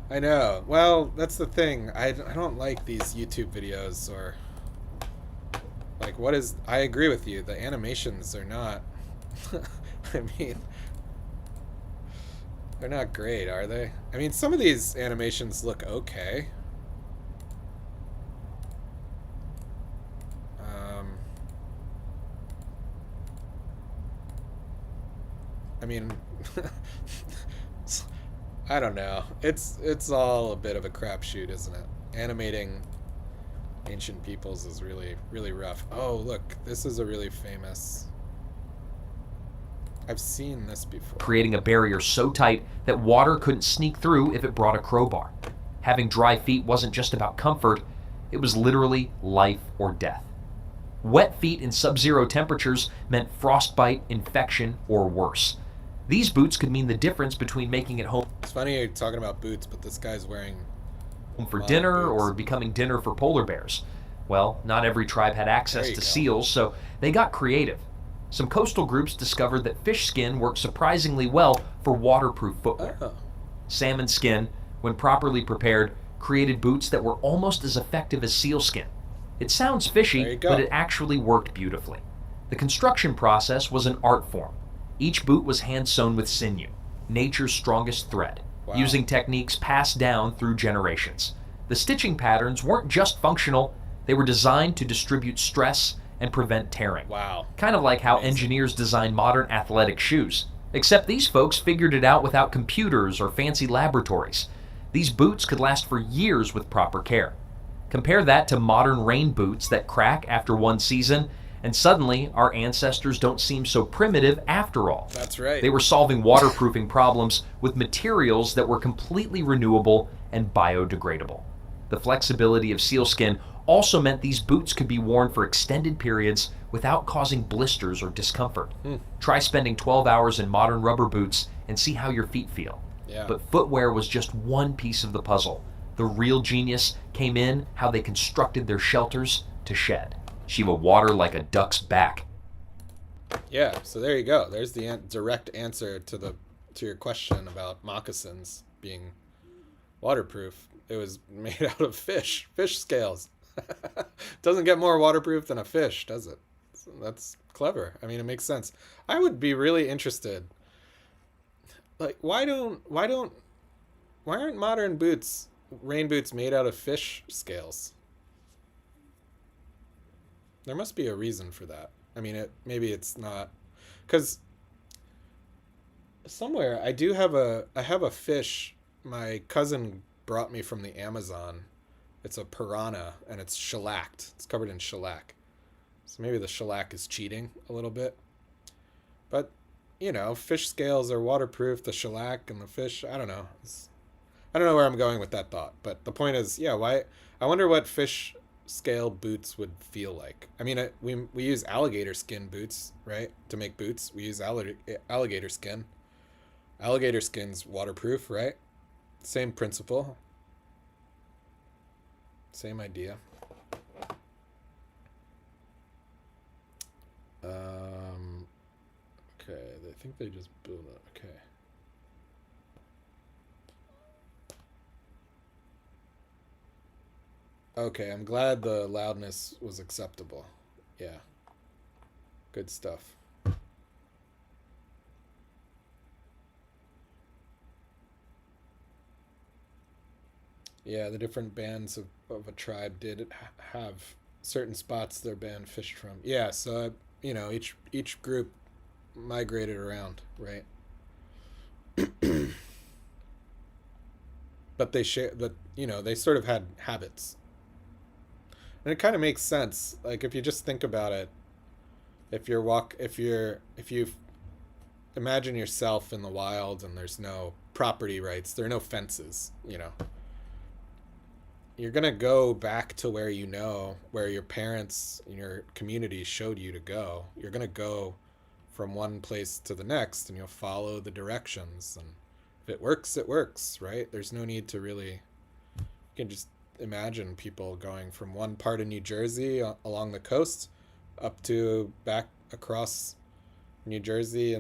I know. Well, that's the thing. I don't like these YouTube videos or like I agree with you. The animations are not they're not great, are they? Some of these animations look okay. I don't know. It's all a bit of a crapshoot, isn't it? Animating ancient peoples is really, really rough. Oh, look, this is a really famous. I've seen this before. Creating a barrier so tight that water couldn't sneak through if it brought a crowbar. Having dry feet wasn't just about comfort, it was literally life or death. Wet feet in sub-zero temperatures meant frostbite, infection, or worse. These boots could mean the difference between making it home. It's funny you're talking about boots, but this guy's wearing for dinner or becoming dinner for polar bears. Well, not every tribe had access to seals, so they got creative. Some coastal groups discovered that fish skin worked surprisingly well for waterproof footwear. Oh. Salmon skin, when properly prepared, created boots that were almost as effective as seal skin. It sounds fishy, but it actually worked beautifully. The construction process was an art form. Each boot was hand-sewn with sinew, nature's strongest thread, using techniques passed down through generations. The stitching patterns weren't just functional, they were designed to distribute stress and prevent tearing. Wow. Kind of like how engineers design modern athletic shoes. Except these folks figured it out without computers or fancy laboratories. These boots could last for years with proper care. Compare that to modern rain boots that crack after one season, and suddenly our ancestors don't seem so primitive after all. That's right. They were solving waterproofing problems with materials that were completely renewable and biodegradable. The flexibility of sealskin also meant these boots could be worn for extended periods without causing blisters or discomfort. Hmm. Try spending 12 hours in modern rubber boots and see how your feet feel. Yeah. But footwear was just one piece of the puzzle. The real genius came in how they constructed their shelters to shed. Shiva, water like a duck's back. Yeah, so there you go. There's the direct answer to your question about moccasins being waterproof. It was made out of fish scales. Doesn't get more waterproof than a fish, does it? So that's clever. I mean, it makes sense. I would be really interested. Like, why aren't modern boots, rain boots, made out of fish scales? There must be a reason for that. I mean, maybe it's not, because somewhere I have a fish my cousin brought me from the Amazon. It's a piranha and it's shellacked. It's covered in shellac. So maybe the shellac is cheating a little bit. But, fish scales are waterproof, the shellac and the fish, I don't know. I don't know where I'm going with that thought, but the point is, yeah, why I wonder what fish scale boots would feel like. I mean, we use alligator skin boots, right? To make boots, we use alligator skin. Alligator skin's waterproof, right? Same principle. Same idea. Okay, I think they just built it. Okay. Okay, I'm glad the loudness was acceptable. Yeah. Good stuff. Yeah, the different bands of a tribe did have certain spots their band fished from. Yeah, so each group migrated around, right? But they share, but they sort of had habits, and it kind of makes sense. Like if you just think about it, if you imagine yourself in the wild and there's no property rights, there are no fences, you're going to go back to where your parents and your community showed you to go. You're going to go from one place to the next and you'll follow the directions. And if it works, it works, right? There's no need to really, you can just imagine people going from one part of New Jersey along the coast up to back across New Jersey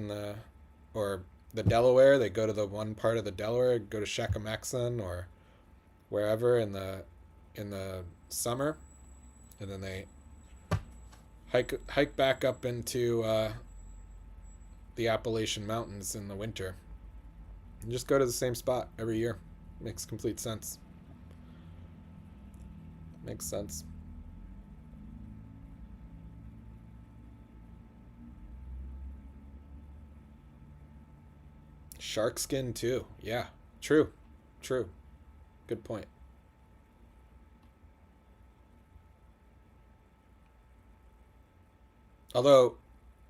or the Delaware. They go to the one part of the Delaware, go to Shakamaxon or wherever in the summer, and then they hike back up into the Appalachian Mountains in the winter, and just go to the same spot every year. Makes complete sense. Makes sense. Shark skin too. Yeah, true. Good point. Although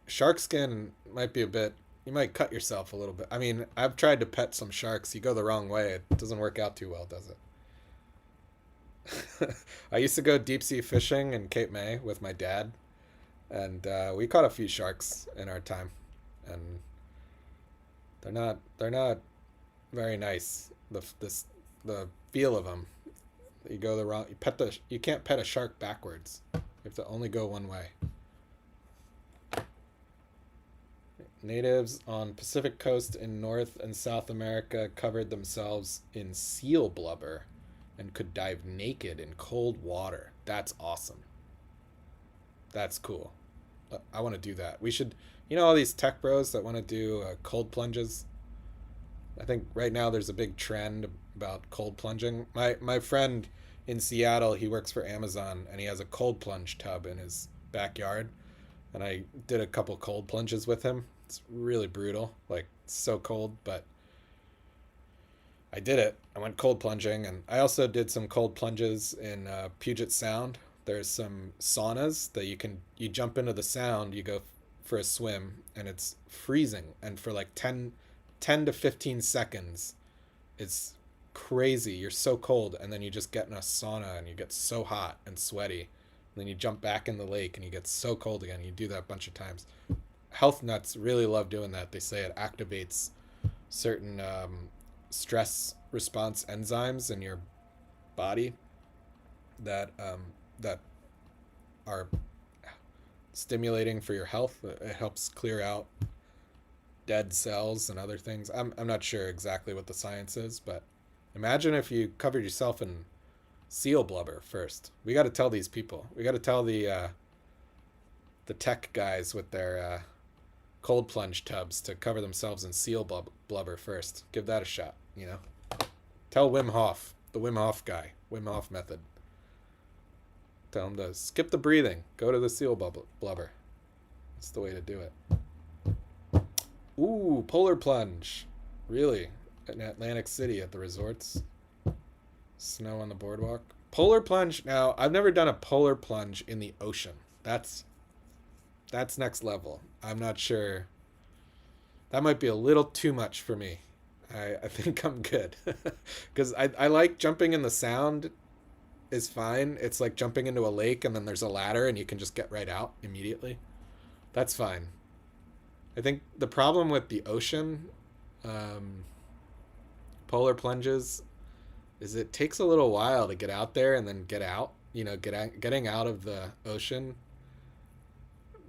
shark skin might be you might cut yourself a little bit. I mean, I've tried to pet some sharks. You go the wrong way, it doesn't work out too well, does it? I used to go deep sea fishing in Cape May with my dad, and we caught a few sharks in our time, and they're not very nice. The feel of them. You go the wrong. You can't pet a shark backwards. You have to only go one way. Natives on Pacific coast in North and South America covered themselves in seal blubber and could dive naked in cold water. That's awesome. That's cool. I want to do that. We should, all these tech bros that want to do cold plunges. I think right now there's a big trend about cold plunging. My friend in Seattle, he works for Amazon and he has a cold plunge tub in his backyard. And I did a couple cold plunges with him. It's really brutal, like so cold, but I did it. I went cold plunging, and I also did some cold plunges in Puget Sound. There's some saunas that you jump into the sound, you go for a swim, and it's freezing. And for like 10 to 15 seconds, it's crazy. You're so cold, and then you just get in a sauna and you get so hot and sweaty. And then you jump back in the lake and you get so cold again. You do that a bunch of times. Health nuts really love doing that. They say it activates certain stress response enzymes in your body that are stimulating for your health. It helps clear out dead cells and other things. I'm not sure exactly what the science is, but imagine if you covered yourself in seal blubber first. We got to tell these people. We got to tell the tech guys with their cold plunge tubs to cover themselves in seal blubber first. Give that a shot, you know. Tell Wim Hof, the Wim Hof guy, Wim Hof method. Tell him to skip the breathing. Go to the seal blubber. That's the way to do it. Ooh, polar plunge. Really? In Atlantic City at the resorts. Snow on the boardwalk. Polar plunge. Now, I've never done a polar plunge in the ocean. That's next level. I'm not sure. That might be a little too much for me. I think I'm good. Because I like jumping in the sound is fine. It's like jumping into a lake and then there's a ladder and you can just get right out immediately. That's fine. I think the problem with the ocean, polar plunges, is it takes a little while to get out there and then get out. You know, getting out of the ocean.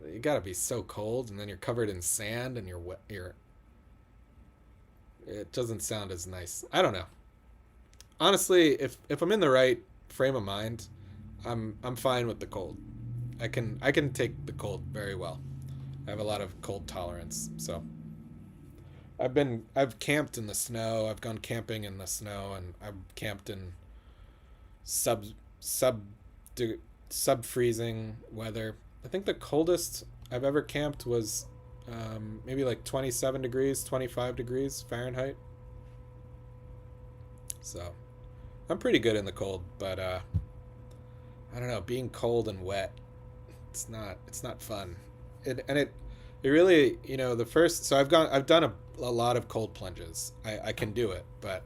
You gotta be so cold, and then you're covered in sand, and you're wet. It doesn't sound as nice. I don't know. Honestly, if I'm in the right frame of mind, I'm fine with the cold. I can take the cold very well. I have a lot of cold tolerance, so I've camped in the snow. I've gone camping in the snow, and I've camped in sub sub sub freezing weather. I think the coldest I've ever camped was maybe like 27 degrees, 25 degrees Fahrenheit. So I'm pretty good in the cold, but I don't know, being cold and wet, it's not fun. It really, you know, the first, so I've done a lot of cold plunges. I can do it, but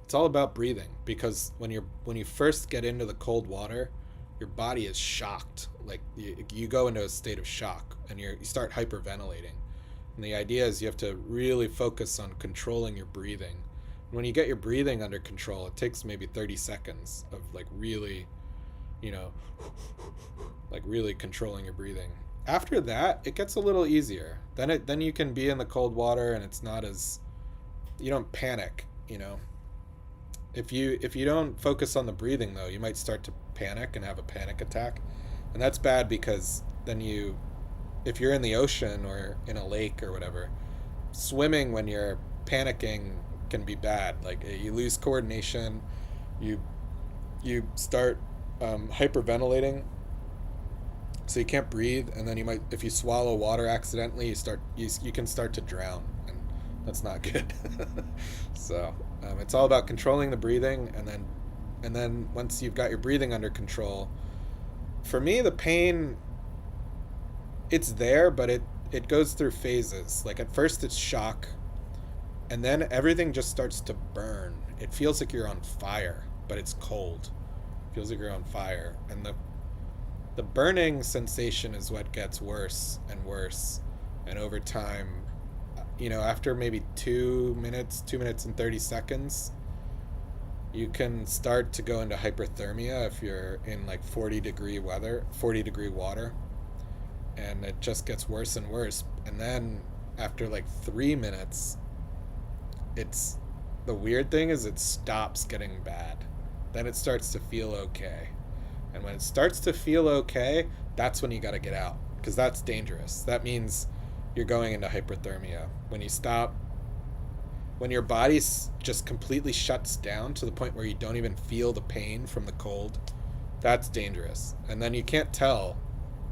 it's all about breathing, because when you first get into the cold water, your body is shocked. Like you go into a state of shock and you start hyperventilating. And the idea is you have to really focus on controlling your breathing. And when you get your breathing under control, it takes maybe 30 seconds of like really, you know, like really controlling your breathing. After that, it gets a little easier. Then you can be in the cold water and it's not as, you don't panic, you know. If you don't focus on the breathing though, you might start to panic and have a panic attack. And that's bad, because then if you're in the ocean or in a lake or whatever, swimming when you're panicking can be bad. Like you lose coordination, you start hyperventilating, so you can't breathe, and then you might, if you swallow water accidentally, you can start to drown, and that's not good. So it's all about controlling the breathing, and then once you've got your breathing under control, for me the pain, it's there, but it goes through phases. Like at first it's shock, and then everything just starts to burn. It feels like you're on fire, but it's cold. It feels like you're on fire, and the burning sensation is what gets worse and worse, and over time, you know, after maybe 2 minutes and 30 seconds, you can start to go into hyperthermia if you're in like 40 degree water, and it just gets worse and worse. And then after like 3 minutes, the weird thing is it stops getting bad. Then it starts to feel okay. And when it starts to feel okay, that's when you got to get out, because that's dangerous. That means you're going into hyperthermia. When your body just completely shuts down to the point where you don't even feel the pain from the cold, that's dangerous. And then you can't tell.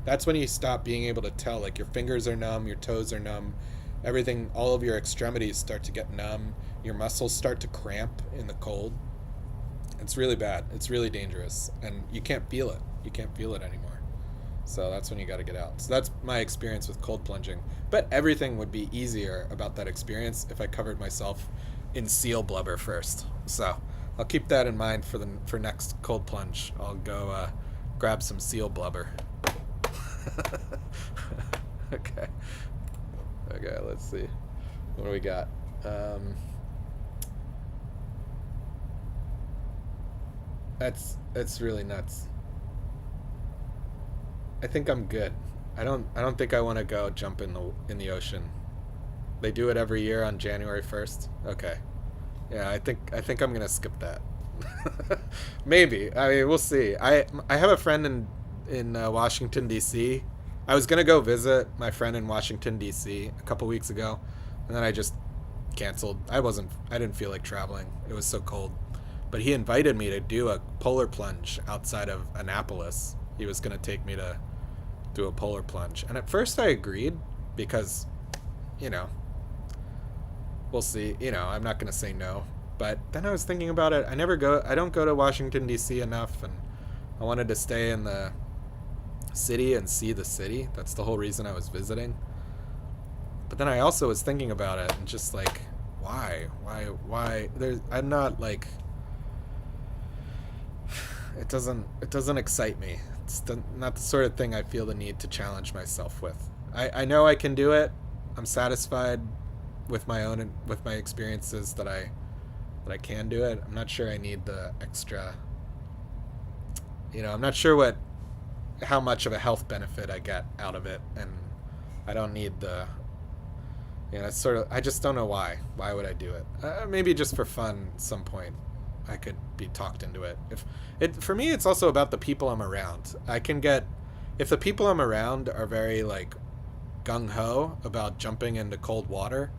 That's when you stop being able to tell. Like your fingers are numb, your toes are numb, everything, all of your extremities start to get numb, your muscles start to cramp in the cold. It's really bad. It's really dangerous, and you can't feel it. You can't feel it anymore. So that's when you got to get out. So that's my experience with cold plunging. But everything would be easier about that experience if I covered myself in seal blubber first. So I'll keep that in mind for next cold plunge. I'll go grab some seal blubber. Okay. Okay, let's see. What do we got? That's really nuts. I think I'm good. I don't think I want to go jump in the ocean. They do it every year on January 1st. Okay. Yeah, I think I'm gonna skip that. Maybe. I mean, we'll see. I have a friend in Washington D.C. I was gonna go visit my friend in Washington D.C. a couple weeks ago, and then I just canceled. I didn't feel like traveling. It was so cold. But he invited me to do a polar plunge outside of Annapolis. He was gonna take me to do a polar plunge, and at first I agreed because, you know, we'll see. I'm not gonna say no. But then I was thinking about it. I don't go to Washington D.C. enough, and I wanted to stay in the city and see the city. That's the whole reason I was visiting. But then I also was thinking about it and just like, why? I'm not like. It doesn't excite me. It's not the sort of thing I feel the need to challenge myself with. I know I can do it. I'm satisfied with my experiences that I can do it. I'm not sure I need the extra. I'm not sure how much of a health benefit I get out of it, and I don't need the. It's sort of. I just don't know why. Why would I do it? Maybe just for fun at some point. I could be talked into it. For me, it's also about the people I'm around. If the people I'm around are very like gung ho about jumping into cold water,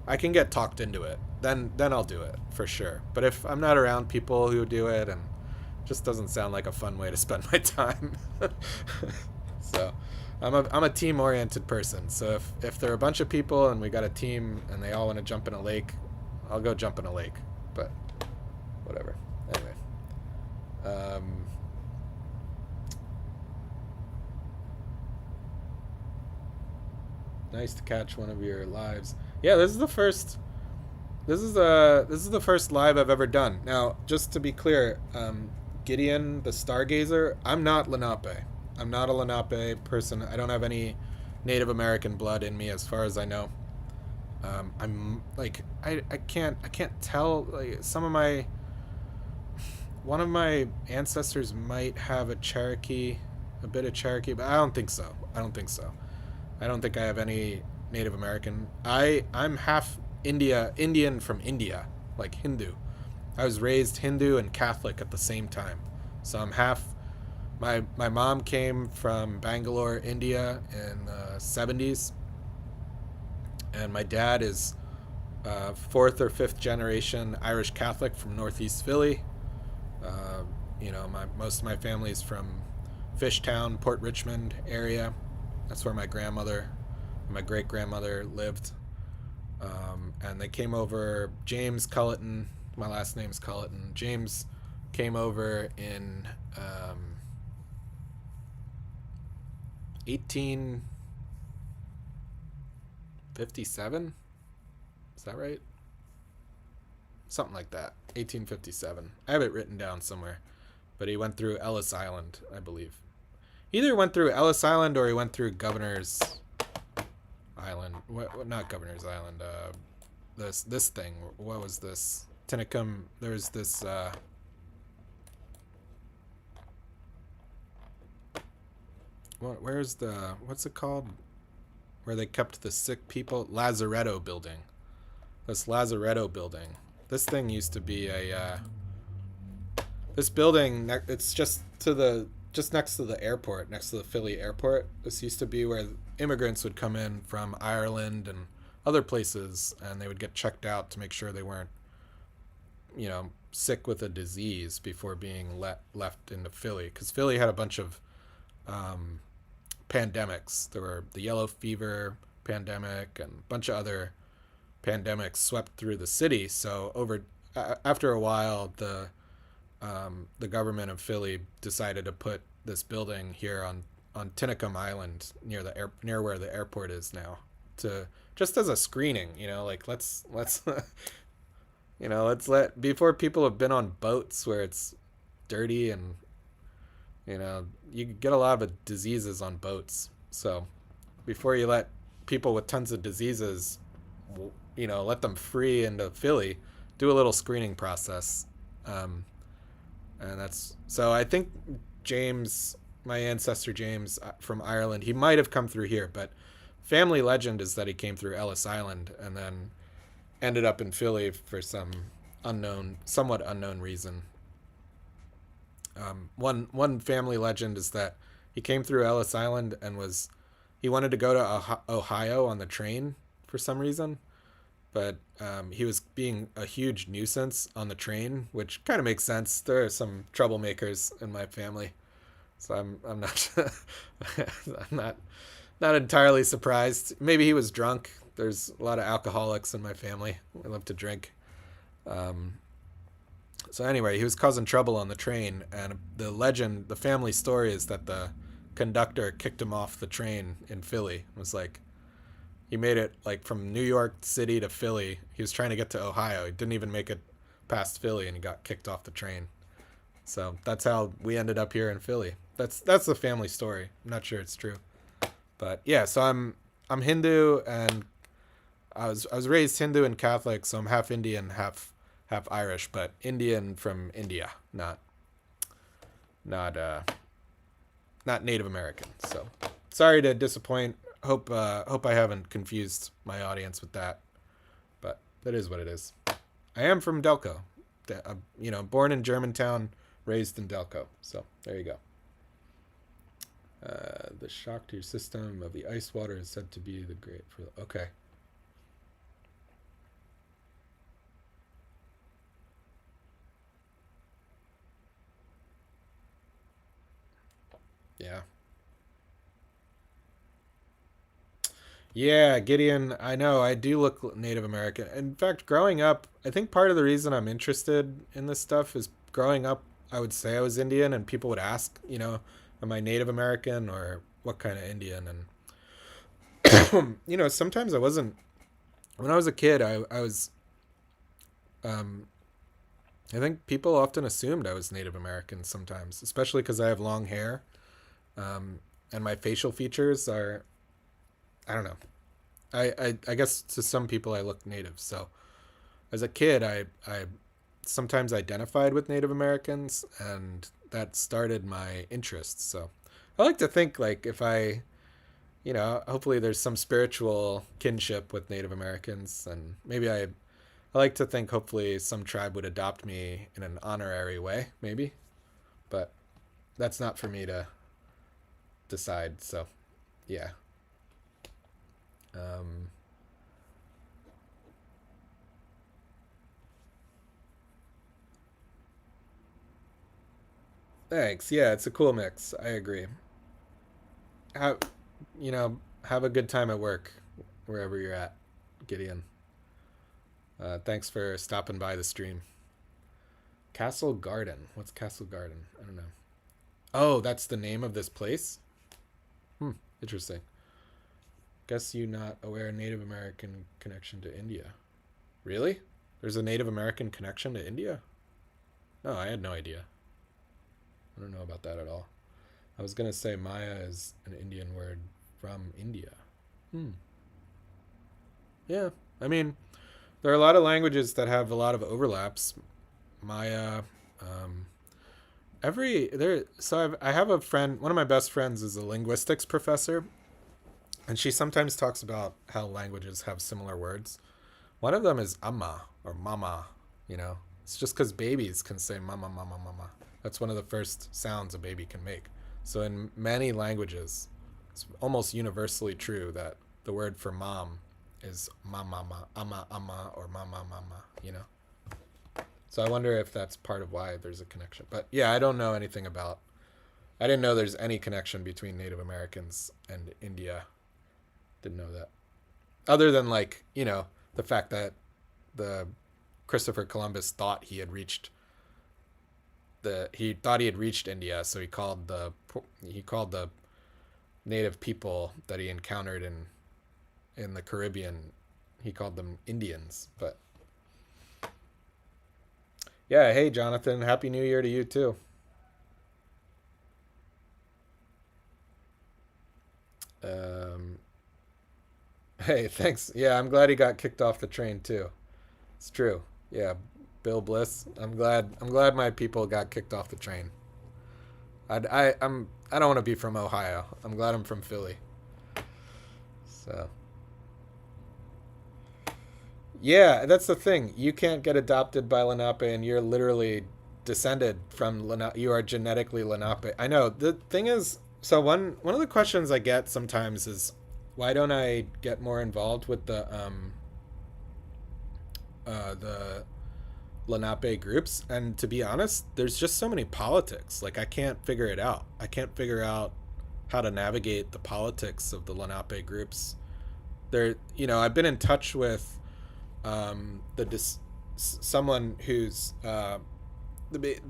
I can get talked into it. Then I'll do it for sure. But if I'm not around people who do it, and it just doesn't sound like a fun way to spend my time. So I'm a team oriented person. So if there are a bunch of people and we got a team and they all want to jump in a lake, I'll go jump in a lake. But whatever. Anyway. Nice to catch one of your lives. Yeah, this is the first. This is the first live I've ever done. Now, just to be clear, Gideon the Stargazer, I'm not Lenape. I'm not a Lenape person. I don't have any Native American blood in me, as far as I know. I'm like I can't tell. Like one of my ancestors might have a bit of Cherokee, but I don't think so. I don't think I have any Native American. I'm half Indian from India, like Hindu. I was raised Hindu and Catholic at the same time, so I'm half. My mom came from Bangalore, India, in the 70s, and my dad is fourth or fifth generation Irish Catholic from Northeast Philly. Most of my family is from Fishtown, Port Richmond area. That's where my great grandmother lived. And they came over. James Culleton, my last name's Culleton. James came over in 1857. Is that right? Something like that. 1857. I have it written down somewhere. But he went through Ellis Island, I believe. Either went through Ellis Island or he went through Governor's Island. What not Governor's Island. This thing. What was this? Tinicum. There's this. Where's the? What's it called? Where they kept the sick people? Lazaretto building. This Lazaretto building. This thing used to be a. This building. It's just next to the airport, next to the Philly airport. This used to be where immigrants would come in from Ireland and other places, and they would get checked out to make sure they weren't, sick with a disease before being left into Philly. Because Philly had a bunch of pandemics. There were the yellow fever pandemic and a bunch of other pandemics swept through the city. So after a while, the government of Philly decided to put this building here on Tinicum Island near where the airport is now, to just as a screening, like let's let's let before people have been on boats where it's dirty and you get a lot of diseases on boats. So before you let people with tons of diseases, let them free into Philly, do a little screening process. Um, and that's so I think James, my ancestor James from Ireland, he might have come through here, but family legend is that he came through Ellis Island and then ended up in Philly for some somewhat unknown reason. One family legend is that he came through Ellis Island and he wanted to go to Ohio on the train for some reason, but he was being a huge nuisance on the train, which kind of makes sense. There are some troublemakers in my family, so I'm not I'm not entirely surprised. Maybe he was drunk. There's a lot of alcoholics in my family. I love to drink. Um, so anyway, he was causing trouble on the train, and the family story is that the conductor kicked him off the train in Philly. It was like he made it like from New York City to Philly. He was trying to get to Ohio. He didn't even make it past Philly, and he got kicked off the train. So that's how we ended up here in Philly. That's the family story. I'm not sure it's true, but yeah. So I'm Hindu, and I was raised Hindu and Catholic, so I'm half Indian, half Irish, but Indian from India, not not Native American. So sorry to disappoint. Hope I haven't confused my audience with that, but that is what it is. I am from Delco, born in Germantown, raised in Delco. So there you go. The shock to your system of the ice water is said to be the great for. Okay. Yeah. Yeah, Gideon, I know, I do look Native American. In fact, growing up, I think part of the reason I'm interested in this stuff is growing up, I would say I was Indian, and people would ask, am I Native American or what kind of Indian? And, sometimes I wasn't. When I was a kid, I was, um, I think people often assumed I was Native American sometimes, especially because I have long hair, and my facial features are, I don't know. I guess to some people I look native. So as a kid, I sometimes identified with Native Americans, and that started my interests. So I like to think like if hopefully there's some spiritual kinship with Native Americans, and maybe I like to think hopefully some tribe would adopt me in an honorary way, maybe, but that's not for me to decide. So yeah. Um, Thanks. Yeah, it's a cool mix. I agree. Have have a good time at work, wherever you're at, Gideon. Thanks for stopping by the stream. Castle Garden. What's Castle Garden? I don't know. Oh, that's the name of this place. Hmm. Interesting. Guess you not aware Native American connection to India. Really? There's a Native American connection to India? No, I had no idea. I don't know about that at all. I was gonna say Maya is an Indian word from India. Hmm. Yeah. I mean, there are a lot of languages that have a lot of overlaps. Maya, um, every there. So I have a friend. One of my best friends is a linguistics professor, and she sometimes talks about how languages have similar words. One of them is amma or mama. It's just because babies can say mama, mama, mama. That's one of the first sounds a baby can make. So in many languages, it's almost universally true that the word for mom is mama, mama, ama, ama, or mama, mama. So I wonder if that's part of why there's a connection. But yeah, I don't know anything about. I didn't know there's any connection between Native Americans and India. Didn't know that. Other than the fact that the Christopher Columbus thought he thought he had reached India, so he called the native people that he encountered in the Caribbean, he called them Indians. But Yeah, hey Jonathan, happy New Year to you too. Um, hey, thanks. Yeah, I'm glad he got kicked off the train too. It's true. Yeah, Bill Bliss. I'm glad my people got kicked off the train. I don't want to be from Ohio. I'm glad I'm from Philly. So yeah, that's the thing. You can't get adopted by Lenape, and you're literally descended from Lenape. You are genetically Lenape. I know. The thing is, so one of the questions I get sometimes is, why don't I get more involved with the Lenape groups? And to be honest, there's just so many politics. Like I can't figure it out. I can't figure out how to navigate the politics of the Lenape groups. I've been in touch with someone who's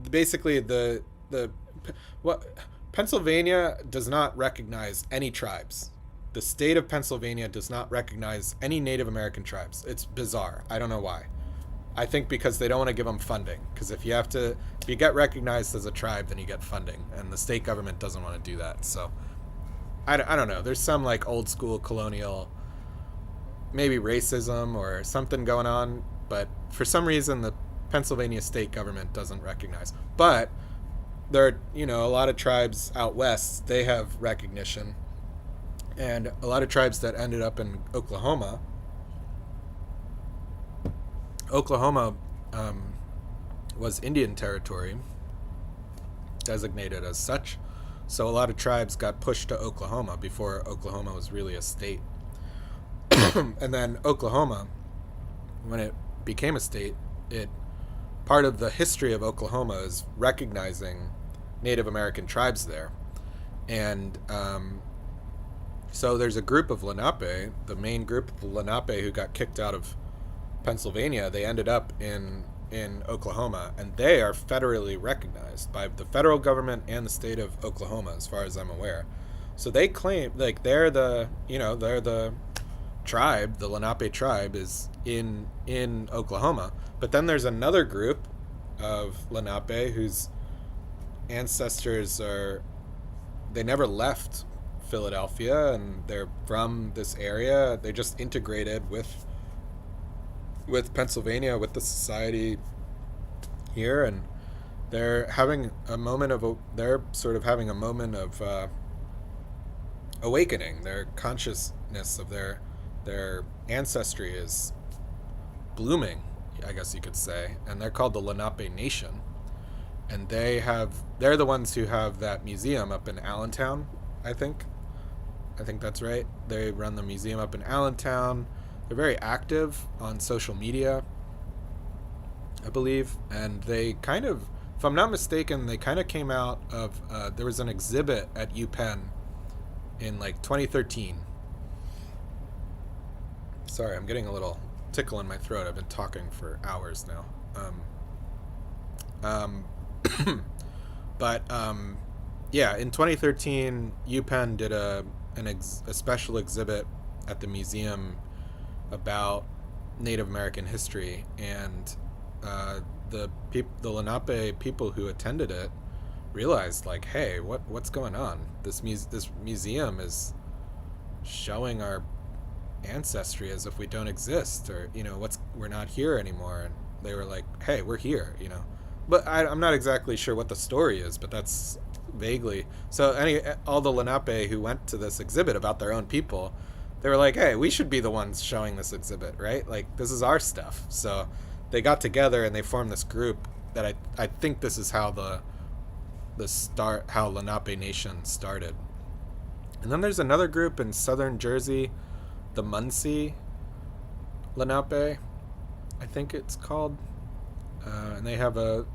basically the what Pennsylvania does not recognize any tribes. The state of Pennsylvania does not recognize any Native American tribes. It's bizarre. I don't know why. I think because they don't want to give them funding. Because if you get recognized as a tribe, then you get funding, and the state government doesn't want to do that. So I don't know. There's some like old school colonial, maybe racism or something going on, but for some reason the Pennsylvania state government doesn't recognize. But there are, a lot of tribes out west, they have recognition. And a lot of tribes that ended up in Oklahoma. Oklahoma was Indian territory, designated as such. So a lot of tribes got pushed to Oklahoma before Oklahoma was really a state. And then Oklahoma, when it became a state, it part of the history of Oklahoma is recognizing Native American tribes there. And so there's a group of Lenape, the main group of Lenape who got kicked out of Pennsylvania. They ended up in Oklahoma, and they are federally recognized by the federal government and the state of Oklahoma, as far as I'm aware. So they claim like they're the tribe, the Lenape tribe is in Oklahoma. But then there's another group of Lenape whose ancestors they never left Philadelphia, and they're from this area. They just integrated with Pennsylvania, with the society here, and they're sort of having a moment of awakening. Their consciousness of their ancestry is blooming, I guess you could say, and they're called the Lenape Nation. And they're the ones who have that museum up in Allentown, I think. I think that's right. They run the museum up in Allentown. They're very active on social media, I believe, and they kind of, if I'm not mistaken, they kind of came out of there was an exhibit at UPenn in like 2013. Sorry, I'm getting a little tickle in my throat. I've been talking for hours now. But yeah, in 2013, UPenn did a special exhibit at the museum about Native American history, and the Lenape people who attended it realized, like, hey, what's going on? This museum is showing our ancestry as if we don't exist, or we're not here anymore. And they were like, hey, we're here, But I'm not exactly sure what the story is, but that's vaguely. So all the Lenape who went to this exhibit about their own people, they were like, hey, we should be the ones showing this exhibit, right? Like, this is our stuff. So they got together and they formed this group that I think this is how how Lenape Nation started. And then there's another group in southern Jersey, the Muncie Lenape, I think it's called. And they have a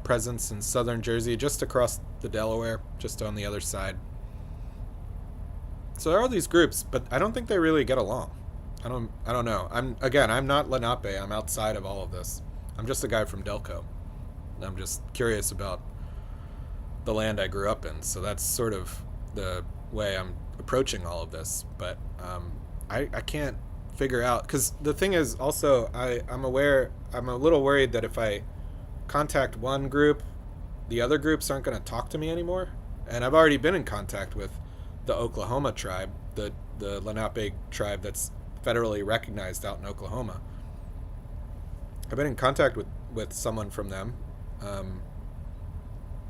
presence in southern Jersey, just across the Delaware, just on the other side. So there are all these groups, but I don't think they really get along. I don't know. I'm not Lenape. I'm outside of all of this. I'm just a guy from Delco. I'm just curious about the land I grew up in. So that's sort of the way I'm approaching all of this. But I can't figure out, because the thing is also I'm a little worried that if I contact one group, the other groups aren't going to talk to me anymore. And I've already been in contact with the Oklahoma tribe, the Lenape tribe that's federally recognized out in Oklahoma. I've been in contact with someone from them. Um,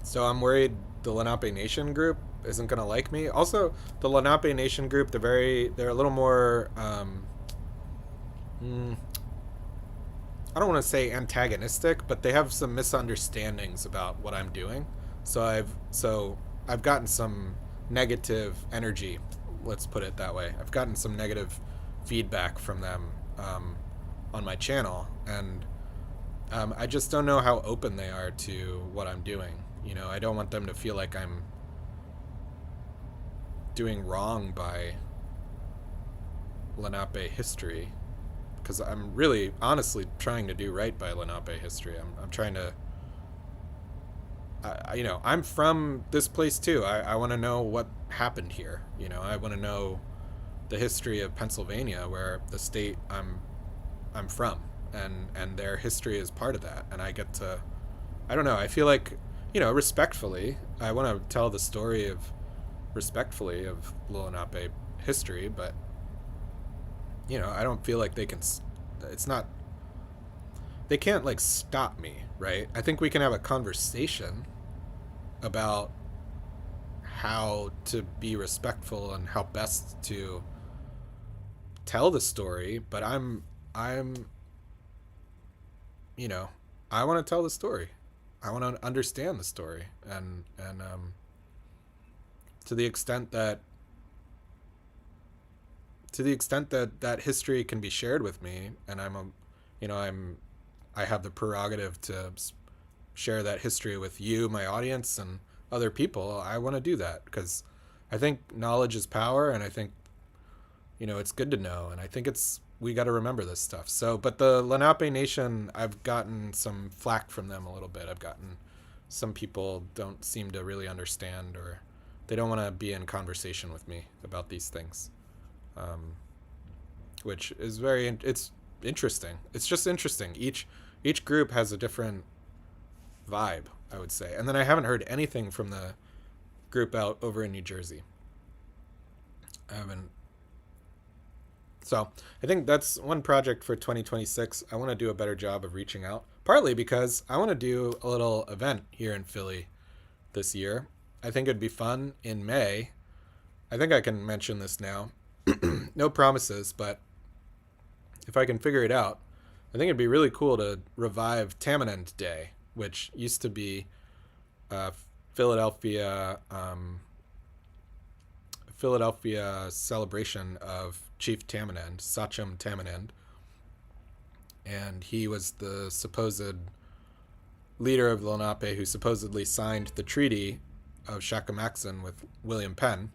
so I'm worried the Lenape Nation group isn't going to like me. Also, the Lenape Nation group, they're a little more, I don't want to say antagonistic, but they have some misunderstandings about what I'm doing. So I've gotten some negative energy. Let's put it that way. I've gotten some negative feedback from them on my channel, and I just don't know how open they are to what I'm doing. I don't want them to feel like I'm doing wrong by Lenape history, because I'm really honestly trying to do right by Lenape history. I'm trying to. I'm from this place too. I want to know what happened here. I want to know the history of Pennsylvania, where the state I'm from, and their history is part of that. And I get to, I don't know. I feel like, respectfully, I want to tell the story of respectfully of Lenape history, but I don't feel like they can. It's not. They can't like stop me, right? I think we can have a conversation about how to be respectful and how best to tell the story, but I'm I want to tell the story. I want to understand the story, and to the extent that that history can be shared with me, and I have the prerogative to share that history with you, my audience, and other people. I want to do that because I think knowledge is power, and I think it's good to know, and I think we got to remember this stuff. So, but the Lenape Nation, I've gotten some flack from them a little bit. I've gotten some people don't seem to really understand, or they don't want to be in conversation with me about these things, which is it's interesting. It's just interesting. Each group has a different vibe, I would say. And then I haven't heard anything from the group out over in New Jersey. I haven't. So I think that's one project for 2026. I want to do a better job of reaching out, partly because I want to do a little event here in Philly this year. I think it'd be fun in May. I think I can mention this now. No promises, but if I can figure it out, I think it'd be really cool to revive Tamanend Day, which used to be Philadelphia celebration of Chief Tamanend, Sachem Tamanend, and he was the supposed leader of Lenape who supposedly signed the Treaty of Shakamaxon with William Penn.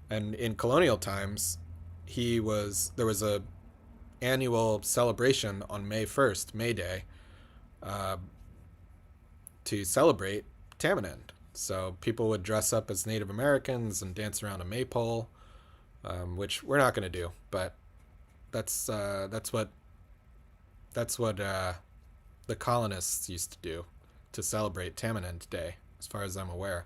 And in colonial times, there was a annual celebration on May 1st, May Day, to celebrate Tamanend. So people would dress up as Native Americans and dance around a maypole, which we're not going to do, but that's what the colonists used to do to celebrate Tamanend Day, as far as I'm aware.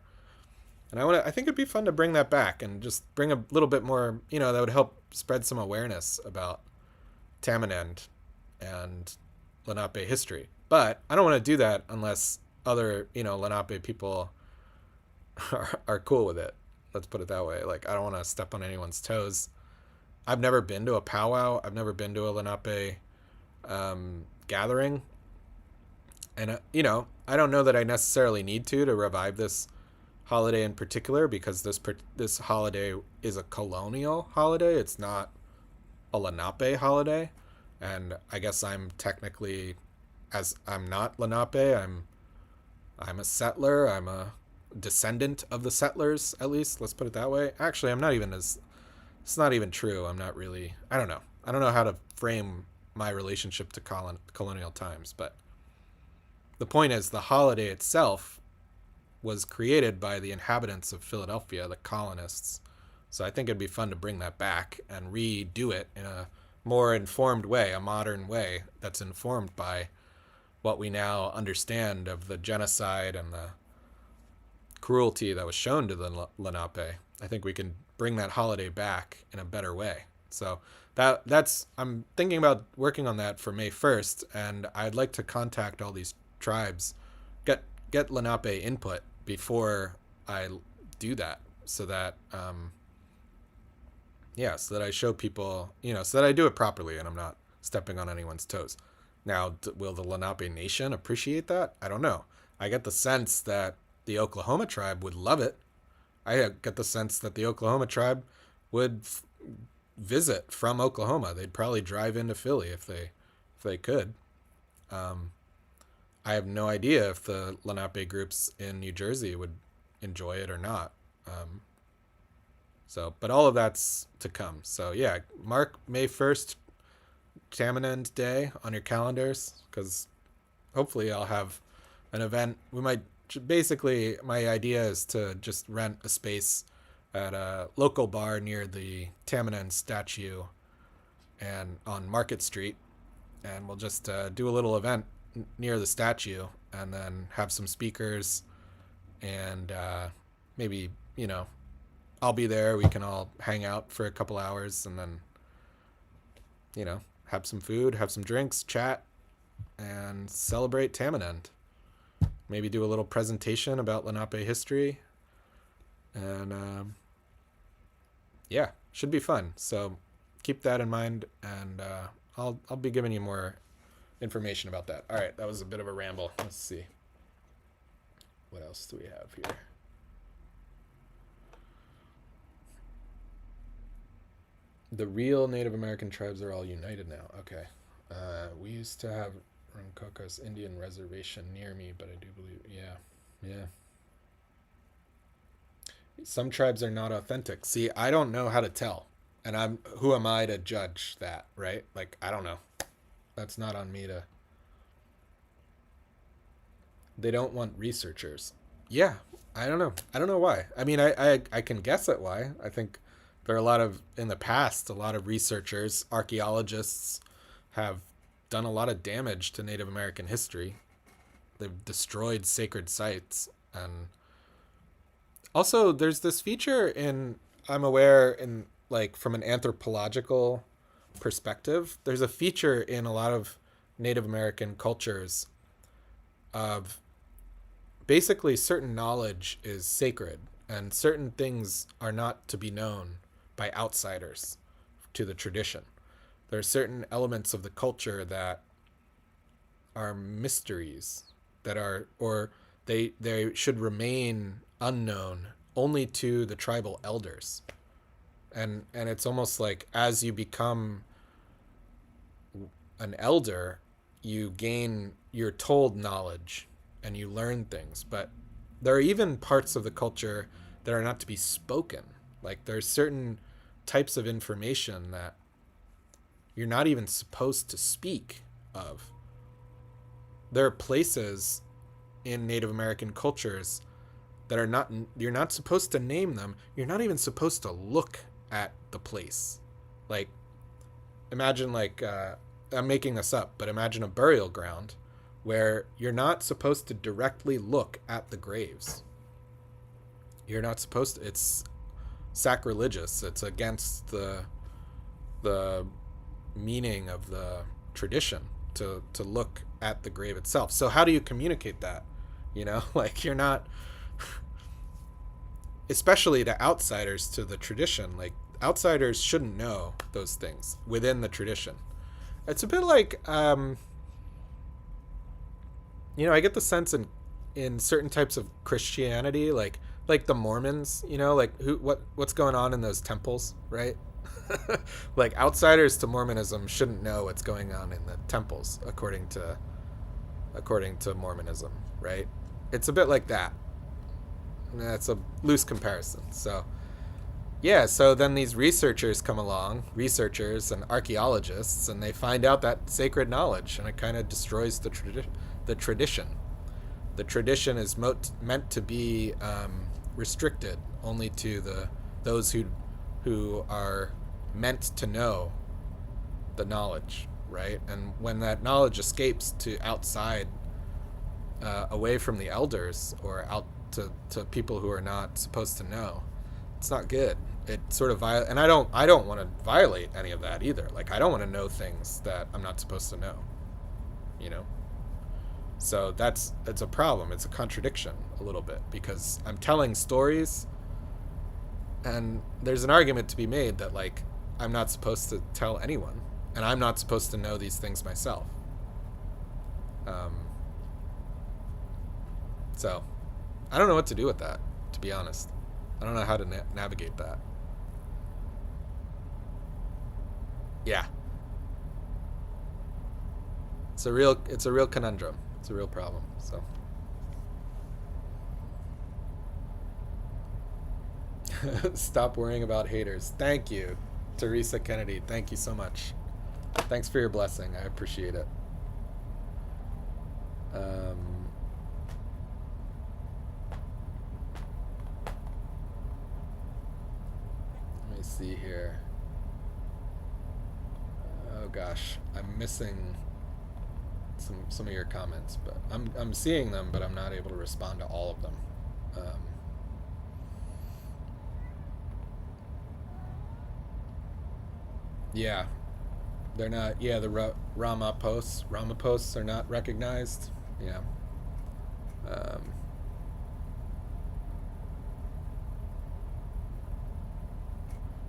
And I think it'd be fun to bring that back and just bring a little bit more, that would help spread some awareness about Tamanend and Lenape history. But I don't want to do that unless other, Lenape people are cool with it. Let's put it that way. Like, I don't want to step on anyone's toes. I've never been to a powwow. I've never been to a Lenape gathering. And, I don't know that I necessarily need to revive this holiday in particular, because this holiday is a colonial holiday. It's not a Lenape holiday. And I guess I'm technically, as I'm not Lenape, I'm a settler. I'm a descendant of the settlers, at least. Let's put it that way. Actually, it's not even true. I'm not really, I don't know how to frame my relationship to colonial times, but the point is the holiday itself was created by the inhabitants of Philadelphia, the colonists. So I think it'd be fun to bring that back and redo it in a more informed way, a modern way that's informed by what we now understand of the genocide and the cruelty that was shown to the Lenape. I think we can bring that holiday back in a better way. So that's I'm thinking about working on that for May 1st, and I'd like to contact all these tribes, get Lenape input before I do that, so that so that I show people, so that I do it properly and I'm not stepping on anyone's toes. Now, will the Lenape Nation appreciate that? I don't know. I get the sense that the Oklahoma tribe would love it. I get the sense that the Oklahoma tribe would visit from Oklahoma. They'd probably drive into Philly if they could. I have no idea if the Lenape groups in New Jersey would enjoy it or not. But all of that's to come. So yeah, mark May 1st, Tamanend Day on your calendars, because hopefully I'll have an event. Basically, my idea is to just rent a space at a local bar near the Tamanend statue and on Market Street, and we'll just do a little event near the statue, and then have some speakers, and maybe I'll be there. We can all hang out for a couple hours, and then have some food, have some drinks, chat, and celebrate Tamanend. Maybe do a little presentation about Lenape history, and should be fun. So keep that in mind, and I'll be giving you more information about that. All right, that was a bit of a ramble. Let's see. What else do we have here? The real Native American tribes are all united now. Okay. We used to have Rancocas Indian reservation near me, but I do believe, yeah. Some tribes are not authentic. See, I don't know how to tell. And who am I to judge that, right? Like, I don't know. That's not on me to. They don't want researchers. Yeah, I don't know. I don't know why. I mean, I can guess at why. I think there are in the past, a lot of researchers, archaeologists have done a lot of damage to Native American history. They've destroyed sacred sites. And also there's this feature I'm aware from an anthropological perspective, there's a feature in a lot of Native American cultures of basically certain knowledge is sacred and certain things are not to be known by outsiders to the tradition. There are certain elements of the culture that are mysteries or they should remain unknown only to the tribal elders. And it's almost like as you become an elder, you're told knowledge and you learn things, but there are even parts of the culture that are not to be spoken. Like there's certain types of information that you're not even supposed to speak of. There are places in Native American cultures that you're not supposed to name them. You're not even supposed to look at the place. Like, imagine I'm making this up, but imagine a burial ground where you're not supposed to directly look at the graves. You're not supposed to. It's sacrilegious. It's against the meaning of the tradition to look at the grave itself. So how do you communicate that? Like you're not, especially to outsiders to the tradition, like outsiders shouldn't know those things within the tradition. It's a bit like, I get the sense in certain types of Christianity, like the Mormons, like what's going on in those temples, right? Like outsiders to Mormonism shouldn't know what's going on in the temples according to Mormonism, right? It's a bit like that. That's a loose comparison. So then these researchers come along, researchers and archaeologists, and they find out that sacred knowledge, and it kind of destroys the tradition. The tradition is meant to be restricted only to those who are meant to know the knowledge. right? And when that knowledge escapes to outside, away from the elders or out to people who are not supposed to know, it's not good. It sort of and I don't want to violate any of that either. Like, I don't want to know things that I'm not supposed to know, you know. So it's a problem. It's a contradiction a little bit, because I'm telling stories, and there's an argument to be made that, like, I'm not supposed to tell anyone, and I'm not supposed to know these things myself. Um, so I don't know what to do with that, to be honest. I don't know how to navigate that. Yeah, it's a real conundrum. It's a real problem. So stop worrying about haters. Thank you, Teresa Kennedy. Thank you so much. Thanks for your blessing. I appreciate it. Let me see here. Oh gosh, I'm missing some of your comments, but I'm seeing them, but I'm not able to respond to all of them. Um, yeah, they're not. Yeah, the Rama posts are not recognized. Yeah. Um,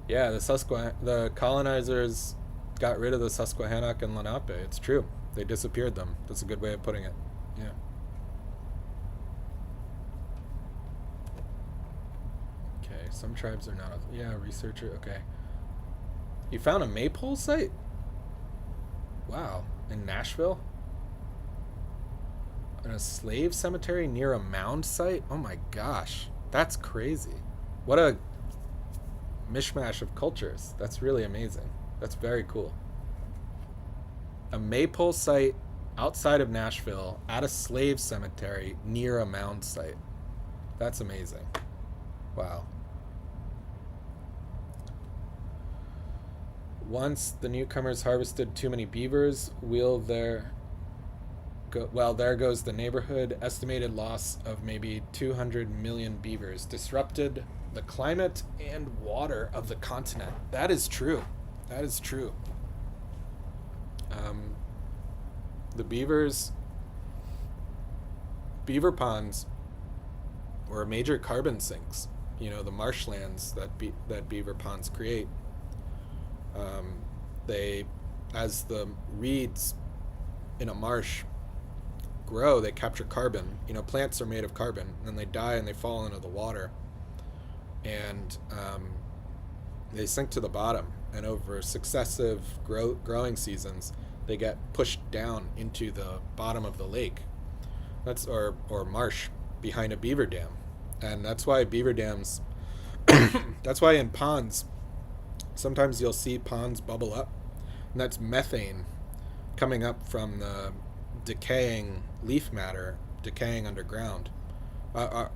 yeah, the colonizers got rid of the Susquehannock and Lenape. It's true. They disappeared them. That's a good way of putting it. Yeah. Okay, some tribes are not. Yeah, researcher. Okay. You found a maypole site? Wow. In Nashville? In a slave cemetery near a mound site? Oh my gosh. That's crazy. What a mishmash of cultures. That's really amazing. That's very cool. A maypole site outside of Nashville at a slave cemetery near a mound site. That's amazing. Wow. Once the newcomers harvested too many beavers, there goes the neighborhood. Estimated loss of maybe 200 million beavers. Disrupted the climate and water of the continent. That is true. That is true. The beaver ponds were major carbon sinks. You know, the marshlands that beaver ponds create. As the reeds in a marsh grow, they capture carbon. You know, plants are made of carbon, and then they die and they fall into the water, and they sink to the bottom. And over successive growing seasons, they get pushed down into the bottom of the lake. Or marsh behind a beaver dam, and that's why beaver dams. That's why in ponds, sometimes you'll see ponds bubble up, and that's methane coming up from the decaying leaf matter decaying underground,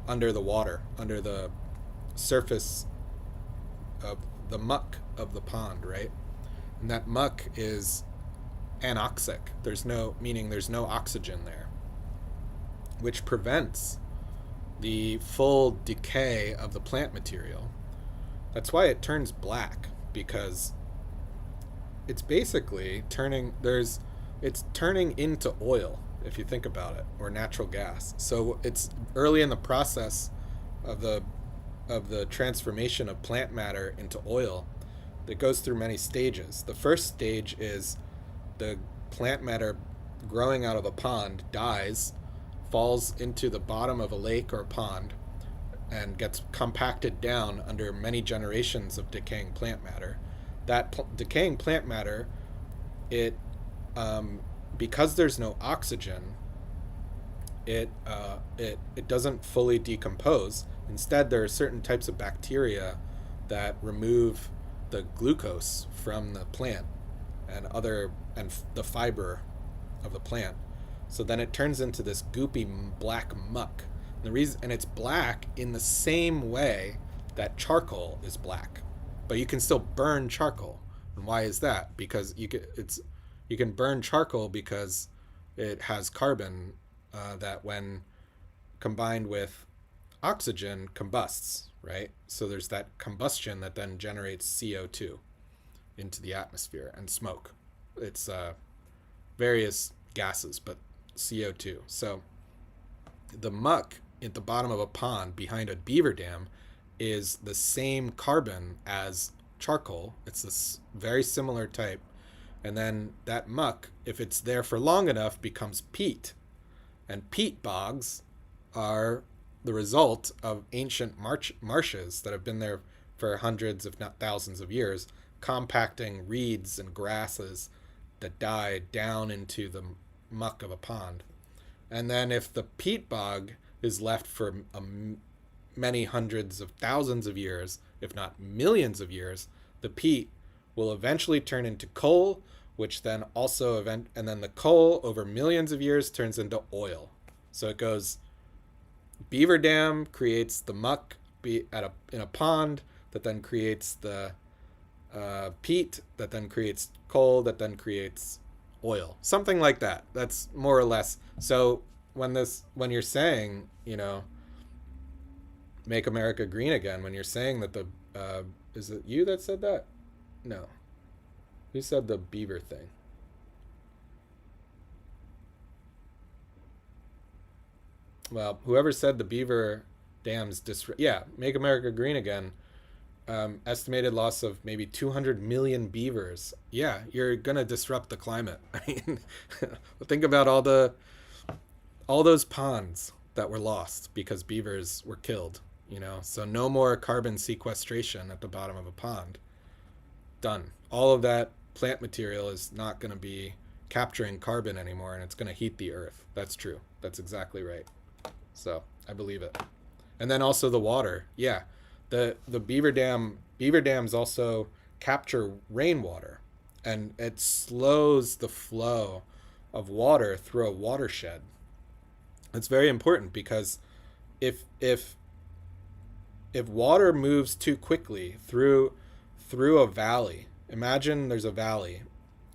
under the water, under the surface of the muck of the pond, right? And that muck is anoxic. There's no oxygen there, which prevents the full decay of the plant material. That's why it turns black, because it's basically turning into oil, if you think about it, or natural gas. So it's early in the process of the transformation of plant matter into oil that goes through many stages. The first stage is the plant matter growing out of a pond dies, falls into the bottom of a lake or a pond, and gets compacted down under many generations of decaying plant matter. That decaying plant matter, because there's no oxygen, it doesn't fully decompose. Instead, there are certain types of bacteria that remove the glucose from the plant and the fiber of the plant. So then it turns into this goopy black muck. And it's black in the same way that charcoal is black, but you can still burn charcoal. And why is that? Because you You can burn charcoal because it has carbon that, when combined with oxygen, combusts, right? So there's that combustion that then generates CO2 into the atmosphere, and smoke. It's various gases, but CO2. So the muck at the bottom of a pond behind a beaver dam is the same carbon as charcoal. It's this very similar type. And then that muck, if it's there for long enough, becomes peat. And peat bogs are the result of ancient marshes that have been there for hundreds, if not thousands of years, compacting reeds and grasses that die down into the muck of a pond. And then if the peat bog is left for many hundreds of thousands of years, if not millions of years, the peat will eventually turn into coal, which then also and then the coal over millions of years turns into oil. So it goes, beaver dam creates the muck in a pond that then creates the peat that then creates coal that then creates oil, something like that. That's more or less. So when you're saying, make America green again, when you're saying that the is it you that said that? No, who said the beaver thing? Well, whoever said the beaver dams make America green again. Estimated loss of maybe 200 million beavers. Yeah, you're gonna disrupt the climate. I mean, think about all those ponds that were lost because beavers were killed. So no more carbon sequestration at the bottom of a pond. Done. All of that plant material is not going to be capturing carbon anymore, and it's going to heat the earth. That's true. That's exactly right. So I believe it. And then also the water. Yeah, the beaver dams also capture rainwater, and it slows the flow of water through a watershed. It's very important because if water moves too quickly through a valley, imagine there's a valley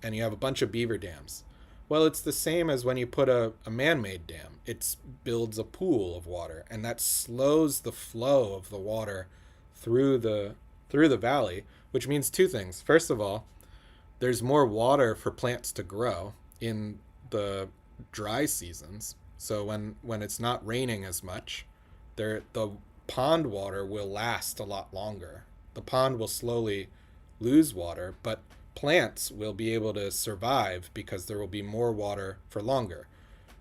and you have a bunch of beaver dams. Well, it's the same as when you put a man-made dam. It builds a pool of water, and that slows the flow of the water through the valley, which means two things. First of all, there's more water for plants to grow in the dry seasons. So when it's not raining as much, the pond water will last a lot longer. The pond will slowly lose water, but plants will be able to survive because there will be more water for longer.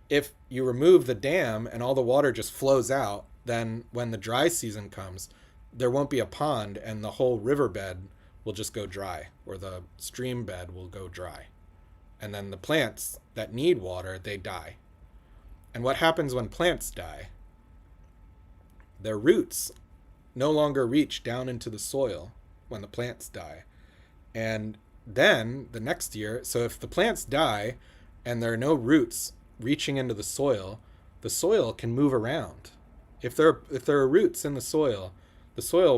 If you remove the dam and all the water just flows out, then when the dry season comes, there won't be a pond, and the whole riverbed will just go dry, or the stream bed will go dry. And then the plants that need water, they die. And what happens when plants die? Their roots no longer reach down into the soil when the plants die. And then the next year, so if the plants die and there are no roots reaching into the soil can move around. If there are roots in the soil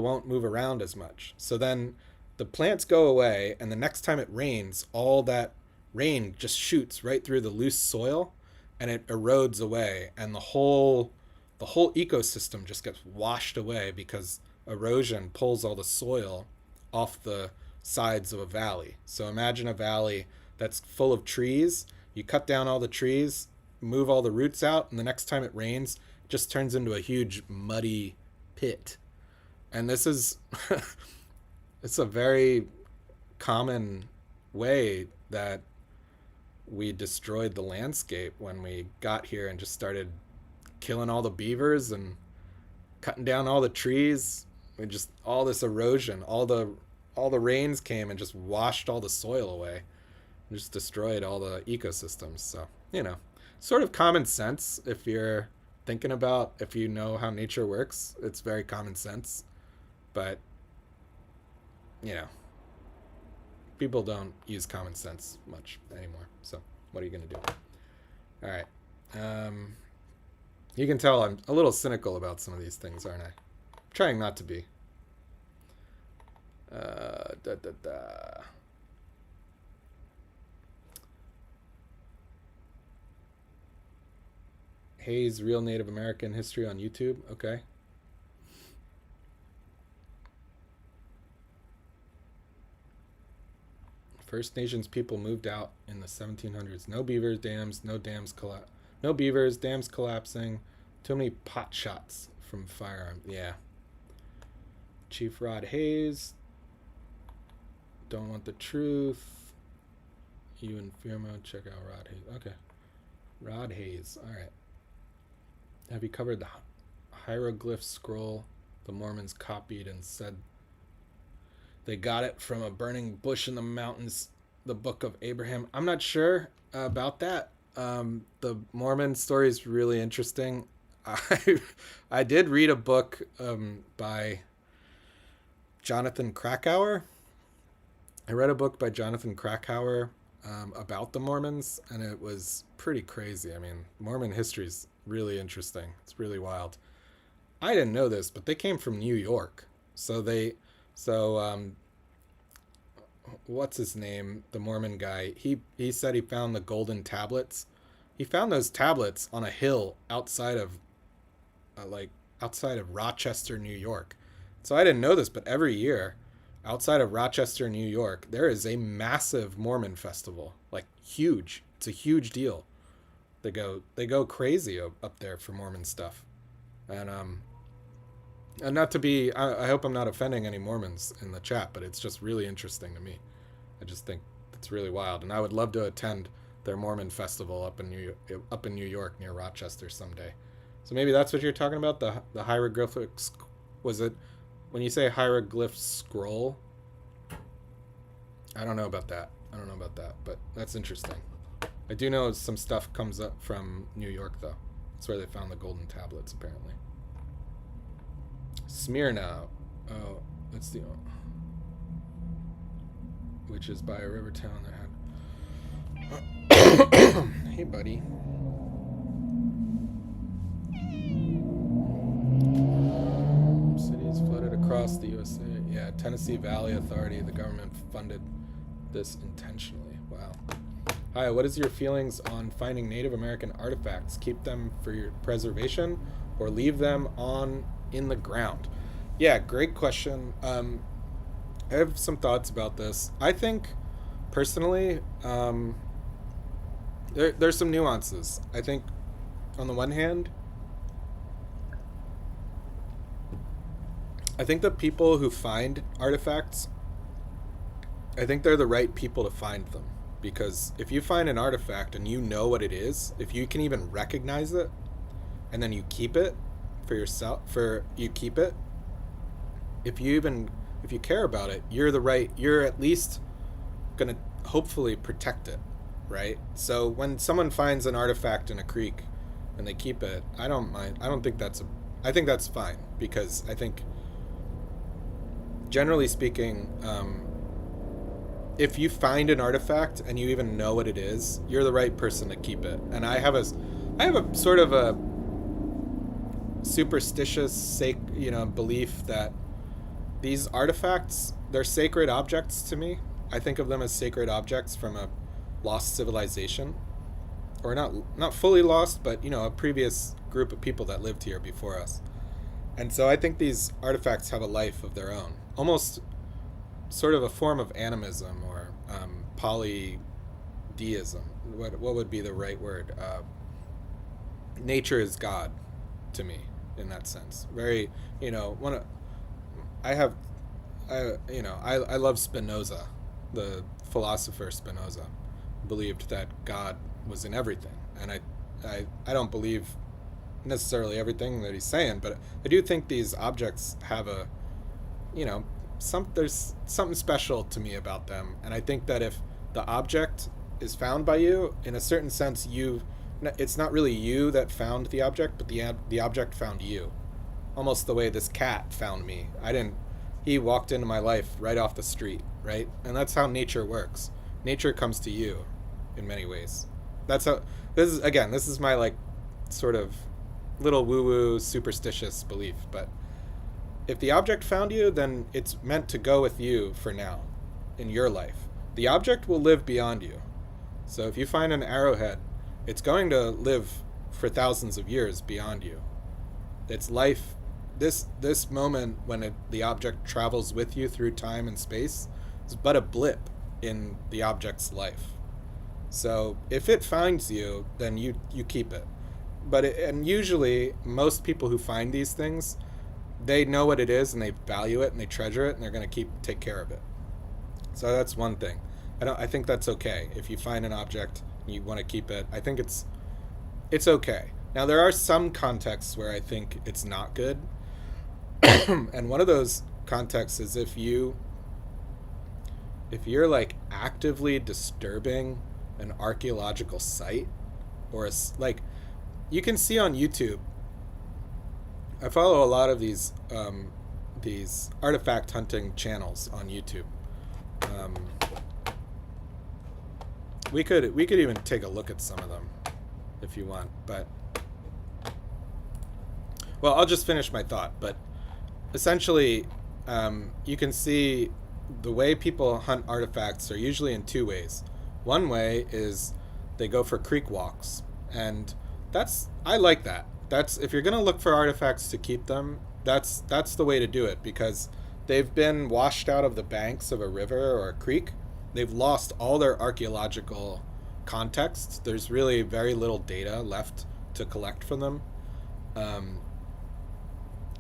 won't move around as much. So then the plants go away, and the next time it rains, all that rain just shoots right through the loose soil, and it erodes away, and the whole ecosystem just gets washed away because erosion pulls all the soil off the sides of a valley. So imagine a valley that's full of trees. You cut down all the trees, move all the roots out, and the next time it rains, it just turns into a huge muddy pit. And this is it's a very common way that we destroyed the landscape when we got here and just started killing all the beavers and cutting down all the trees. We just, all this erosion, all the rains came and just washed all the soil away and just destroyed all the ecosystems. So, sort of common sense. If you're thinking about, if you know how nature works, it's very common sense. But people don't use common sense much anymore. So what are you going to do? All right. You can tell I'm a little cynical about some of these things, aren't I? I'm trying not to be. Hayes, Real Native American History on YouTube. Okay. First Nations people moved out in the 1700s. No beavers, dams, no beavers, dams collapsing. Too many pot shots from firearms. Yeah. Chief Rod Hayes. Don't want the truth. You and Firmo, check out Rod Hayes. Okay. Rod Hayes. All right. Have you covered the hieroglyph scroll the Mormons copied and said they got it from a burning bush in the mountains, the Book of Abraham? I'm not sure about that. The Mormon story is really interesting. I did read a book by Jonathan Krakauer. I read a book by Jonathan Krakauer about the Mormons, and it was pretty crazy. I mean, Mormon history is really interesting. It's really wild. I didn't know this, but they came from New York. What's his name? The Mormon guy. He said he found the golden tablets. He found those tablets on a hill outside of Rochester, New York. So I didn't know this, but every year outside of Rochester, New York, there is a massive Mormon festival. Like huge. It's a huge deal. They go crazy up there for Mormon stuff. And not to be, I hope I'm not offending any Mormons in the chat, but it's just really interesting to me. I just think it's really wild, and I would love to attend their Mormon festival up in New York near Rochester someday. So maybe that's what you're talking about, the hieroglyphics. Was it when you say hieroglyph scroll? I don't know about that, but that's interesting. I do know some stuff comes up from New York, though. That's where they found the golden tablets, apparently. Smyrna. Oh, that's the one. Which is by a river town that had... Hey, buddy. Cities flooded across the USA. Yeah, Tennessee Valley Authority, the government funded this intentionally. Wow. Hi, what is your feelings on finding Native American artifacts? Keep them for your preservation or leave them in the ground? Yeah, great question. I have some thoughts about this. I think, personally, there's some nuances. I think, on the one hand, I think the people who find artifacts, I think they're the right people to find them. Because if you find an artifact and you know what it is, if you can even recognize it, and then you keep it for yourself, if you care about it, you're at least gonna hopefully protect it, right? So when someone finds an artifact in a creek and they keep it, I don't mind. I think that's fine, because I think, generally speaking, if you find an artifact and you even know what it is, you're the right person to keep it. And I have a sort of a superstitious belief that these artifacts, they're sacred objects to me. I think of them as sacred objects from a lost civilization, or not fully lost, but a previous group of people that lived here before us. And so I think these artifacts have a life of their own, almost sort of a form of animism or polytheism. What would be the right word? Nature is God to me in that sense. Very, I love Spinoza, the philosopher Spinoza, believed that God was in everything, and I don't believe necessarily everything that he's saying, but I do think these objects have there's something special to me about them, and I think that if the object is found by you, in a certain sense, it's not really you that found the object, but the object found you. Almost the way this cat found me. He walked into my life right off the street, right? And that's how nature works. Nature comes to you in many ways. That's how, this is my sort of little woo-woo superstitious belief, but if the object found you, then it's meant to go with you for now in your life. The object will live beyond you. So if you find an arrowhead, it's going to live for thousands of years beyond you. It's life. This moment when the object travels with you through time and space is but a blip in the object's life. So if it finds you, then you keep it. And usually most people who find these things, they know what it is and they value it and they treasure it and they're going to take care of it. So that's one thing. I think that's okay. If you find an object and you want to keep it, I think it's okay. Now there are some contexts where I think it's not good. And one of those contexts is if you're like actively disturbing an archaeological site, or like you can see on YouTube. I follow a lot of these artifact hunting channels on YouTube. Um, we could even take a look at some of them if you want, but well, I'll just finish my thought. But essentially, you can see the way people hunt artifacts are usually in two ways. One way is they go for creek walks, and I like that. That's if you're gonna look for artifacts to keep them, that's the way to do it, because they've been washed out of the banks of a river or a creek. They've lost all their archaeological context. There's really very little data left to collect from them.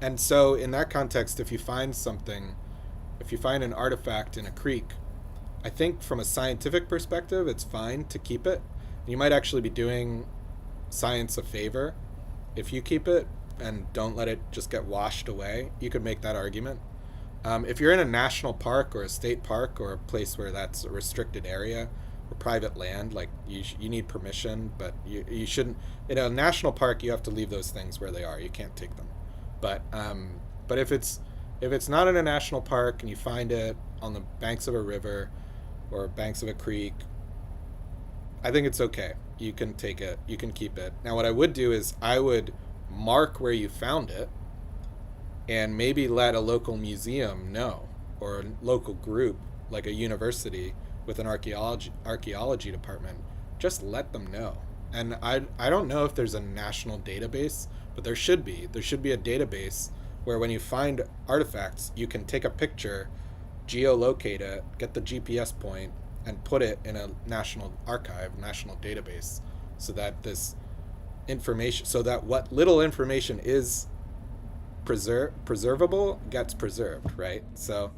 And so in that context, if you find an artifact in a creek, I think from a scientific perspective, it's fine to keep it. You might actually be doing science a favor if you keep it and don't let it just get washed away. You could make that argument. If you're in a national park or a state park or a place where that's a restricted area or private land, like you need permission, but you shouldn't. In a national park, you have to leave those things where they are. You can't take them. But if it's not in a national park and you find it on the banks of a river or banks of a creek, I think it's okay. You can take it. You can keep it. Now, what I would do is I would mark where you found it and maybe let a local museum know, or a local group like a university with an archaeology department. Just let them know. And I don't know if there's a national database, but there should be. There should be a database where when you find artifacts, you can take a picture, geolocate it, get the GPS point, and put it in a national archive, national database, so that what little information is preservable gets preserved, right? So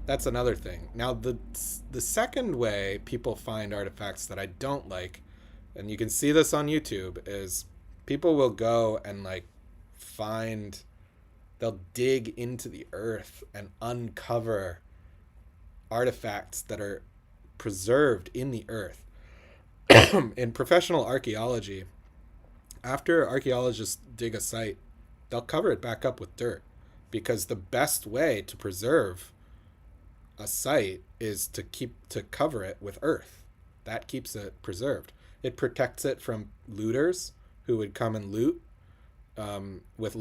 that's another thing. Now, the second way people find artifacts that I don't like, and you can see this on YouTube, is people will go and they'll dig into the earth and uncover artifacts that are preserved in the earth. In professional archaeology, after archaeologists dig a site, they'll cover it back up with dirt, because the best way to preserve a site is to cover it with earth. That keeps it preserved. It protects it from looters who would come and loot. With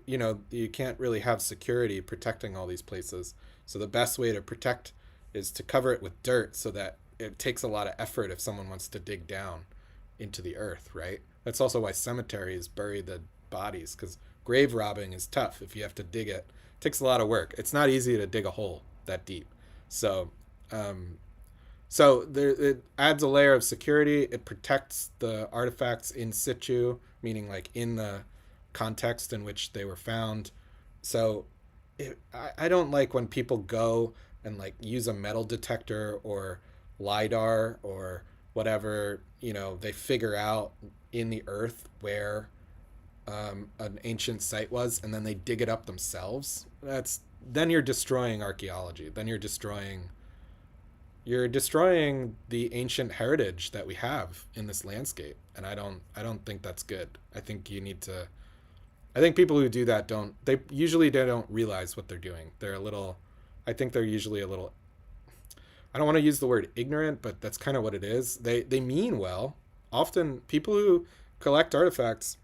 you can't really have security protecting all these places. So the best way to protect is to cover it with dirt, so that it takes a lot of effort if someone wants to dig down into the earth, right? That's also why cemeteries bury the bodies, because grave robbing is tough. If you have to dig it, it takes a lot of work. It's not easy to dig a hole that deep. So it adds a layer of security. It protects the artifacts in situ, meaning like in the context in which they were found. So I don't like when people go and use a metal detector or LiDAR or whatever, they figure out in the earth where an ancient site was, and then they dig it up themselves. Then you're destroying archaeology. Then you're destroying the ancient heritage that we have in this landscape, and I don't think that's good. I think people who do that don't realize what they're doing. I think they're usually a little, I don't want to use the word ignorant, but that's kind of what it is. They mean well. Often people who collect artifacts,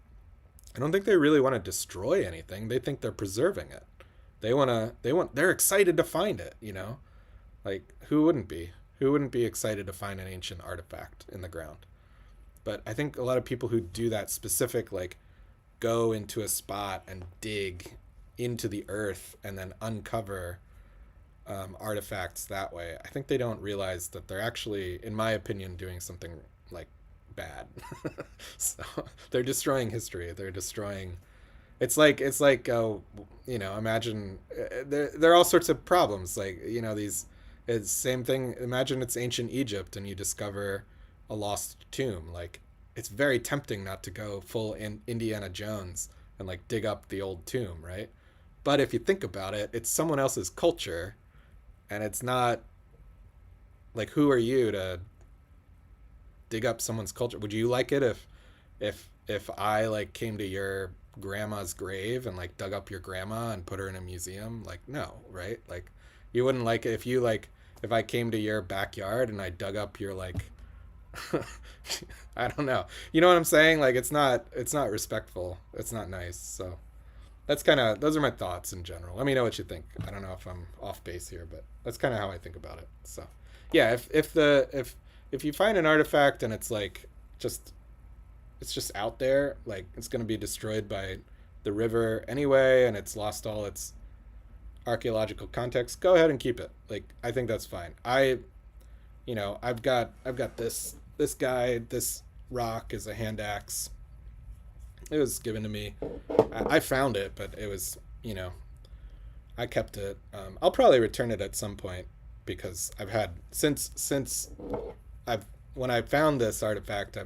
I don't think they really want to destroy anything. They think they're preserving it. They're excited to find it, Like, who wouldn't be? Who wouldn't be excited to find an ancient artifact in the ground? But I think a lot of people who do that specific, like, go into a spot and dig into the earth and then uncover artifacts that way, I think they don't realize that they're actually, in my opinion, doing something like bad. So they're destroying history. They're destroying. It's like imagine there are all sorts of problems. Like, these. It's same thing. Imagine it's ancient Egypt and you discover a lost tomb. Like, it's very tempting not to go full in Indiana Jones and like dig up the old tomb, right? But if you think about it, it's someone else's culture, and it's not like, who are you to dig up someone's culture? Would you like it if I like came to your grandma's grave and like dug up your grandma and put her in a museum? Like, no, right? Like, you wouldn't like it if you like if I came to your backyard and I dug up your like I don't know. You know what I'm saying? Like, it's not respectful. It's not nice. So that's kind of those are my thoughts in general. Let me know what you think. I don't know if I'm off base here, but that's kind of how I think about it. So yeah, if you find an artifact and it's like just it's just out there, like, it's going to be destroyed by the river anyway, and it's lost all its archaeological context, go ahead and keep it. Like, I think that's fine. I've got this guy. This rock is a hand axe. It was given to me. I found it, but it was, I kept it. I'll probably return it at some point, because I've had since I've when I found this artifact,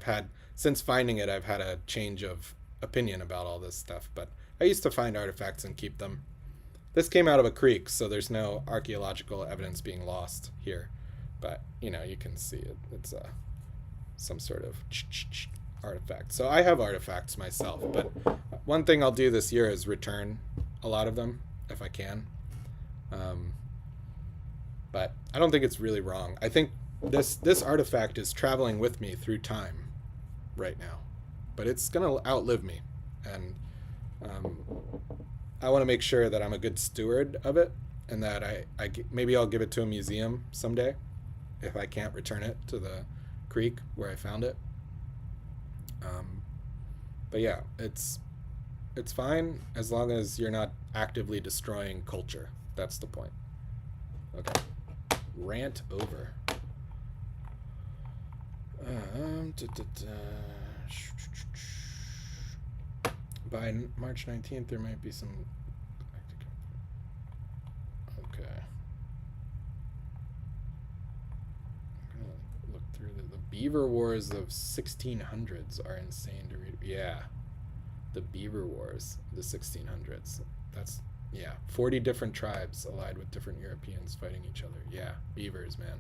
since finding it, I've had a change of opinion about all this stuff. But I used to find artifacts and keep them. This came out of a creek, so there's no archaeological evidence being lost here. But you can see it. It's some sort of artifact. So I have artifacts myself, but one thing I'll do this year is return a lot of them if I can. But I don't think it's really wrong. I think this artifact is traveling with me through time right now, but it's gonna outlive me, and I want to make sure that I'm a good steward of it, and that maybe I'll give it to a museum someday if I can't return it to the creek where I found it. But yeah, it's fine as long as you're not actively destroying culture. That's the point. Okay, rant over. By March 19th, there might be some. Okay. I'm gonna look through the Beaver Wars of 1600s are insane to read. Yeah, the Beaver Wars, the 1600s. That's 40 different tribes allied with different Europeans fighting each other. Yeah, beavers, man.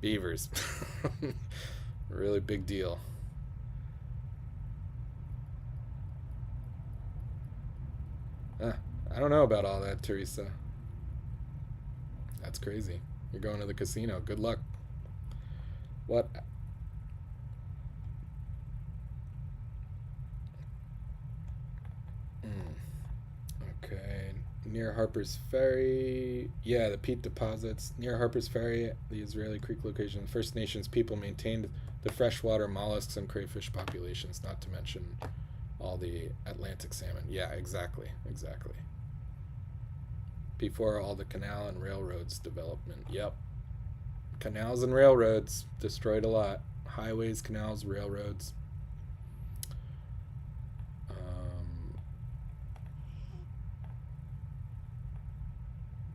Beavers. Really big deal. I don't know about all that, Teresa. That's crazy. You're going to the casino. Good luck. What? Okay. Near Harper's Ferry. Yeah, the peat deposits. Near Harper's Ferry, the Israeli Creek location, First Nations people maintained the freshwater mollusks and crayfish populations, not to mention all the Atlantic salmon. Yeah, exactly. Before all the canal and railroads development. Yep. Canals and railroads destroyed a lot. Highways, canals, railroads.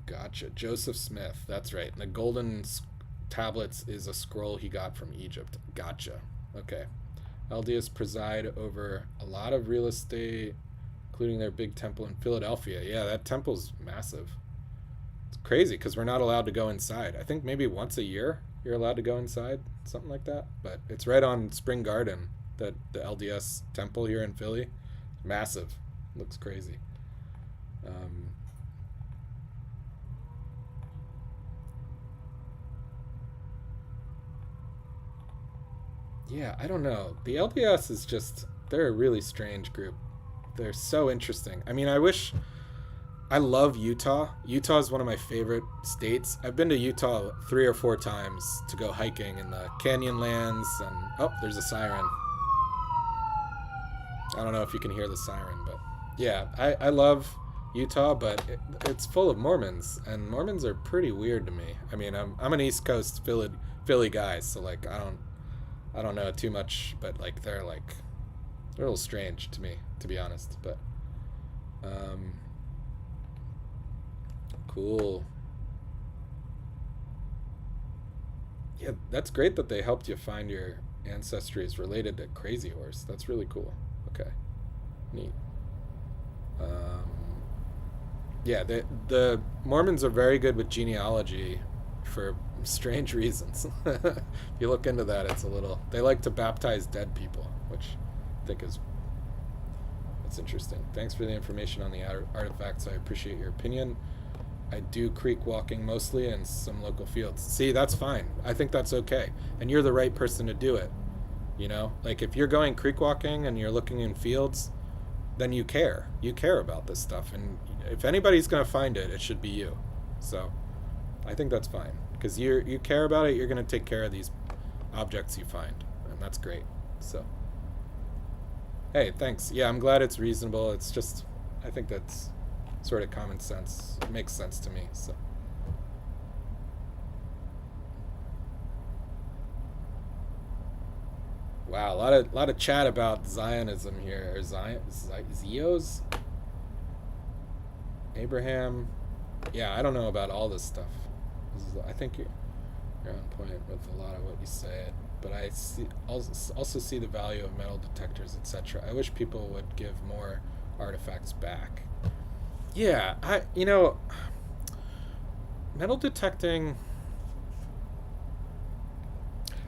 Gotcha. Joseph Smith. That's right. And the golden tablets is a scroll he got from Egypt. Gotcha. Okay. LDS preside over a lot of real estate, including their big temple in Philadelphia. Yeah, that temple's massive. It's crazy because we're not allowed to go inside. I think maybe once a year you're allowed to go inside, something like that. But it's right on Spring Garden, the LDS temple here in Philly. Massive. Looks crazy. Yeah, I don't know. The LDS they're a really strange group. They're so interesting. I mean, I wish I love Utah. Utah is one of my favorite states. I've been to Utah 3 or 4 times to go hiking in the Canyonlands, and oh, there's a siren. I don't know if you can hear the siren, but yeah, I love Utah, but it's full of Mormons, and Mormons are pretty weird to me. I mean, I'm an East Coast Philly guy, so like I don't know too much, but like they're a little strange to me, to be honest. But um, cool. Yeah, that's great that they helped you find your ancestry is related to Crazy Horse. That's really cool. Okay, neat. Um, yeah, the Mormons are very good with genealogy for strange reasons. If you look into that, it's a little. They like to baptize dead people, which I think is that's interesting. Thanks for the information on the artifacts. I appreciate your opinion. I do creek walking mostly in some local fields. See, that's fine. I think that's okay. And you're the right person to do it. You know? Like if you're going creek walking and you're looking in fields, then you care. You care about this stuff. And if anybody's going to find it, it should be you. So I think that's fine. Because you care about it, you're going to take care of these objects you find. And that's great. So, hey, thanks. Yeah, I'm glad it's reasonable. It's just, I think that's sort of common sense. It makes sense to me. So. Wow, a lot of chat about Zionism here. Or Zios? Abraham. Yeah, I don't know about all this stuff. I think you're on point with a lot of what you said, but I also see the value of metal detectors, etc. I wish people would give more artifacts back. Yeah, metal detecting.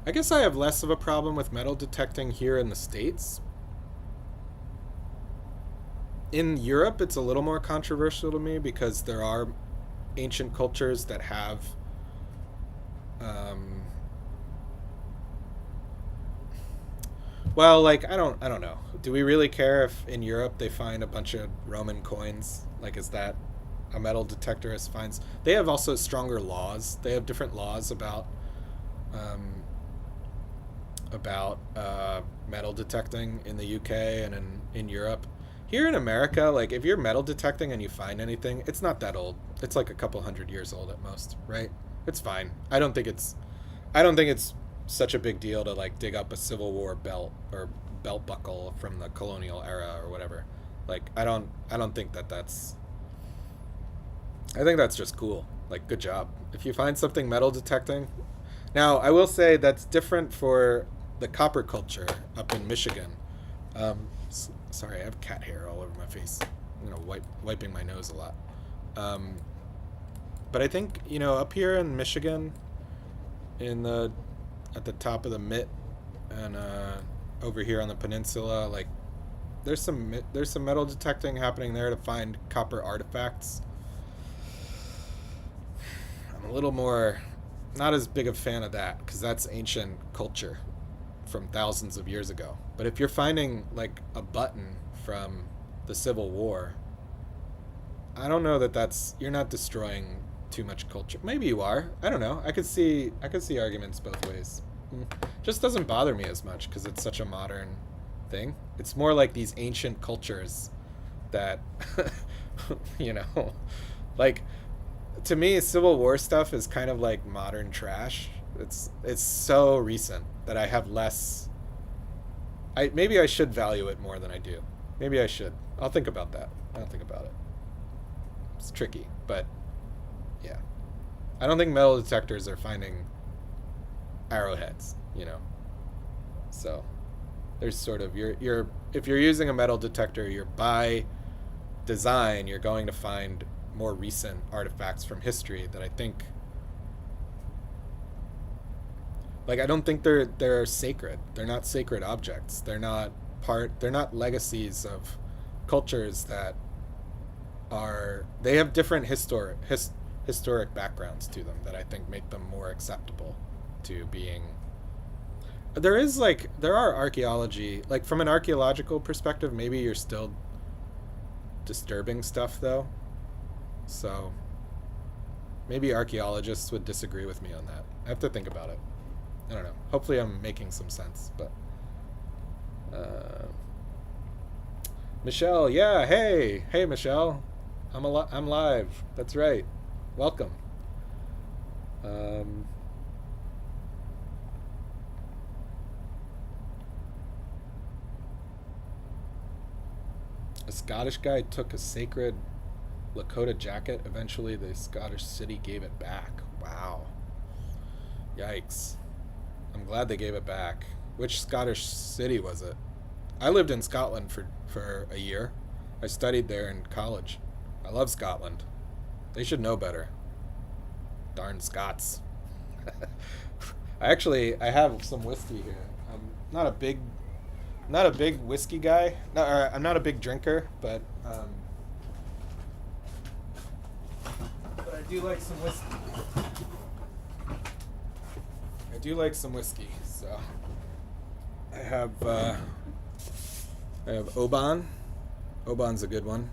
I guess I have less of a problem with metal detecting here in the States. In Europe, it's a little more controversial to me because there are ancient cultures that have well, like I don't know. Do we really care if in Europe they find a bunch of Roman coins? Like is that a metal detectorist finds? They have also stronger laws. They have different laws um, about metal detecting in the UK and in Europe. Here in America, like if you're metal detecting and you find anything, it's not that old. It's like a couple 100 years old at most, right? It's fine. I don't think it's such a big deal to like dig up a Civil War belt or belt buckle from the colonial era or whatever. Like I don't think that's I think that's just cool. Like good job. If you find something metal detecting. Now, I will say that's different for the copper culture up in Michigan. Sorry, I have cat hair all over my face. I'm wiping my nose a lot. But I think up here in Michigan, at the top of the Mitt, and over here on the peninsula, like there's some metal detecting happening there to find copper artifacts. I'm a little more not as big a fan of that because that's ancient culture from thousands of years ago. But if you're finding like a button from the Civil War, I don't know that's you're not destroying too much culture. Maybe you are. I don't know. I could see arguments both ways. Just doesn't bother me as much because it's such a modern thing. It's more like these ancient cultures that like to me Civil War stuff is kind of like modern trash. It's so recent that I have less. Maybe I should value it more than I do. Maybe I should. I'll think about that. I'll think about it. It's tricky, but yeah. I don't think metal detectors are finding arrowheads, So there's sort of you're if you're using a metal detector, you're by design you're going to find more recent artifacts from history that I think like I don't think they're sacred. They're not sacred objects. They're not legacies of cultures that they have different historic backgrounds to them that I think make them more acceptable to being. There are archaeology, like from an archaeological perspective, maybe you're still disturbing stuff though. So maybe archaeologists would disagree with me on that. I have to think about it. I don't know. Hopefully I'm making some sense. But Michelle, yeah, hey Michelle, I'm live. That's right. Welcome. Um, a Scottish guy took a sacred Lakota jacket. Eventually, the Scottish city gave it back. Wow. Yikes. I'm glad they gave it back. Which Scottish city was it? I lived in Scotland for a year. I studied there in college. I love Scotland. They should know better. Darn Scots. I have some whiskey here. I'm not a big whiskey guy. No, I'm not a big drinker, but I do like some whiskey. I do like some whiskey, so I have Oban. Oban's a good one.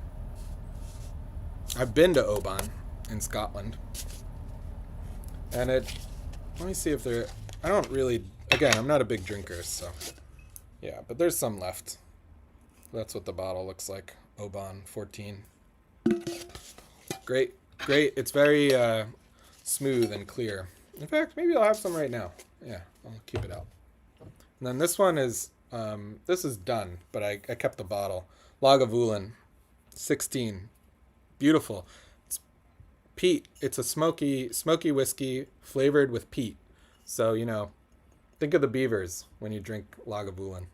I've been to Oban in Scotland, and let me see if there. I don't really. Again, I'm not a big drinker, so yeah. But there's some left. That's what the bottle looks like. Oban 14. Great. It's very smooth and clear. In fact, maybe I'll have some right now. Yeah, I'll keep it out. And then this one is this is done, but I kept the bottle. Lagavulin, 16. Beautiful. It's peat. It's a smoky whiskey flavored with peat. So, think of the beavers when you drink Lagavulin.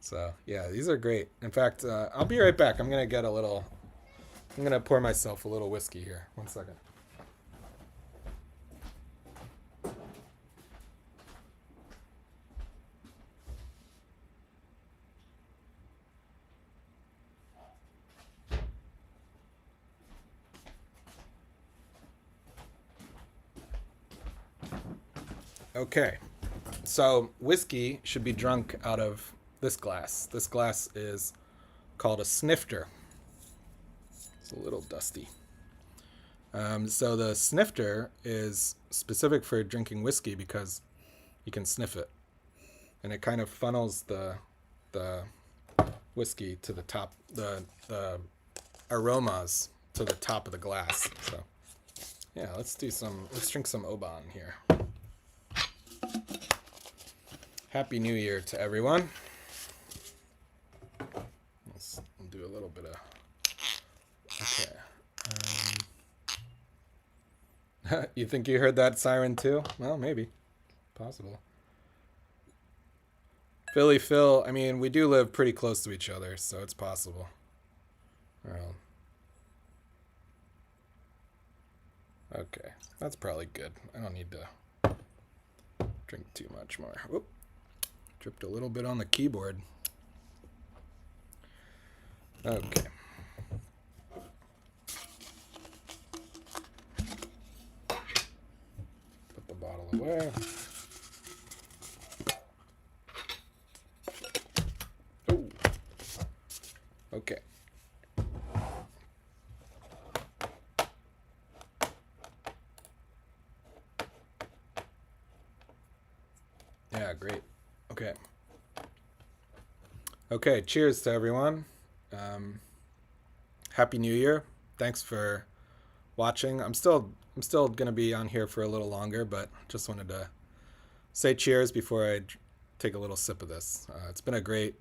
So, yeah, these are great. In fact, I'll be right back. I'm going to pour myself a little whiskey here. 1 second. Okay, so whiskey should be drunk out of this glass. This glass is called a snifter. It's a little dusty. So the snifter is specific for drinking whiskey because you can sniff it, and it kind of funnels the whiskey to the top, the aromas to the top of the glass. So yeah, let's drink some Oban here. Happy New Year to everyone. Let's do a little bit of... Okay. You think you heard that siren too? Well, maybe. Possible. Philly Phil, I mean, we do live pretty close to each other, so it's possible. Well, okay, that's probably good. I don't need to drink too much more. Whoop. Dripped a little bit on the keyboard. Okay. Put the bottle away. Ooh. Okay. Yeah, great. Okay. Okay, cheers to everyone. Happy New Year. Thanks for watching. I'm still going to be on here for a little longer, but just wanted to say cheers before I take a little sip of this. It's been a great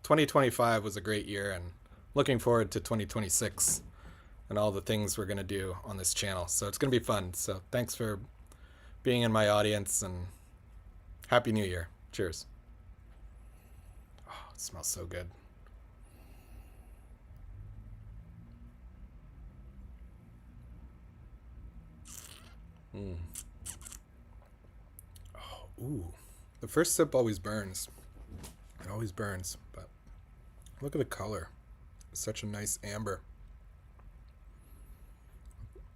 2025 was a great year, and looking forward to 2026 and all the things we're going to do on this channel. So it's going to be fun. So thanks for being in my audience, and Happy New Year. Cheers. Oh, it smells so good. Oh, ooh. The first sip always burns. It always burns, but look at the color. It's such a nice amber.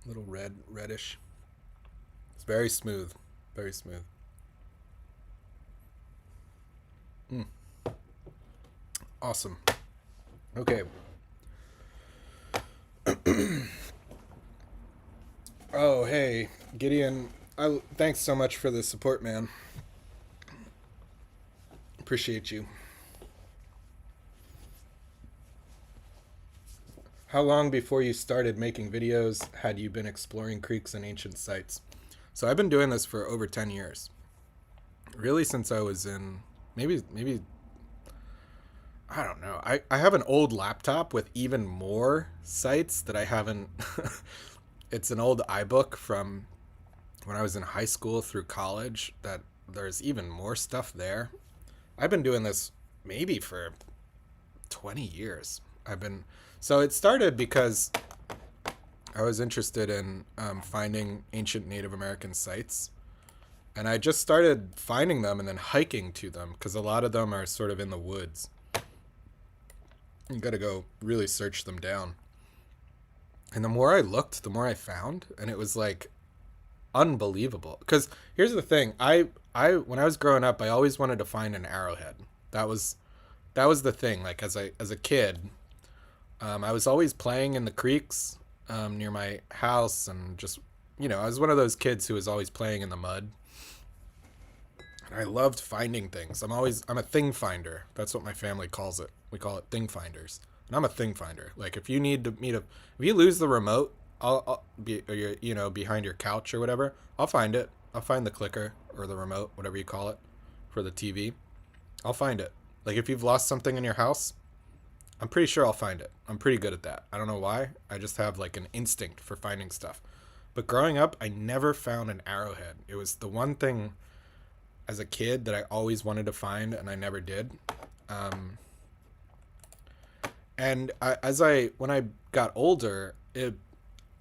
Little reddish. It's very smooth. Very smooth. Awesome. Okay. Oh, hey, Gideon. Thanks so much for the support, man. Appreciate you. How long before you started making videos had you been exploring creeks and ancient sites? So I've been doing this for over 10 years. Really since I was in maybe I don't know. I have an old laptop with even more sites that I haven't it's an old iBook from when I was in high school through college that there's even more stuff there. I've been doing this maybe for 20 years. I've been so it started because I was interested in finding ancient Native American sites, and I just started finding them and then hiking to them because a lot of them are sort of in the woods. You got to go really search them down. And the more I looked, the more I found, and it was like unbelievable. Because here's the thing, I when I was growing up, I always wanted to find an arrowhead. That was the thing. Like as a kid, I was always playing in the creeks near my house, and just I was one of those kids who was always playing in the mud. And I loved finding things. I'm a thing finder. That's what my family calls it. We call it thing finders. And I'm a thing finder. Like if you need to if you lose the remote, I'll be or you're, behind your couch or whatever, I'll find it. I'll find the clicker or the remote, whatever you call it, for the TV. I'll find it. Like if you've lost something in your house, I'm pretty sure I'll find it. I'm pretty good at that. I don't know why. I just have like an instinct for finding stuff. But growing up, I never found an arrowhead. It was the one thing as a kid that I always wanted to find, and I never did. And when I got older,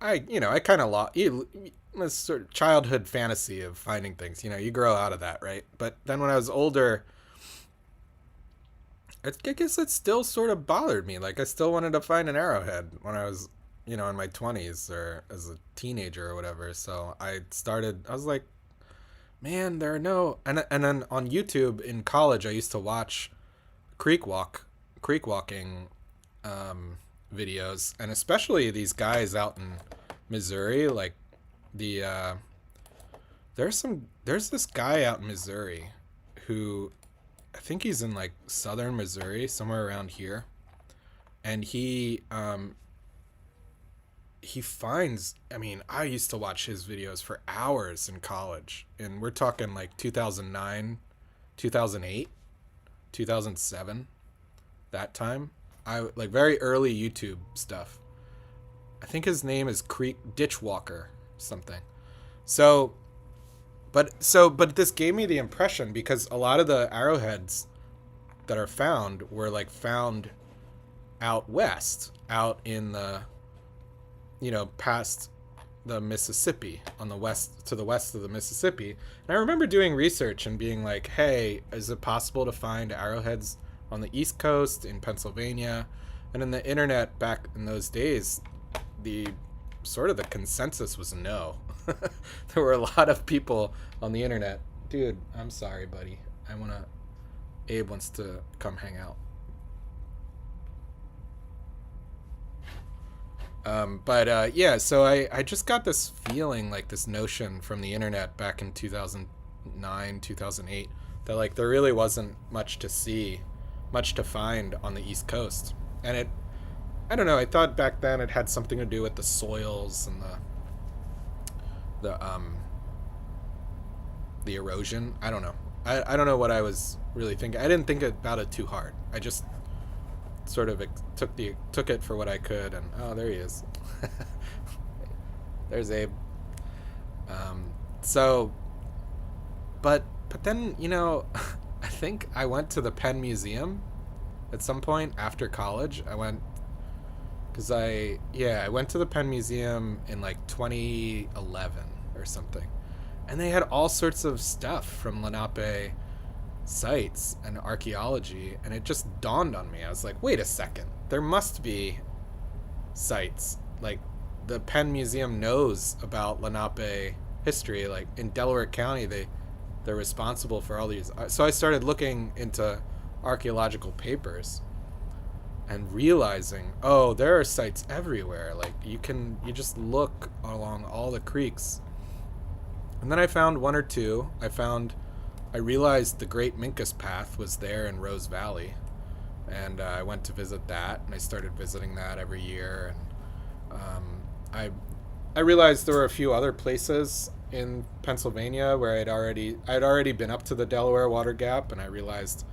I kind of lost this sort of childhood fantasy of finding things. You grow out of that, right? But then when I was older, I guess it still sort of bothered me. Like I still wanted to find an arrowhead when I was, in my 20s or as a teenager or whatever. So I was like, man, there are no. And then on YouTube in college, I used to watch creek walking videos, and especially these guys out in Missouri. Like the there's this guy out in Missouri who I think he's in like southern Missouri, somewhere around here, and he finds, I mean, I used to watch his videos for hours in college, and we're talking like 2009, 2008, 2007, that time. I like very early YouTube stuff. I think his name is Creek Ditchwalker something. So but this gave me the impression, because a lot of the arrowheads that are found were like found out west, out in the past the Mississippi, on the west, to the west of the Mississippi. And I remember doing research and being like, hey, is it possible to find arrowheads on the East Coast, in Pennsylvania? And in the internet back in those days, the consensus was no. There were a lot of people on the internet. Dude, I'm sorry, buddy. Abe wants to come hang out. Yeah, so I just got this feeling, like this notion from the internet back in 2009, 2008, that like there really wasn't much to see, much to find on the East Coast. And I don't know, I thought back then it had something to do with the soils and the erosion. I don't know. I don't know what I was really thinking. I didn't think about it too hard. I just sort of took it for what I could, and oh, there he is. There's Abe. But then I think I went to the Penn Museum at some point after college. I went to the Penn Museum in like 2011 or something, and they had all sorts of stuff from Lenape sites and archaeology, and it just dawned on me. I was like, wait a second, there must be sites. Like the Penn Museum knows about Lenape history. Like in Delaware County, they're responsible for all these. So I started looking into archaeological papers, and realizing, oh, there are sites everywhere. Like you just look along all the creeks. And then I found one or two. I realized the Great Minkus Path was there in Rose Valley, and I went to visit that, and I started visiting that every year. And I realized there were a few other places in Pennsylvania where I'd already been up to the Delaware Water Gap, and I realized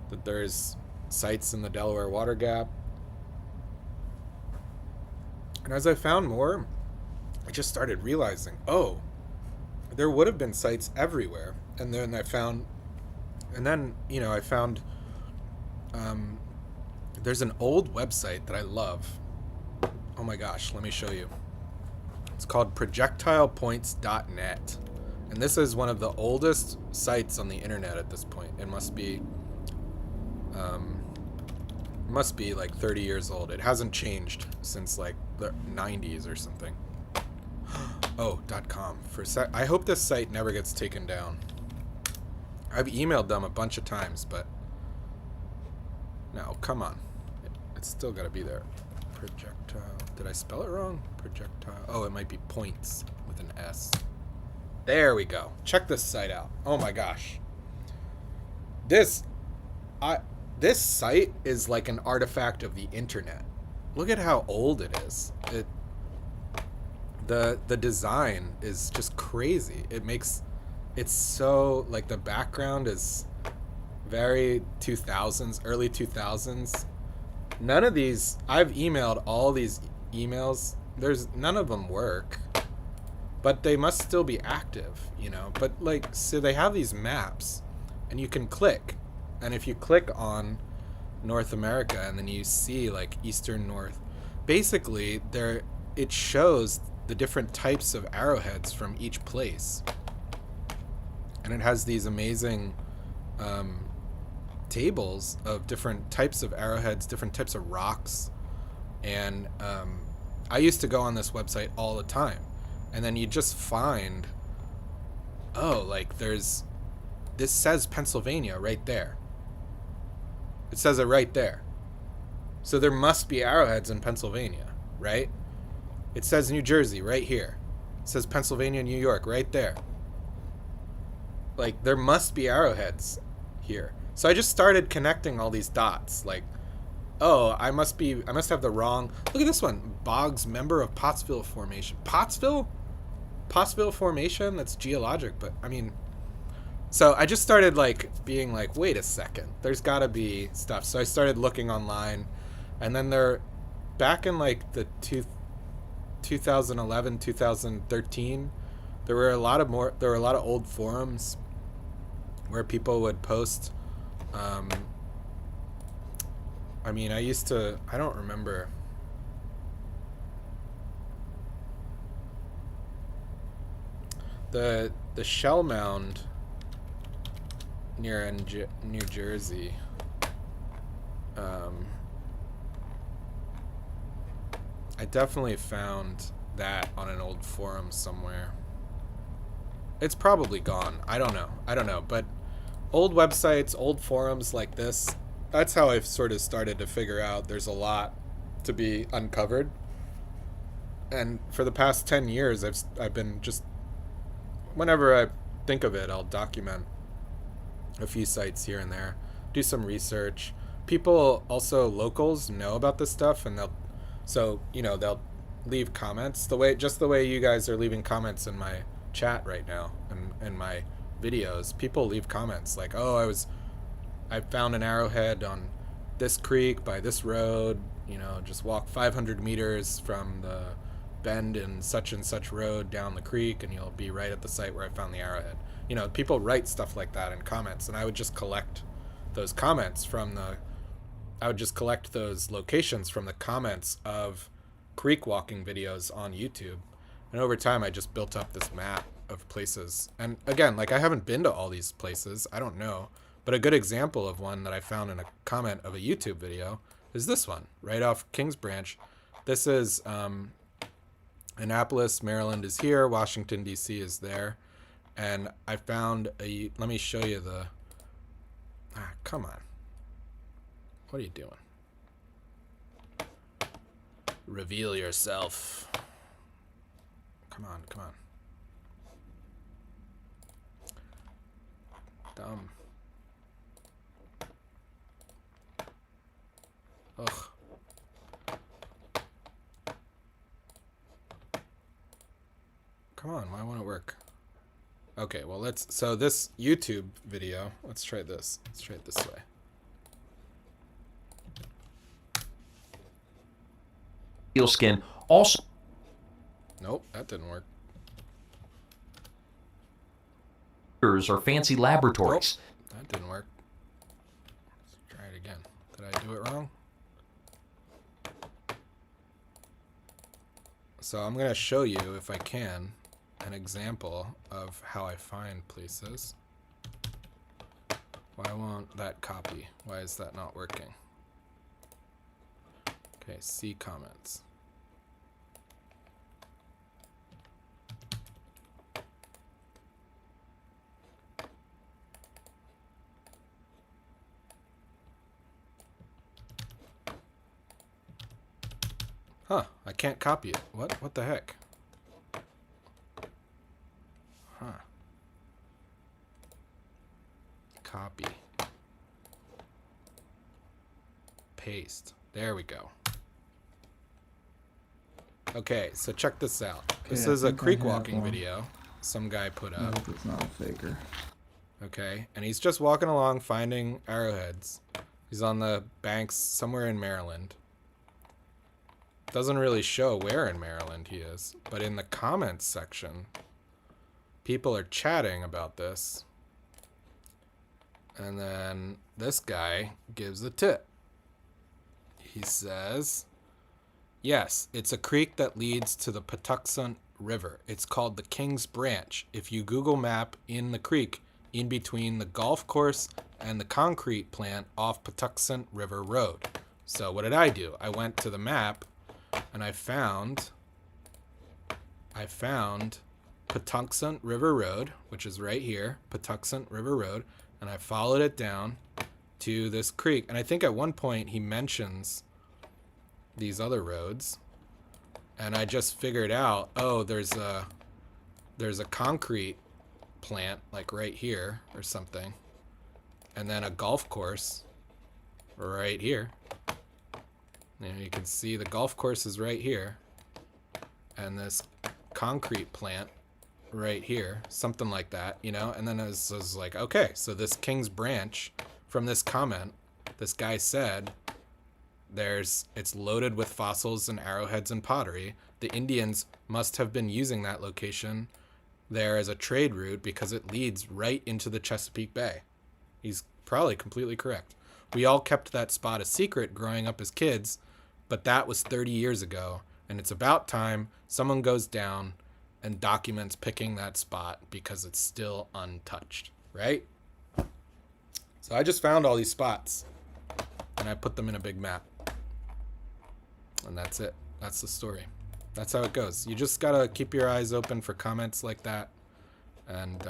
that there's sites in the Delaware Water Gap. And as I found more, I just started realizing, oh, there would have been sites everywhere. And then I found, there's an old website that I love. Oh my gosh, let me show you. It's called projectilepoints.net. And this is one of the oldest sites on the internet at this point. It must be like 30 years old. It hasn't changed since like the 90s or something. Oh, .com. I hope this site never gets taken down. I've emailed them a bunch of times, but no, come on. It's still got to be there. Projectile. Did I spell it wrong? Projectile. Oh, it might be points with an S. There we go. Check this site out. Oh my gosh. This site is like an artifact of the internet. Look at how old it is. The design is just crazy. It's so, like, the background is very 2000s, early 2000s. None of these, I've emailed all these emails. None of them work, but they must still be active, But like, so they have these maps, and you can click, and if you click on North America, and then you see like Eastern North, basically it shows the different types of arrowheads from each place, and it has these amazing tables of different types of arrowheads, different types of rocks. And I used to go on this website all the time, and then you just find, oh, like this says Pennsylvania right there. It says it right there. So there must be arrowheads in Pennsylvania, right? It says New Jersey right here. It says Pennsylvania, New York right there. Like, there must be arrowheads here. So I just started connecting all these dots. Like, oh, I must have the wrong. Look at this one. Boggs, member of Pottsville Formation. Pottsville Formation? That's geologic, but I mean. So I just started like being like, wait a second, there's got to be stuff. So I started looking online, and then back in like the 2011, 2013, there were a lot of old forums where people would post. I mean, I don't remember. The shell mound near New Jersey. I definitely found that on an old forum somewhere. It's probably gone. I don't know. But old websites, old forums like this, that's how I've sort of started to figure out there's a lot to be uncovered. And for the past 10 years, I've been just, whenever I think of it, I'll document a few sites here and there, do some research. People, also locals, know about this stuff, and they'll leave comments the way you guys are leaving comments in my chat right now and in my videos. People leave comments like, oh, I found an arrowhead on this creek by this road, just walk 500 meters from the bend in such and such road down the creek, and you'll be right at the site where I found the arrowhead. People write stuff like that in comments, and I would just collect those comments those locations from the comments of creek walking videos on YouTube. And over time, I just built up this map of places. And again, like, I haven't been to all these places. I don't know. But a good example of one that I found in a comment of a YouTube video is this one, right off Kings Branch. This is Annapolis, Maryland is here. Washington, D.C. is there. And I found let me show you come on. What are you doing? Reveal yourself. Come on, come on. Dumb. Ugh. Come on, why won't it work? Okay, well so this YouTube video, let's try this. Let's try it this way. Eel skin also. Nope, that didn't work. Or fancy laboratories. Nope, that didn't work. Let's try it again. Did I do it wrong? So I'm going to show you, if I can, an example of how I find places. Why won't that copy? Why is that not working? Okay, see comments. Huh, I can't copy it. What the heck? Huh. Copy. Paste. There we go. Okay, so check this out. Okay, this is a creek walking video some guy put up. No, it's not a faker. Okay, and he's just walking along finding arrowheads. He's on the banks somewhere in Maryland. Doesn't really show where in Maryland he is, but in the comments section, people are chatting about this. And then this guy gives a tip. He says, yes, it's a creek that leads to the Patuxent River. It's called the King's Branch. If you Google map in the creek, in between the golf course and the concrete plant off Patuxent River Road. So what did I do? I went to the map and I found Patuxent River Road, which is right here, Patuxent River Road, and I followed it down to this creek. And I think at one point he mentions these other roads, and I just figured out, oh, there's a concrete plant like right here or something, and then a golf course right here. And you can see the golf course is right here, and this concrete plant right here, something like that, you know. And then I was like, okay, so this King's Branch, from this comment, this guy said it's loaded with fossils and arrowheads and pottery. The Indians must have been using that location there as a trade route because it leads right into the Chesapeake Bay. He's probably completely correct. We all kept that spot a secret growing up as kids, but that was 30 years ago, and it's about time someone goes down and documents picking that spot because it's still untouched, right? So I just found all these spots, and I put them in a big map. And that's it. That's the story. That's how it goes. You just gotta keep your eyes open for comments like that, and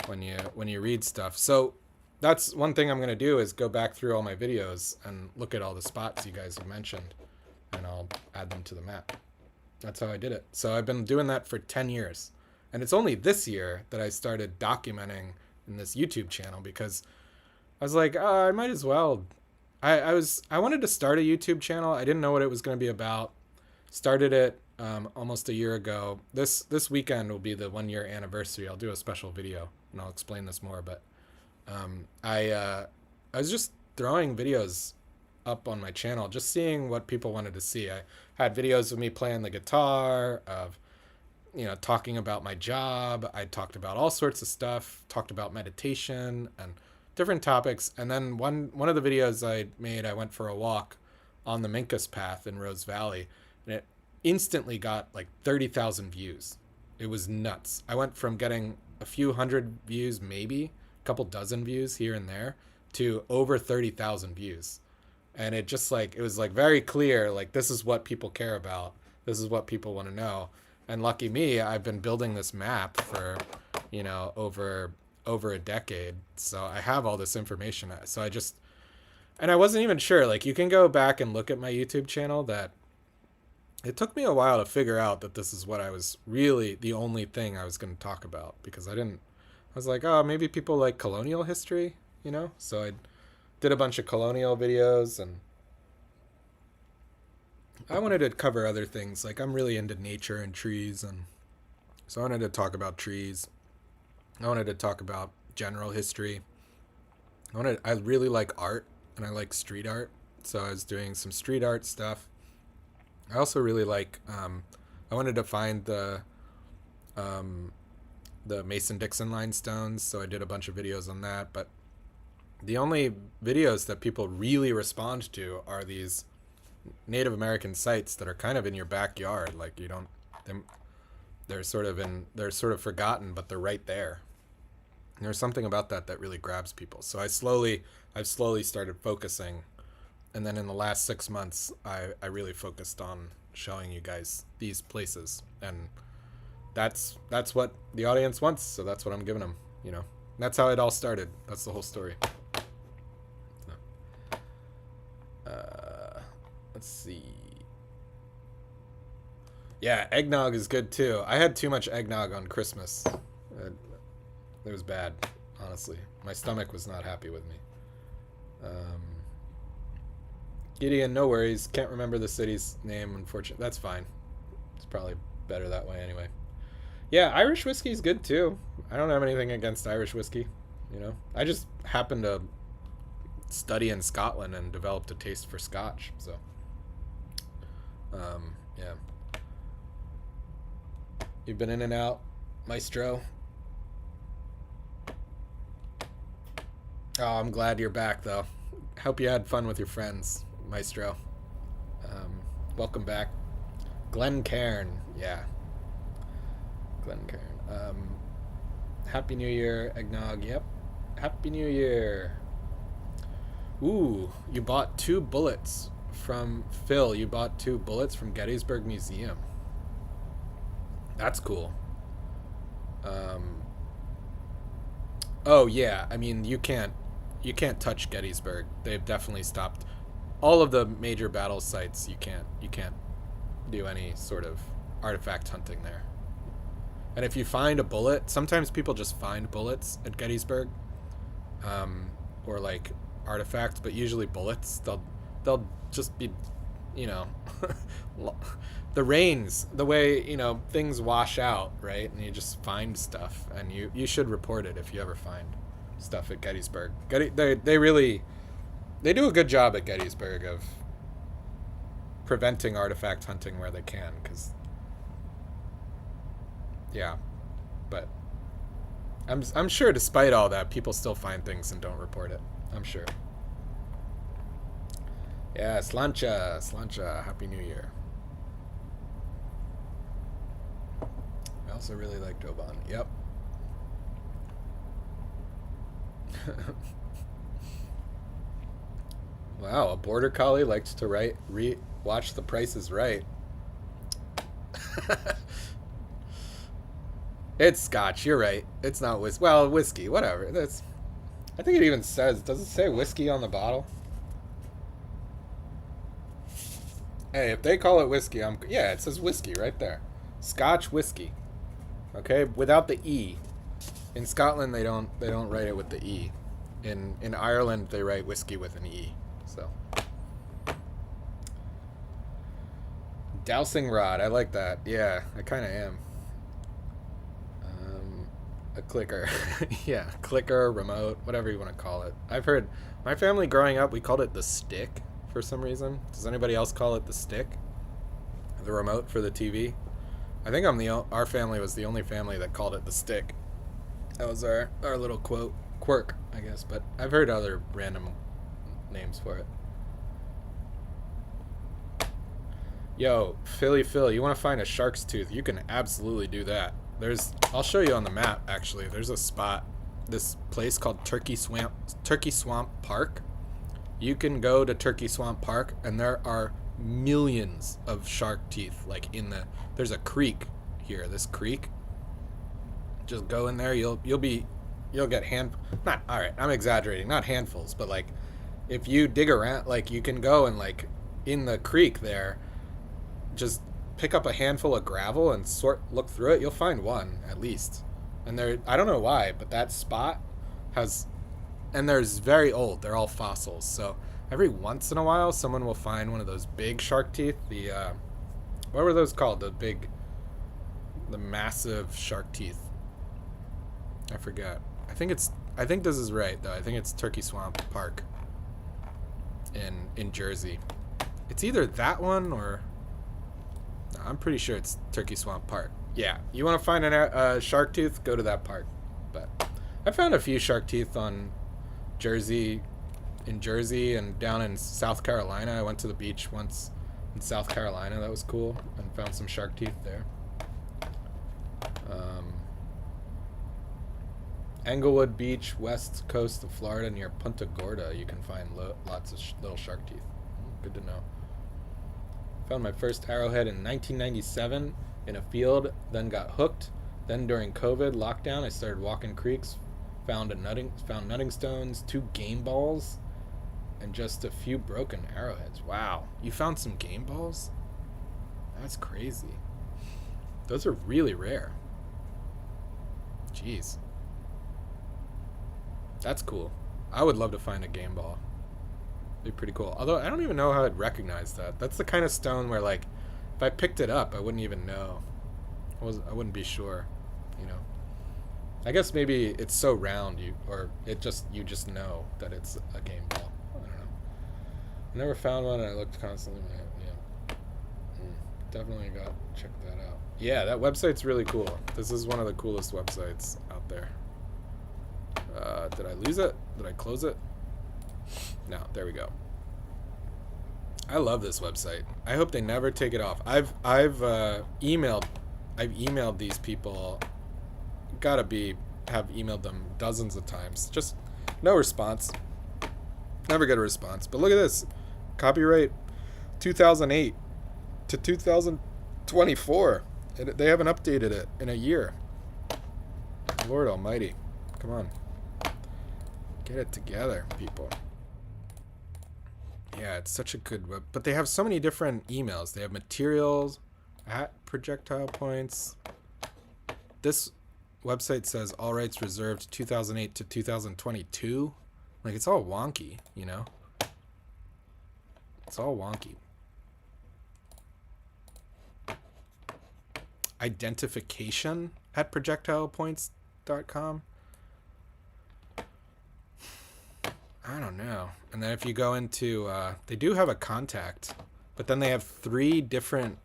when you read stuff. So that's one thing I'm going to do is go back through all my videos and look at all the spots you guys have mentioned, and I'll add them to the map. That's how I did it. So I've been doing that for 10 years. And it's only this year that I started documenting in this YouTube channel, because I was like, oh, I might as well. I wanted to start a YouTube channel. I didn't know what it was going to be about. Started it almost a year ago. This weekend will be the 1-year anniversary. I'll do a special video and I'll explain this more, but I was just throwing videos up on my channel, just seeing what people wanted to see. I had videos of me playing the guitar, of talking about my job. I talked about all sorts of stuff, talked about meditation and different topics. And then one of the videos I made, I went for a walk on the Minkus Path in Rose Valley, and it instantly got like 30,000 views. It was nuts. I went from getting a few hundred views, maybe a couple dozen views here and there, to over 30,000 views. And it just it was very clear, this is what people care about. This is what people want to know. And lucky me, I've been building this map for, over a decade. So I have all this information. And I wasn't even sure, you can go back and look at my YouTube channel that it took me a while to figure out that this is what I was really the only thing I was going to talk about, because I was like, oh, maybe people like colonial history, you know? So I did a bunch of colonial videos, and I wanted to cover other things. Like, I'm really into nature and trees, and so I wanted to talk about trees. I wanted to talk about general history. I really like art, and I like street art. So I was doing some street art stuff. I also really like. I wanted to find um, the Mason-Dixon limestones, so I did a bunch of videos on that. But the only videos that people really respond to are these Native American sites that are kind of in your backyard. Like, you don't, they're sort of forgotten, but they're right there. And there's something about that that really grabs people. So I've slowly started focusing, and then in the last 6 months, I really focused on showing you guys these places, and that's what the audience wants. So that's what I'm giving them. You know, that's how it all started. That's the whole story. Let's see. Yeah, eggnog is good too. I had too much eggnog on Christmas. It was bad, honestly. My stomach was not happy with me. Gideon, no worries. Can't remember the city's name, unfortunately. That's fine. It's probably better that way anyway. Yeah, Irish whiskey is good too. I don't have anything against Irish whiskey. You know, I just happened to study in Scotland and developed a taste for Scotch. So, yeah. You've been in and out, Maestro. Oh, I'm glad you're back, though. Hope you had fun with your friends, Maestro. Welcome back. Glen Cairn, yeah. Glen Cairn. Happy New Year, eggnog, yep. Happy New Year. Ooh, you bought 2 bullets from Phil. You bought 2 bullets from Gettysburg Museum. That's cool. Oh yeah, I mean you can't touch Gettysburg. They've definitely stopped all of the major battle sites. You can't do any sort of artifact hunting there. And if you find a bullet, sometimes people just find bullets at Gettysburg, or like artifacts, but usually bullets. They'll just be, you know, the rains, the way, you know, things wash out, right? And you just find stuff, and you should report it if you ever find stuff at Gettysburg. They really, they do a good job at Gettysburg of preventing artifact hunting where they can, because yeah, but I'm sure despite all that, people still find things and don't report it. I'm sure. Yeah, Slancha, Happy New Year. I also really like Joban. Yep. Wow, a border collie likes to watch The Price is Right. It's Scotch. You're right. It's not whiskey. Well, whiskey. Whatever. I think it even says. Does it say whiskey on the bottle? Hey, if they call it whiskey, yeah. It says whiskey right there. Scotch whiskey. Okay, without the e. In Scotland, they don't write it with the e. In Ireland, they write whiskey with an e. So. Dowsing rod. I like that. Yeah, I kind of am. A clicker. Yeah, clicker, remote, whatever you want to call it. I've heard, my family growing up, we called it the stick for some reason. Does anybody else call it the stick? The remote for the TV? I think our family was the only family that called it the stick. That was our little quirk, I guess, but I've heard other random names for it. Yo, Philly Phil, you want to find a shark's tooth? You can absolutely do that. I'll show you on the map, actually. There's a spot, this place called Turkey Swamp Park. You can go to Turkey Swamp Park, and there are millions of shark teeth. Like there's a creek here. This creek. Just go in there. You'll get not, all right, I'm exaggerating. Not handfuls, but like, if you dig around, like you can go and like in the creek there, just pick up a handful of gravel and look through it, you'll find one at least. And I don't know why, but that spot has, and there's very old. They're all fossils. So every once in a while, someone will find one of those big shark teeth. What were those called? The massive shark teeth. I forgot. I think this is right though. I think it's Turkey Swamp Park in Jersey. It's either that one or no, I'm pretty sure it's Turkey Swamp Park. Yeah, you want to find a shark tooth? Go to that park. But I found a few shark teeth in Jersey and down in South Carolina. I went to the beach once in South Carolina. That was cool, and found some shark teeth there. Englewood Beach, west coast of Florida, near Punta Gorda, you can find lots of little shark teeth. Good to know. Found my first arrowhead in 1997 in a field, then got hooked. Then during COVID lockdown, I started walking creeks, found nutting stones, 2 game balls, and just a few broken arrowheads. Wow, you found some game balls? That's crazy. Those are really rare. Jeez. That's cool. I would love to find a game ball. It'd be pretty cool. Although I don't even know how I'd recognize that. That's the kind of stone where, like, if I picked it up, I wouldn't even know. I wouldn't be sure, you know. I guess maybe it's so round you just know that it's a game ball. I don't know. I never found one, and I looked constantly. Yeah. Definitely got to check that out. Yeah, that website's really cool. This is one of the coolest websites out there. Did I lose it? Did I close it? No, there we go. I love this website. I hope they never take it off. I've emailed these people. Have emailed them dozens of times. Just no response. Never get a response. But look at this. Copyright 2008 to 2024. They haven't updated it in a year. Lord almighty. Come on. Get it together, people. Yeah, it's such a good web. But they have so many different emails. They have materials at projectile points. This website says all rights reserved 2008 to 2022. Like, it's all wonky, you know? It's all wonky. Identification at projectilepoints.com. I don't know. And then if you go into, they do have a contact, but then they have 3 different,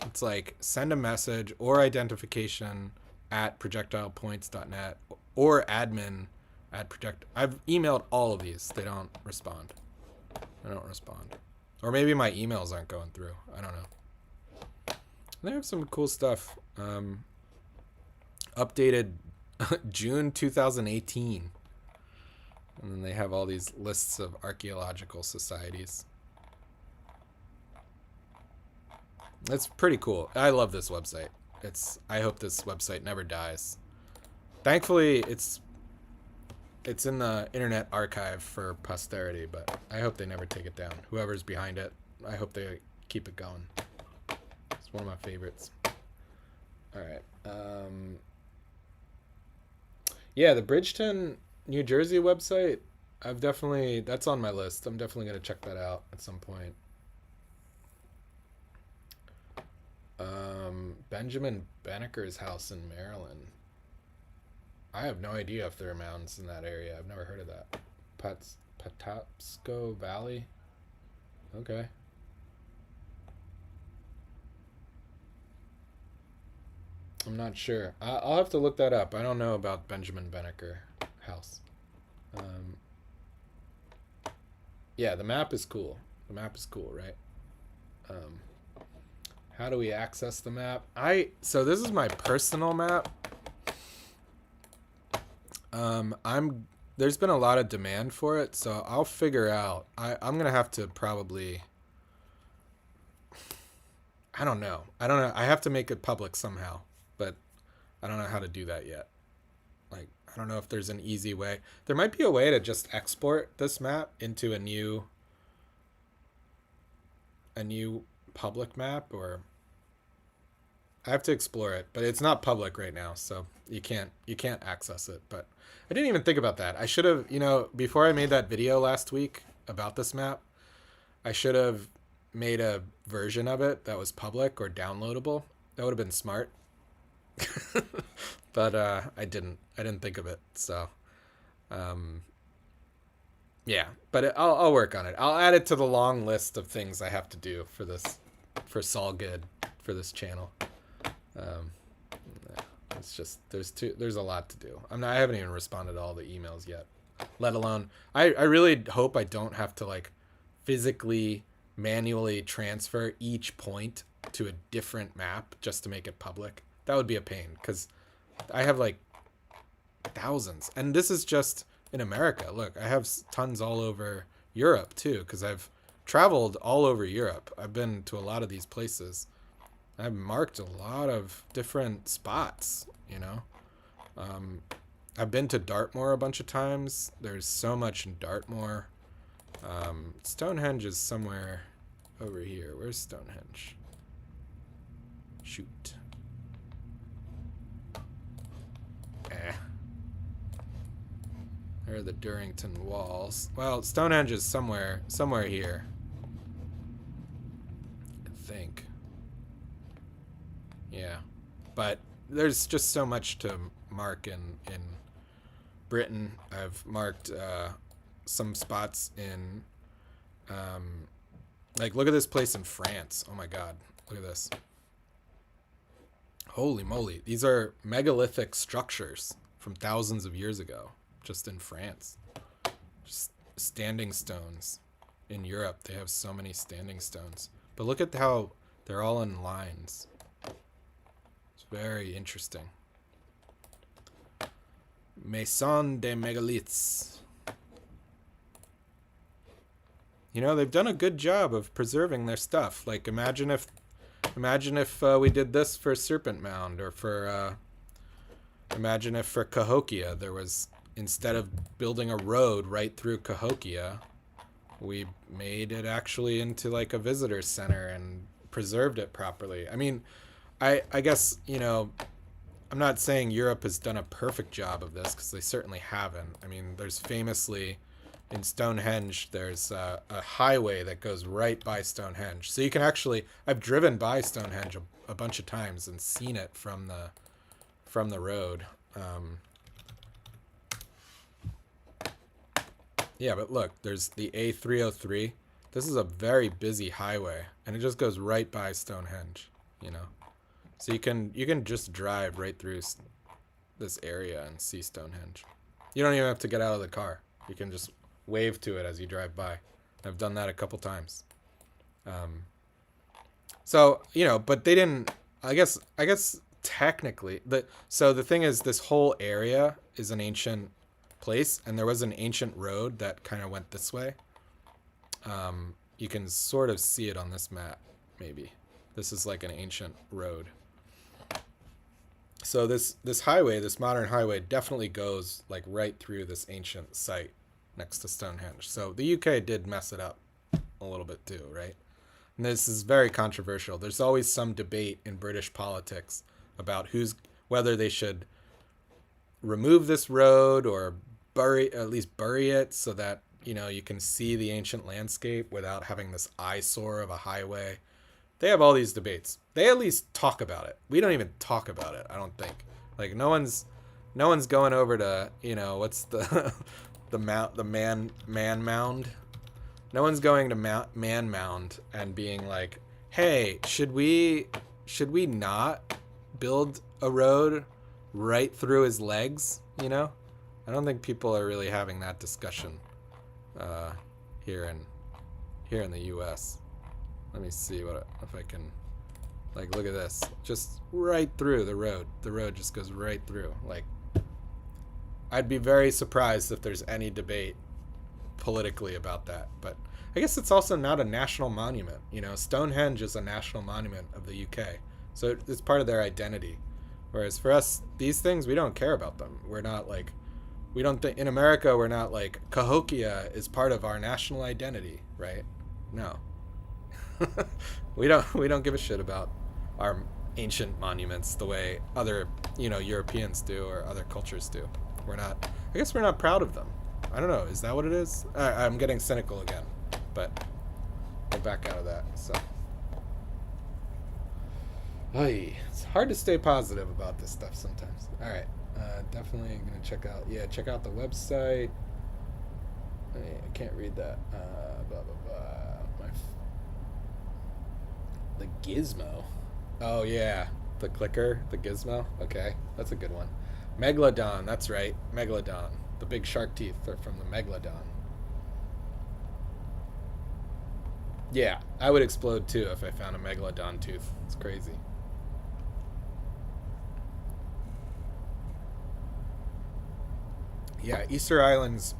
it's like send a message or identification at projectilepoints.net or admin at I've emailed all of these. They don't respond. Or maybe my emails aren't going through. I don't know. They have some cool stuff. Updated June 2018. And then they have all these lists of archaeological societies. It's pretty cool. I love this website. I hope this website never dies. Thankfully, it's in the Internet Archive for posterity, but I hope they never take it down. Whoever's behind it, I hope they keep it going. It's one of my favorites. All right. Yeah, the Bridgeton, New Jersey website, that's on my list. I'm definitely going to check that out at some point. Benjamin Banneker's house in Maryland. I have no idea if there are mountains in that area. I've never heard of that. Patapsco Valley? Okay. I'm not sure. I'll have to look that up. I don't know about Benjamin Banneker house. Yeah, the map is cool. Right? How do we access the map? So this is my personal map. There's been a lot of demand for it, so I'll figure out. I'm gonna have to probably. I don't know. I have to make it public somehow, but I don't know how to do that yet. Like, I don't know if there's an easy way. There might be a way to just export this map into a new public map, or I have to explore it, but it's not public right now, so you can't access it. But I didn't even think about that. I should have, before I made that video last week about this map, I should have made a version of it that was public or downloadable. That would have been smart. But I didn't. I didn't think of it. So, yeah. But I'll work on it. I'll add it to the long list of things I have to do for Solguud, for this channel. It's just there's a lot to do. I haven't even responded to all the emails yet. Let alone I really hope I don't have to like physically manually transfer each point to a different map just to make it public. That would be a pain because I have like thousands, and this is just in America. Look, I have tons all over Europe too, because I've traveled all over Europe. I've been to a lot of these places. I've marked a lot of different spots, I've been to Dartmoor a bunch of times. There's so much in Dartmoor. Stonehenge is somewhere over here. Where's Stonehenge? Shoot. There are the Durrington walls. Well, Stonehenge is somewhere here, I think. Yeah, but there's just so much to mark in Britain. I've marked some spots in, like, look at this place in France. Oh my God, look at this. Holy moly, these are megalithic structures from thousands of years ago, just in France. Just standing stones. In Europe, they have so many standing stones. But look at how they're all in lines. It's very interesting. Maison des Mégalithes. They've done a good job of preserving their stuff. Like, imagine if we did this for Serpent Mound, or for imagine if for Cahokia there was, instead of building a road right through Cahokia, we made it actually into like a visitor center and preserved it properly. I mean, I guess, I'm not saying Europe has done a perfect job of this, because they certainly haven't. I mean, there's famously in Stonehenge, there's a highway that goes right by Stonehenge. So you can actually, I've driven by Stonehenge a bunch of times and seen it from the road. Yeah, but look, there's the A303. This is a very busy highway, and it just goes right by Stonehenge, So you can just drive right through this area and see Stonehenge. You don't even have to get out of the car. You can just wave to it as you drive by. I've done that a couple times. So, but they didn't, I guess technically, so the thing is, this whole area is an ancient place, and there was an ancient road that kind of went this way. You can sort of see it on this map, maybe. This is like an ancient road. So this highway, this modern highway, definitely goes like right through this ancient site next to Stonehenge. So the UK did mess it up a little bit too, right? And this is very controversial. There's always some debate in British politics about whether they should remove this road or at least bury it, so that you can see the ancient landscape without having this eyesore of a highway. They have all these debates. They at least talk about it. We don't even talk about it, I don't think. Like, no one's going over to, what's the the man mound. No one's going to man mound and being like, "Hey, should we not build a road right through his legs?" I don't think people are really having that discussion here in the U.S. Let me see if I can, like, look at this. Just right through the road. The road just goes right through. Like, I'd be very surprised if there's any debate politically about that. But I guess it's also not a national monument. Stonehenge is a national monument of the UK. So it's part of their identity. Whereas for us, these things, we don't care about them. We're not like, we don't think, in America, we're not like, Cahokia is part of our national identity, right? No. we don't give a shit about our ancient monuments the way other, Europeans do or other cultures do. I guess we're not proud of them. I don't know. Is that what it is? I'm getting cynical again, but we'll back out of that. So, it's hard to stay positive about this stuff sometimes. All right, definitely gonna check out the website. I can't read that. Blah blah blah. The gizmo. Oh yeah, the clicker, the gizmo. Okay, that's a good one. Megalodon. That's right, Megalodon. The big shark teeth are from the Megalodon. Yeah, I would explode too if I found a Megalodon tooth. It's crazy. Yeah, Easter Island's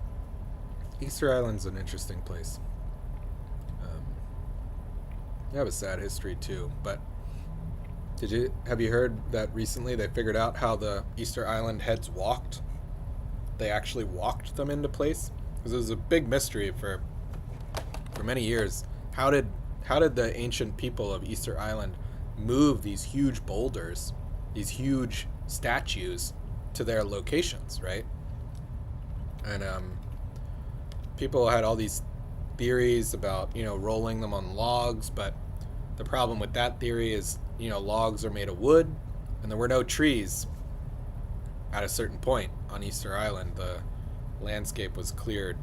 an interesting place. They have a sad history too, but have you heard that recently they figured out how the Easter Island heads walked? They actually walked them into place? Because it was a big mystery for many years. How did the ancient people of Easter Island move these huge boulders, these huge statues to their locations, right? And people had all these theories about, rolling them on logs, but the problem with that theory is, logs are made of wood, and there were no trees at a certain point on Easter Island. The landscape was cleared.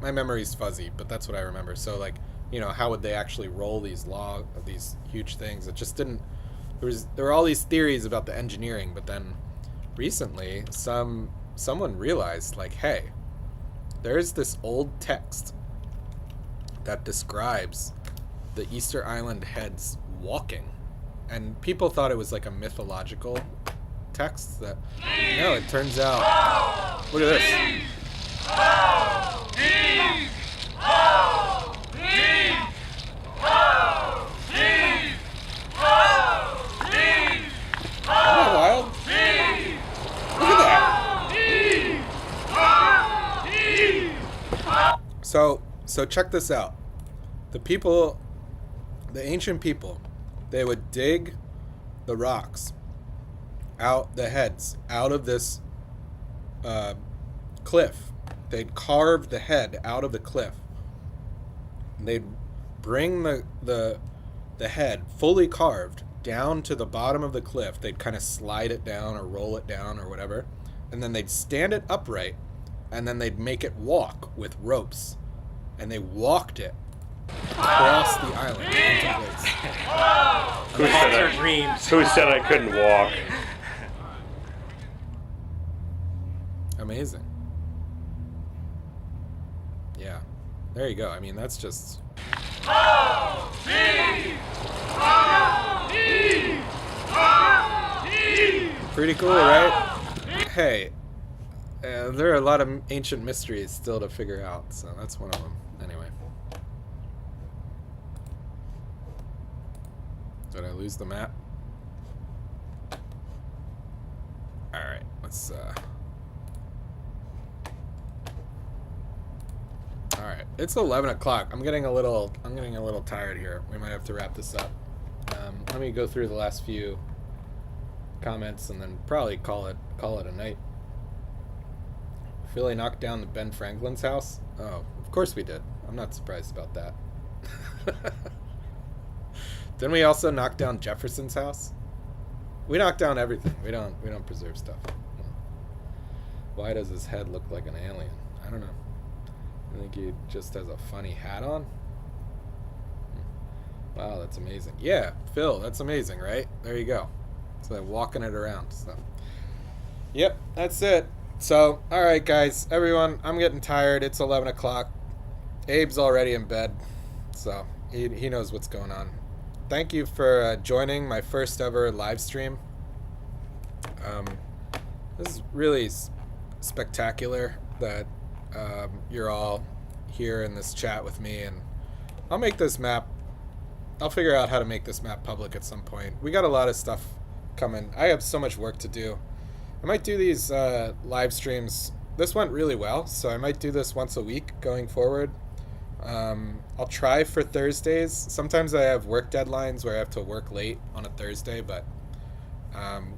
My memory's fuzzy, but that's what I remember. So, how would they actually roll these huge things? It just didn't. There were all these theories about the engineering, but then recently, someone realized, hey, there's this old text that describes the Easter Island heads walking, and people thought it was like a mythological text. That no, it turns out. Look at this. Wild? Look at that. So check this out. The ancient people, they would dig the rocks the heads out of this cliff. They'd carve the head out of the cliff. They'd bring the head fully carved down to the bottom of the cliff. They'd kind of slide it down or roll it down or whatever, and then they'd stand it upright, and then they'd make it walk with ropes, and they walked it across the island into place. Who said I couldn't walk? Amazing. Yeah, there you go. I mean, that's just pretty cool, right? Hey, there are a lot of ancient mysteries still to figure out, so that's one of them. Anyway. Did I lose the map? Alright, let's Alright, it's 11 o'clock. I'm getting a little tired here. We might have to wrap this up. Let me go through the last few comments and then probably call it a night. Philly knocked down the Ben Franklin's house? Oh, of course we did. I'm not surprised about that. Didn't we also knock down Jefferson's house? We knock down everything. We don't preserve stuff. Why does his head look like an alien? I don't know. I think he just has a funny hat on. Wow, that's amazing. Yeah, Phil, that's amazing, right? There you go. So they're walking it around. So, yep, that's it. So, all right, guys, everyone, I'm getting tired. It's 11 o'clock. Abe's already in bed, so he knows what's going on. Thank you for joining my first ever live stream. This is really spectacular that you're all here in this chat with me, and I'll figure out how to make this map public at some point. We got a lot of stuff coming. I have so much work to do. I might do these live streams. This went really well, so I might do this once a week going forward. I'll try for Thursdays. Sometimes I have work deadlines where I have to work late on a Thursday, but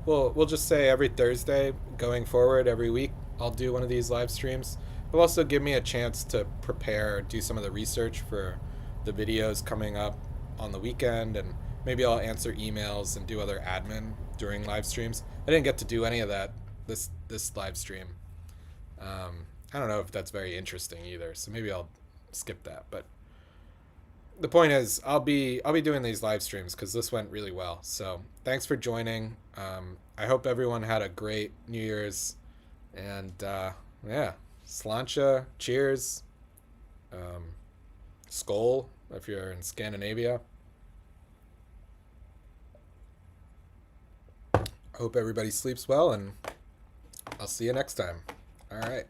we'll just say every Thursday going forward, every week, I'll do one of these live streams. It'll also give me a chance to prepare, do some of the research for the videos coming up on the weekend, and maybe I'll answer emails and do other admin during live streams. I didn't get to do any of that this live stream. I don't know if that's very interesting either, so maybe I'll skip that. But the point is, I'll be doing these live streams because this went really well. So thanks for joining. I hope everyone had a great New Year's, and yeah, sláinte, cheers, skål if you're in Scandinavia. I hope everybody sleeps well, and I'll see you next time. All right.